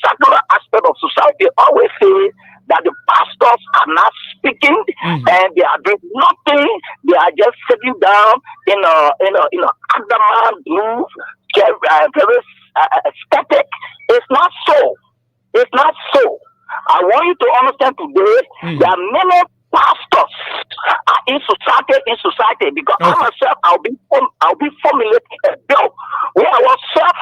secular aspect of society always say that the pastors are not speaking and they are doing nothing. They are just sitting down in a adamant move, very static. It's not so. It's not so. I want you to understand today there are many pastors in society, because I myself I'll be formulating a bill where ourselves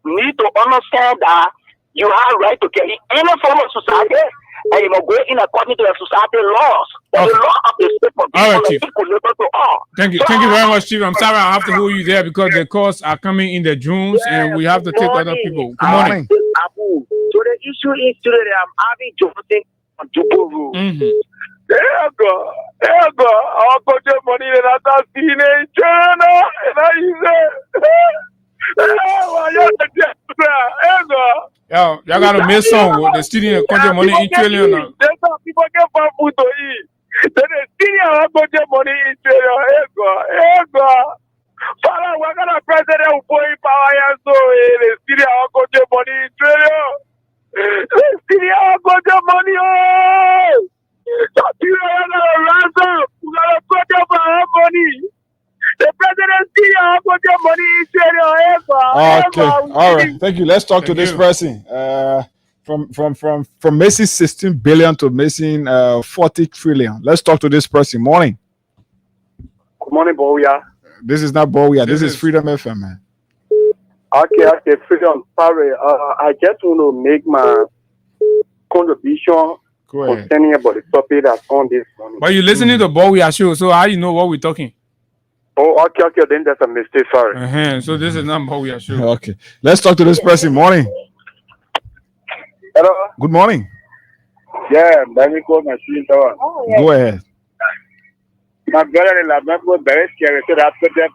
need to understand that you have right to carry any form of society, and you must go in according to the society laws. But the law of the state for people to all. Thank you very much, Chief. I'm sorry I have to hold you there because the calls are coming in the drones and we have to take other people. Good morning. So the issue is today I'm having Jonathan on Juburu. There go. I'll put your money in that teenage China, and Yo, y'all got a miss song with the student country money in trillion now. That's how people get food to eat. Then the student put your money in trillion. Father, we're gonna president who put in power and so the student put your money in trillion. The student put your money on. The president put your money in trillion. Okay, all right. Thank you. Let's talk to this person. From missing 16 billion to missing 40 trillion. Let's talk to this person. Morning. Good morning, Boya. This is not Boya. This is Freedom FM, man. Okay, Freedom. Sorry, I just want to make my contribution concerning about the topic that's on this morning. But you listening to Boya show, so how you know what we're talking? Oh, okay, then that's a mistake. Sorry. So this is not Boya show. Okay, let's talk to this person. Morning. Hello. Good morning. Yeah, let me call my student. Go ahead. My brother and my was very scary. So I put there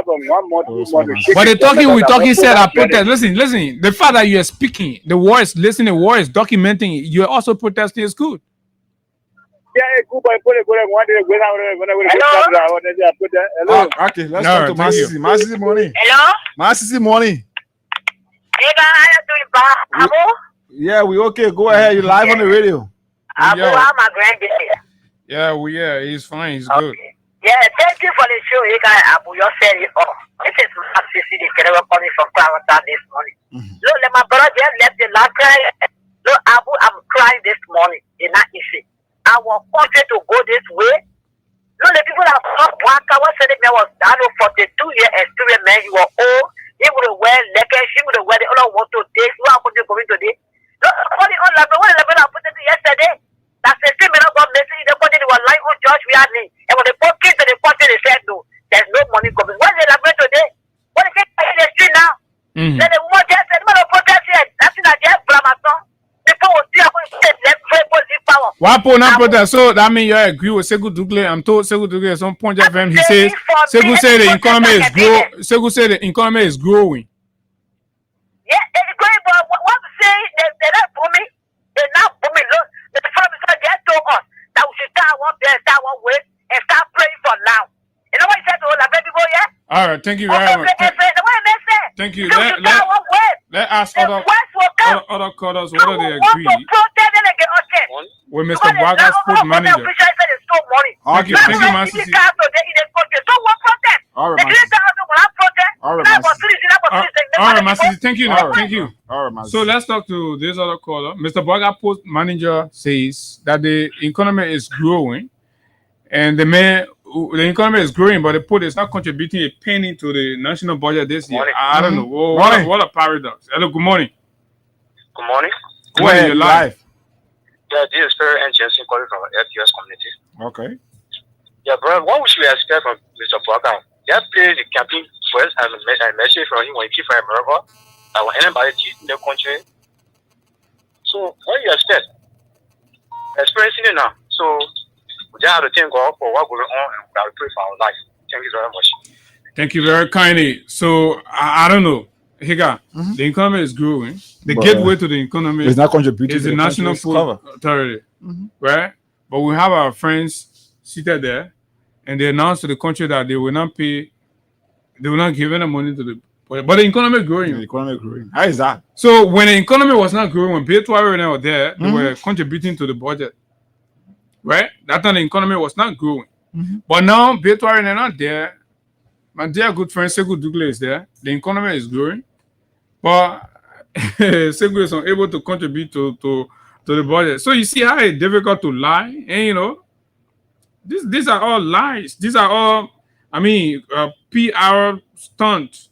for 1 month, 2 months. But the talking we talking said I protest. Listen. The fact that you are speaking, the voice, listening, the voice, documenting it, you are also protesting is good. Yeah, good boy. Put it one day. Hello. Okay, let's talk to Masisi. Masisi, morning. Hello. Masisi, morning. Hey guys, how you doing, Abu? Yeah, we okay. Go ahead. You live on the radio. Abu, how my grandbaby? Yeah, he's fine. He's good. Yeah, thank you for the show, you guys. Abu, you said it all. This is Masisi, the Kerala coming from Clarendon this morning. Look, my brother just left the last cry. Look, Abu, I'm crying this morning. It's not easy. I want country to go this way. Look, the people that from Black, I was saying there was 42-year experience, man. You were old. He would have wear leggings. She would have wear the other one to this. You are going to go today. Look, only on level. What level I put it yesterday? That's the same. Not God message. The country they were lying on George we had me. And when they put kids to the country, they said no. There's no money coming. What is the level today? What is it in the street now? Then the woman just said, "Man, protest here." That's in a just Bramason. People will see how let's pray for this power. Why pour not protest? So that means you agree with Segu Dugle. I'm told Segu Dugle at some point of time he says Segu said the economy is growing. Segu said the economy is growing. Yeah, it's growing, but what I'm saying, they're not booming. They're not booming. Look, the first they told us that we should start one day, start one way, and start praying for now. You know what he said to all the baby boy, yeah? All right, thank you very much. Thank you. Let ask other callers whether they agree with Mr. Baga's food manager. Thank you, Masisi. All right, Masisi. Thank you. All right, Masisi. So let's talk to this other caller. Mr. Baga post manager says that the economy is growing, and the economy is growing, but the port is not contributing a penny to the national budget this year. I don't know. What a paradox. Hello, good morning. Good morning. Go ahead, you're live. Yeah, this is Ferry and Jensen calling from FUS community. Okay. Yeah, bro, what we should expect from Mr. Baga? He has played the campaign first and a message from him when he came from America. I want anybody in the country. So, what do you expect? Experiencing it now. So, we just have to thank God for what going on and we have to pray for our life. Thank you very much. Thank you very kindly. So, I don't know. Higa, the economy is growing. The gateway to the economy is not contributing is to the National Food Authority, right? But we have our friends seated there, and they announced to the country that they will not pay, they will not give any money to the. But the economy is growing. The economy is growing. How is that? So when the economy was not growing, when P2 were there, they were contributing to the budget, right? That time the economy was not growing. But now P2 are not there. My dear good friend Segu Dugle is there. The economy is growing, but Segu is unable to contribute to the budget. So you see how it's difficult to lie, and you know, these are all lies. These are all, PR stunts,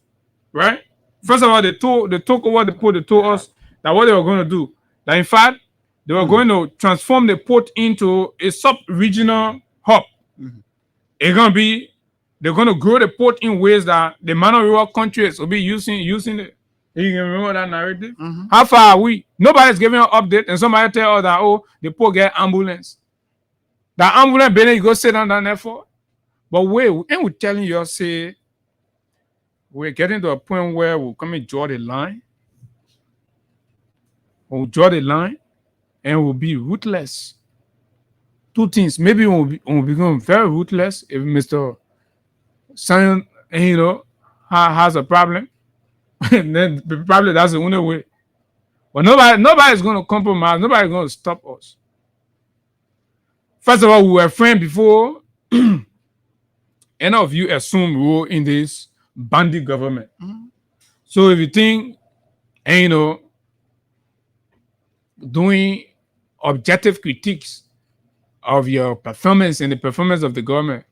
right? First of all, they told over the port. They told us that what they were going to do. That in fact, they were going to transform the port into a sub-regional hub. It's going to be. They're going to grow the port in ways that the minor rural countries will be using it. You can remember that narrative? How far are we? Nobody's giving an update, and somebody tell us that, oh, the port get ambulance. That ambulance, better you go sit down there for. But wait, and we're telling you, say, we're getting to a point where we'll come and draw the line. We'll draw the line, and we'll be ruthless. Two things. Maybe we'll become very ruthless if Mr. Son, has a problem, and then probably that's the only way. But nobody's going to compromise. Nobody's going to stop us. First of all, we were friends before any of you assume rule in this bandit government. So if you think, and doing objective critiques of your performance and the performance of the government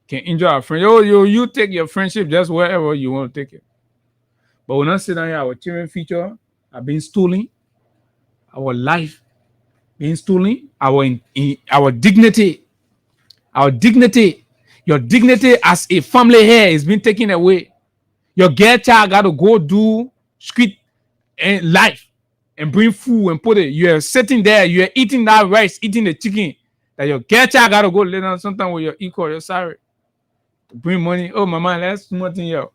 can injure our friend. You take your friendship just wherever you want to take it. But we're not sitting here, our children future are being stolen, our life being stolen, our dignity, your dignity as a family here is being taken away. Your girl child got to go do street and life and bring food and put it. You are sitting there, you are eating that rice, eating the chicken. That your girl child got to go lay down sometime with your equal, your salary. Bring money. Oh, mama, let's do nothing here.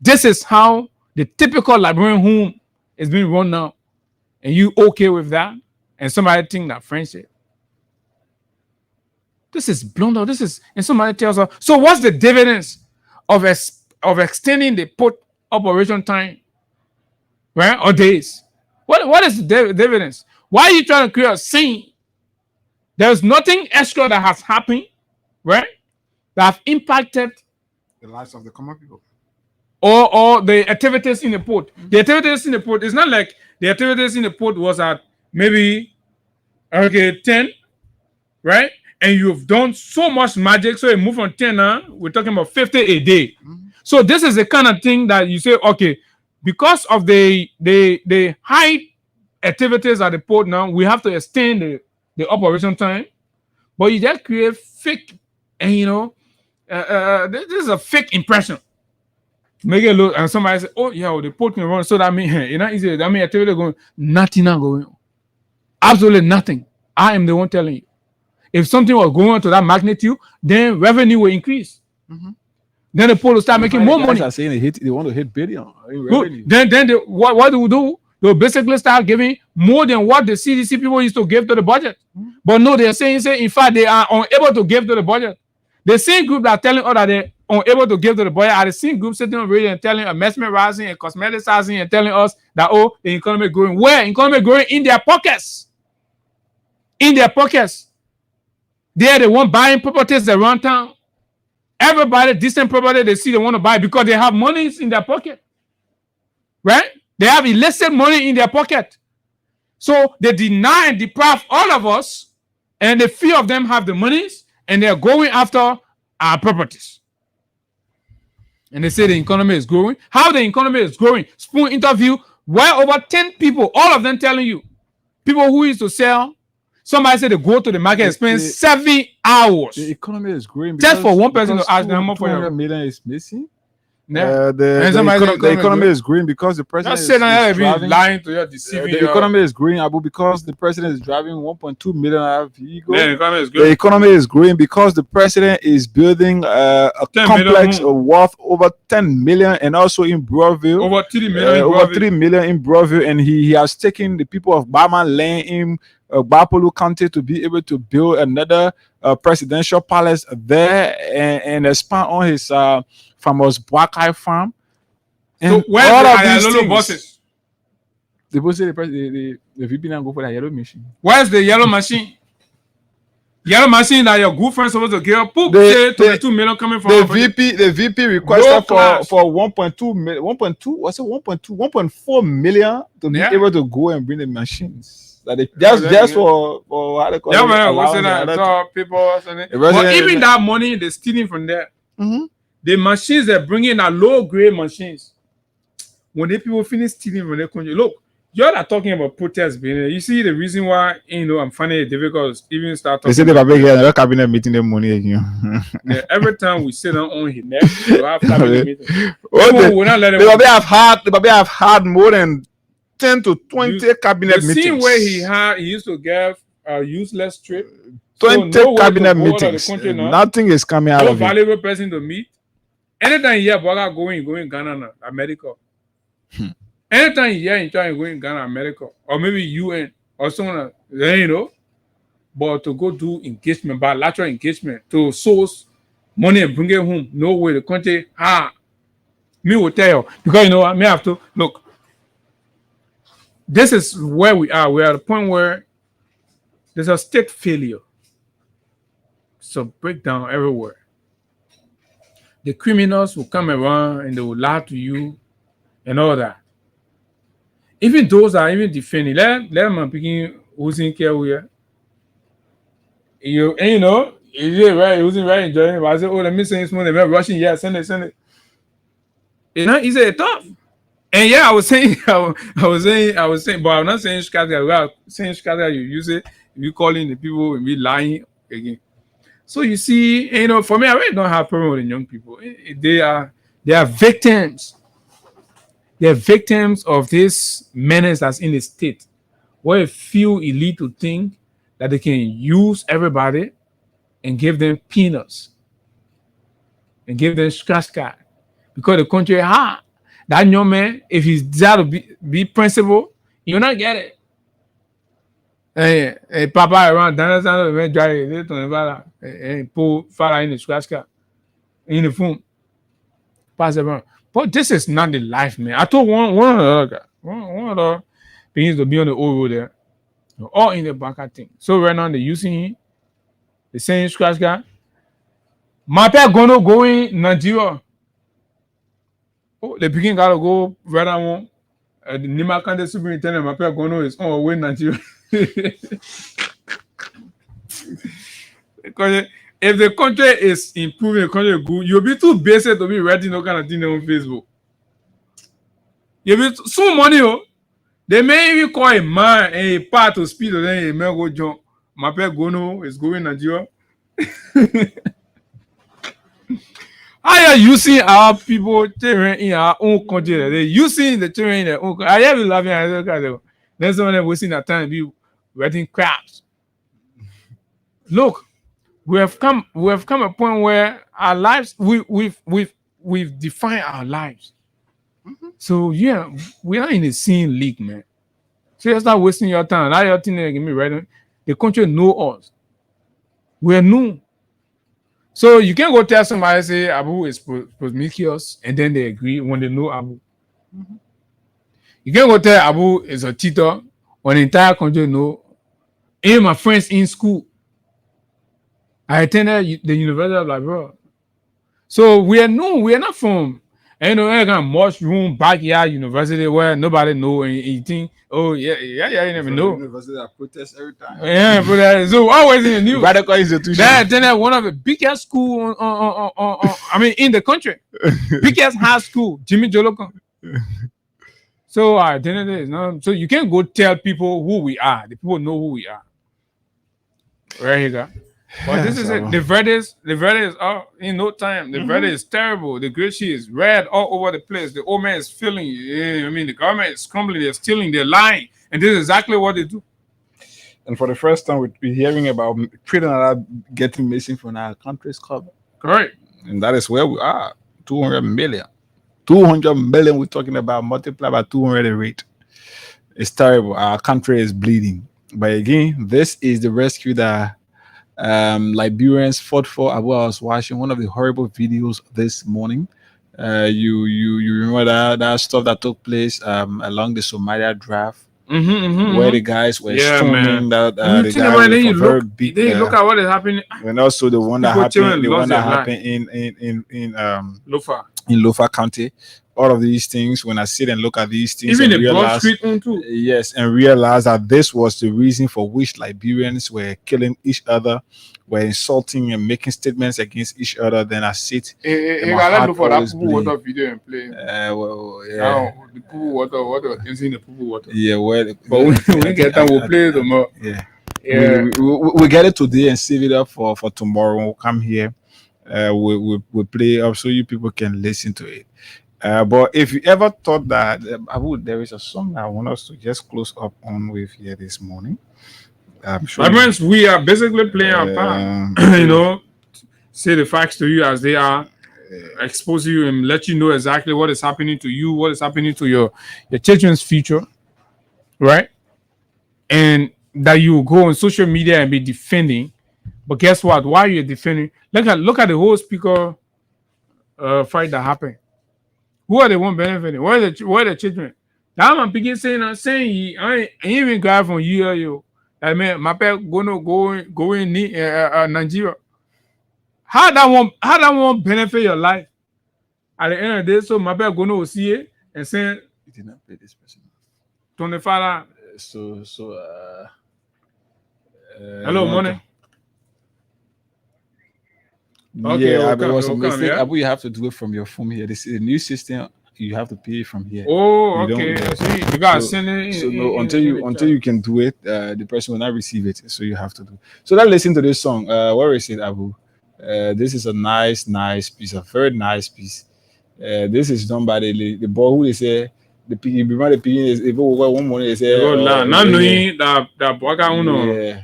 This is how the typical Liberian home is being run now. And you okay with that? And somebody think that friendship. This is blunder. This is, and somebody tells us, so what's the dividends of extending the port operation time? Right? Or days? What is the dividends? Why are you trying to create a scene? There's nothing extra that has happened, right? That have impacted the lives of the common people. Or the activities in the port. The activities in the port, it's not like the activities in the port was at maybe 10, right? And you've done so much magic, so you move from 10 now, we're talking about 50 a day. So this is the kind of thing that you say, okay, because of the high activities at the port now, we have to extend the operation time. But you just create fake, and this is a fake impression. Make it look, and somebody say, oh yeah, the port can run, so that means easy. That means activity going, nothing not going on. Absolutely nothing. I am the one telling you. If something was going on to that magnitude, then revenue will increase. Then the port will start making more money. Are saying they want to hit billion in revenue. Then what do we do? They'll basically start giving more than what the CDC people used to give to the budget. But no, they're saying in fact they are unable to give to the budget. The same group that are telling us that they're unable to give to the budget are the same group sitting on radio and telling us mesmerizing and cosmeticizing and telling us that the economy growing. Where? Economy growing in their pockets. In their pockets. They're the one buying properties around town. Everybody, decent property they see they want to buy because they have money in their pocket. Right? They have illicit money in their pocket. So they deny and deprive all of us, and the few of them have the monies, and they're going after our properties. And they say the economy is growing. How the economy is growing? Spoon interview, well over 10 people, all of them telling you. People who used to sell, somebody said they go to the market and spend 7 hours. The economy is growing just for one person to ask them how much for $200 million is missing. Yeah. The economy is growing because the president is driving. Lying to you, deceiving the economy is growing, Abu, because the president is driving 1.2 million vehicles. Yeah, the economy is growing. The economy is growing because the president is building a complex worth over 10 million, and also in Broadville, over 3 million. Over 3 million in Broadville, and he has taken the people of Bama land in Bapolu County to be able to build another presidential palace there and expand on his famous Buakai farm. And so where all are of the these yellow things, buses? The VP now go for that yellow machine. Where's the yellow machine? Yellow machine that your good friend supposed to give poop to the 2 million coming from the VP requested for 1.2 million, 1.2, what's it, 1.4 million to be able to go and bring the machines. Just for how they call it. People. But even that money they're stealing from there. The machines they're bringing are low grade machines. When the people finish stealing from their country, look, you're not talking about protests being there. You see the reason why I'm finding it difficult to even start talking. They say they have a cabinet meeting the money again. Yeah, every time we sit on his neck, we have cabinet meeting. They have had more than 10 to 20 cabinet meetings. The same way he used to give a useless trip. 20 cabinet meetings. Nothing is coming out of it. No valuable person to meet. Anytime you hear Boga going Ghana, America. Anytime you hear him trying to go in Ghana, America, or maybe UN or someone, but to go do engagement, bilateral engagement, to source money and bring it home, no way. The country, me will tell you, because I may have to look. This is where we are. We are at a point where there's a state failure. So breakdown everywhere. The criminals will come around and they will lie to you and all that. Even those are even defending. Let man picking who's in care where you know, is right, who's right enjoying it. But I said, oh, let me send this money, they're rushing, yeah, send it. It's not easy tough. And yeah, I was saying, I was saying, but I'm not saying Chicago. We are saying Chicago, you use it, you calling the people and be lying again. So you see, you know, for me, I really don't have a problem with the young people. They are victims. They're victims of this menace that's in the state, where a few elite to think that they can use everybody and give them peanuts and give them scratch card because the country hard. That young man, if he's there to be principal, you'll not get it. Hey, Papa around Dana man drive it and pull fire in the scratch card in the phone. Pass it around. But this is not the life, man. I told one of the other guy, one of the things to be on the old road there. They're all in the banker thing. So right now they're using him, the same scratch card. My pet gonna go in Nigeria. Oh, the picking gotta go right on. The Nimba County superintendent, my pet gonna is on way Nigeria. Because if the country is improving, the country is good, you'll be too basic to be writing no kind of thing on Facebook. You'll be so money, oh. They may even call a man a part to speed, or then a man go jump. My pet Gono is going Nigeria. How are you using our people children in our own country? They're using the children in their own country. I have been laughing at that. Then someone wasting that time be writing craps. Look, we have come a point where our lives we've defined our lives. So yeah, we are in the same league, man. So you start wasting your time. Now you're thinking me right. The country know us. We're new. So you can't go tell somebody say Abu is promiscuous and then they agree when they know Abu. You can't go tell Abu is a cheater when the entire country know. Even my friends in school, I attended the University of Liberia. So we are not from mushroom backyard university where nobody know and you think, oh yeah, you never know. University that protests every time. Yeah, but so always in the news. Radical institution. Then one of the biggest school in the country, biggest high school, Jimmy Joloko. So I attended it. No, so you can't go tell people who we are. The people know who we are. Right here. But this is it. The verde is out in no time. The verde is terrible. The great shit is red all over the place. The old man is feeling. The government is crumbling. They're stealing. They're lying, and this is exactly what they do. And for the first time, we're hearing about children getting missing from our country's cover. Correct. And that is where we are. 200 million. 200 million. We're talking about multiplied by 200 rate. It's terrible. Our country is bleeding. But again, this is the rescue that Liberians fought for. I was watching one of the horrible videos this morning. You remember that stuff that took place along the Somalia draft, where the guys were storming that the guy with a very big. Look at what is happening. And also the one that happened in Lofa County. All of these things, when I sit and look at these things, even the Broad Street one too. Yes, and realize that this was the reason for which Liberians were killing each other, were insulting and making statements against each other. Then I sit. I look for that poo water video and play. Well, yeah. Now the poo water, using the poo water. Yeah, well, but when we get time, we'll play them more. Yeah. We get it today and save it up for tomorrow. When we'll come here, we'll play up so you people can listen to it. But if you ever thought that there is a song that I want us to just close up on with here this morning. I'm sure. My friends, we are basically playing our part. Say the facts to you as they are, expose you and let you know exactly what is happening to you, what is happening to your children's future, right? And that you go on social media and be defending. But guess what? Why you're defending? Look at the whole speaker fight that happened. Who are the one benefiting? Where are the children? Now I'm beginning saying I ain't even grab from you. I mean, my pet go in Nigeria. How that won't benefit your life? At the end of the day, so my pet gonna see it and say You did not pay this person. $25. Hello, money. Okay, Yeah, it it was a will come, mistake. yeah? Abu, you have to do it from your phone here. This is a new system. You have to pay from here. Oh, You don't- okay. yeah. See, you gotta send it in. So no, in until in you the until chat. you can do it, the person will not receive it. So you have to do. So let's listen to this song. Where is it, Abu? This is a nice piece, a very nice piece. This is done by the boy who they say the remember the picking is if one morning they say Not knowing that boy got uno. yeah.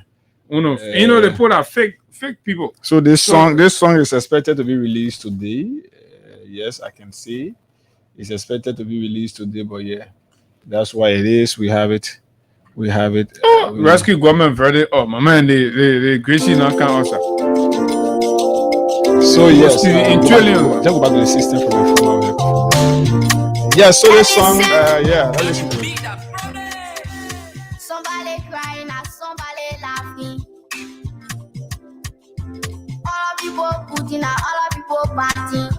You know they put out fake people. So this song is expected to be released today. Yes, I can see it's expected to be released today, but yeah, that's why it is. We have it. Rescue government verdict. Oh my man, the Gracie not count also. So yes, in trillion. Just go back to the system from your phone. Yeah, so this song, let's listen to it. Somebody crying and somebody laughing. All people putting out, all people partying.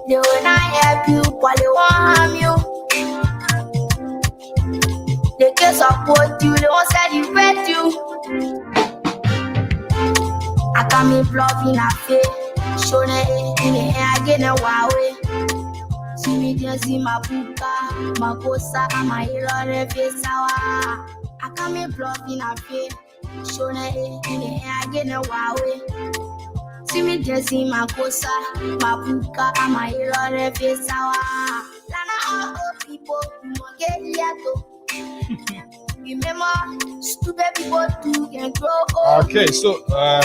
They will not help you, but they won't harm you. They can support you, they won't celebrate you. I come in bluffing a face, showing it in the air, again a Huawei. See me just in my puka, my kosa, my hero, face sour. I come in bluffing a face, showing it in the air, again a Huawei. See me just in my kosa, my puka, my hero, face sour. Lana all people who won't get yato. Remember, stupid people too can grow old. Okay, so I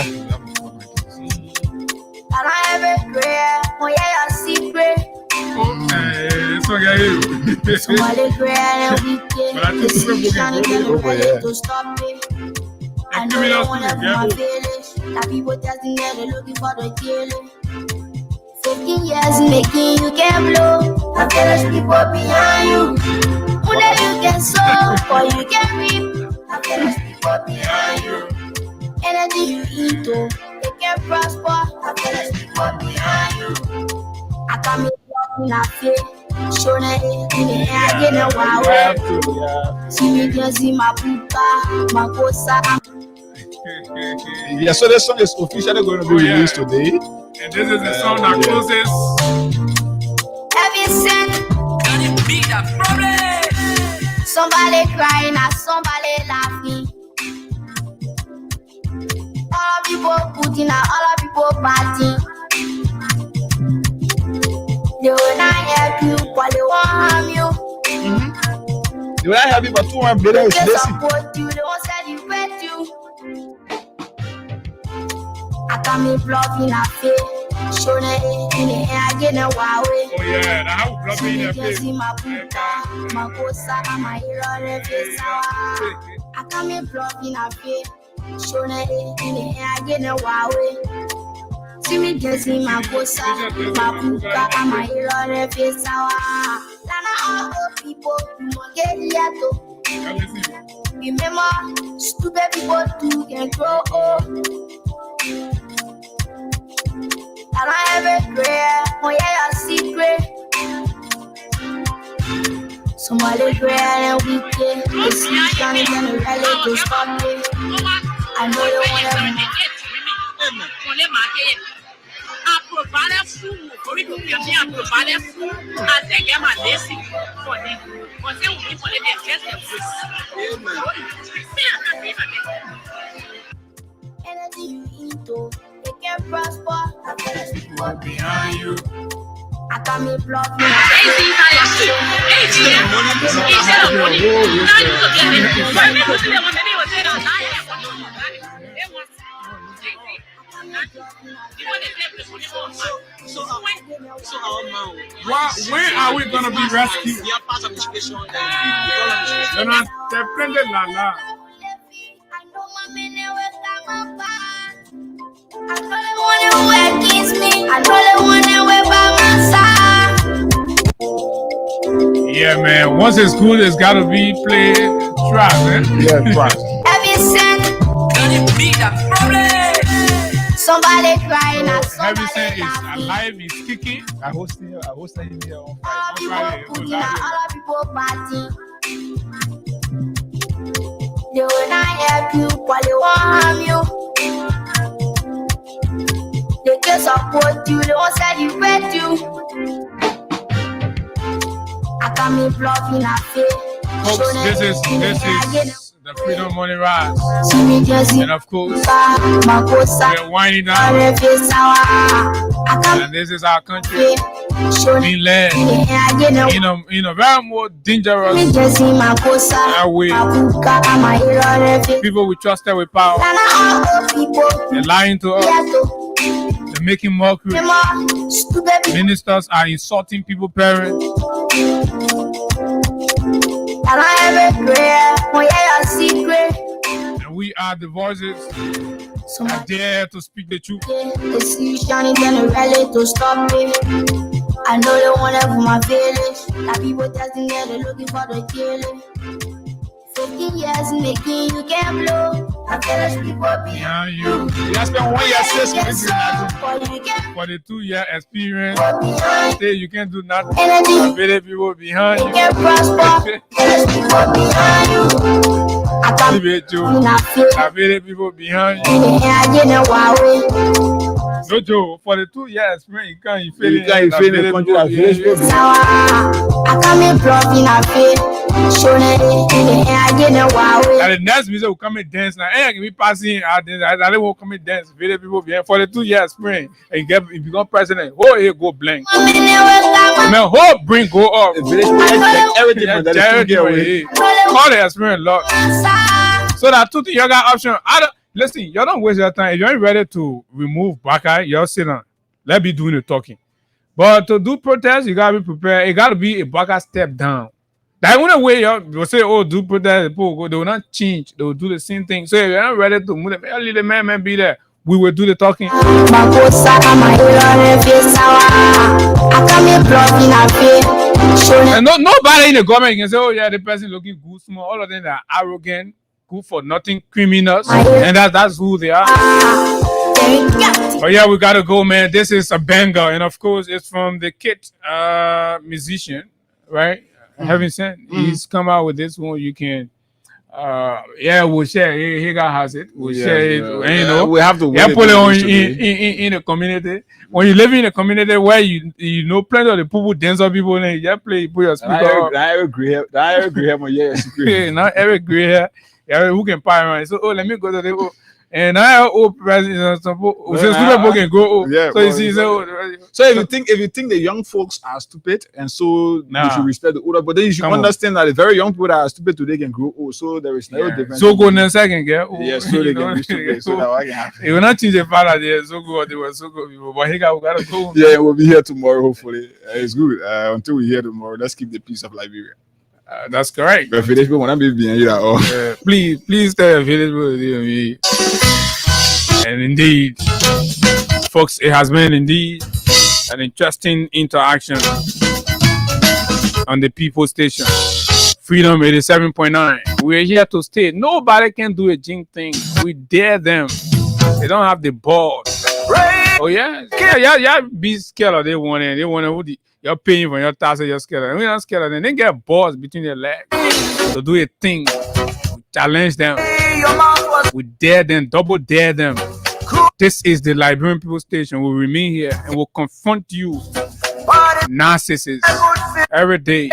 have a prayer, oh yeah, I secret. Somebody prayer and we can to stop it. I know they want to my feelings. That people testing there, they're looking for the killing. 15 years making you can blow. I feel like people behind you. Whenever you can sow, or you can reap. I feel like people behind you. Anything you eat, oh, they can prosper. I feel like people behind you. I come in in a face, showing it in the air, again a Huawei. See me just see my puka, my kosa. Yeah, so this song is officially going to be released today. And this is the song that closes. Have you seen? Can it be that problem? Somebody crying and somebody laughing. All people putting out, all people partying. They will not help you, but they won't harm you. They will not help you, but 200 billion is They lazy. support you, they won't celebrate you. I come in bluffing a face, showing it in the air, again a Huawei. Oh yeah, now how bluffing in the face. See my puka, my kosa, my hero, face sour. I come in bluffing a face, showing it in the air, again a Huawei. See me just in my kosa, my puka, my hero, face sour. Lana all people who won't get yato. Remember, stupid people too can grow old. I don't have a prayer, oh yeah, a secret. Somebody prayer and we can. The sea shining and the rally to stop it. I know they want to anything you eat, oh, they can prosper. I feel like people behind you. I come in block me. When are we gonna be rescued? I know they want to work against me. I know they want to work by my side. Yeah, man. Once it's good, it's gotta be played. Try, man. Yeah, try. Have you seen? Can it be that problem? Somebody crying, I saw Heavy Saint is alive, he's kicking. I hosted him here on all Friday. people cooking, all people party. They will not help you, but they won't harm you. They can support you, they won't celebrate you. I can be bluffing a face. Folks, this is the Freedom Money Rise. And of course, we're winding down. And this is our country being led in a very more dangerous way. People we trusted with power, they're lying to us. They're making mockery. Ministers are insulting people's parents. And we are the voices that dare to speak the truth. I know they want it for my village. That people testing there, they're looking for the killing. 15 years making you can't blow. I village people behind you. You spent 1 year 6 months for the 2-year experience. Say you can't do nothing. The village people behind you. You can't prosper. Village people behind you. I can't the village people behind you. No joke, for the 2 years experience, you can't feel it. You can't feel the country that village people. I can't be bluffing a face. And the next music will come and dance now. Hey, I can be passing out there. I don't want to come and dance. Village people behind for the 2 years spring. And you become president. Oh, here go blank. Man, whole brain go up. Everything from that get away. Call the experience lot. So that 2 things you got option. Listen, you don't waste your time. If you ain't ready to remove Baka, you're sit down. Let me do the talking. But to do protest, you gotta be prepared. It gotta be a Baka step down. That only way you will say, oh, do protest, they will not change. They will do the same thing. So if you're not ready to move them, leave the man be there. We will do the talking. And nobody in the government can say, oh yeah, the person looking good, small. All of them are arrogant, good for nothing, criminals, and that's who they are. But yeah, we gotta go, man. This is a banger, and of course, it's from the Kid musician, right? Having said, he's come out with this one. You can, we'll share. He has it. We'll share it. And, you know, we have to. Put it on in the community. When you live in a community where you know plenty of the people, dance of people, and you just play, put your speaker up. I agree. Not every gray hair. Who can pay around? So let me go to the. And I old president, some people can go. Yeah, so you see, so if you think the young folks are stupid, and so you should respect the older, but then you should understand that the very young people that are stupid today can grow old. So there is no difference. So go in a second, girl. Yeah, so they can be stupid. So that can happen. It will not change the father there. So good, they were so good people. But he gotta go. Yeah, we'll be here tomorrow. Hopefully, it's good. Until we hear tomorrow, let's keep the peace of Liberia. That's correct. But village people wanna be behind you at all. Please tell your village people. And indeed, folks, it has been indeed an interesting interaction on the People Station. Freedom 87.9. We're here to stay. Nobody can do a jing thing. We dare them. They don't have the balls. Oh yeah, yeah. Be scared of they want it. They want to. You're paying for your taxes. You're scared of them. We're not scared of them. They get balls between their legs to do a thing. We challenge them. We dare them. Double dare them. This is the Liberian People Station. We'll remain here and we'll confront you, narcissists, every day.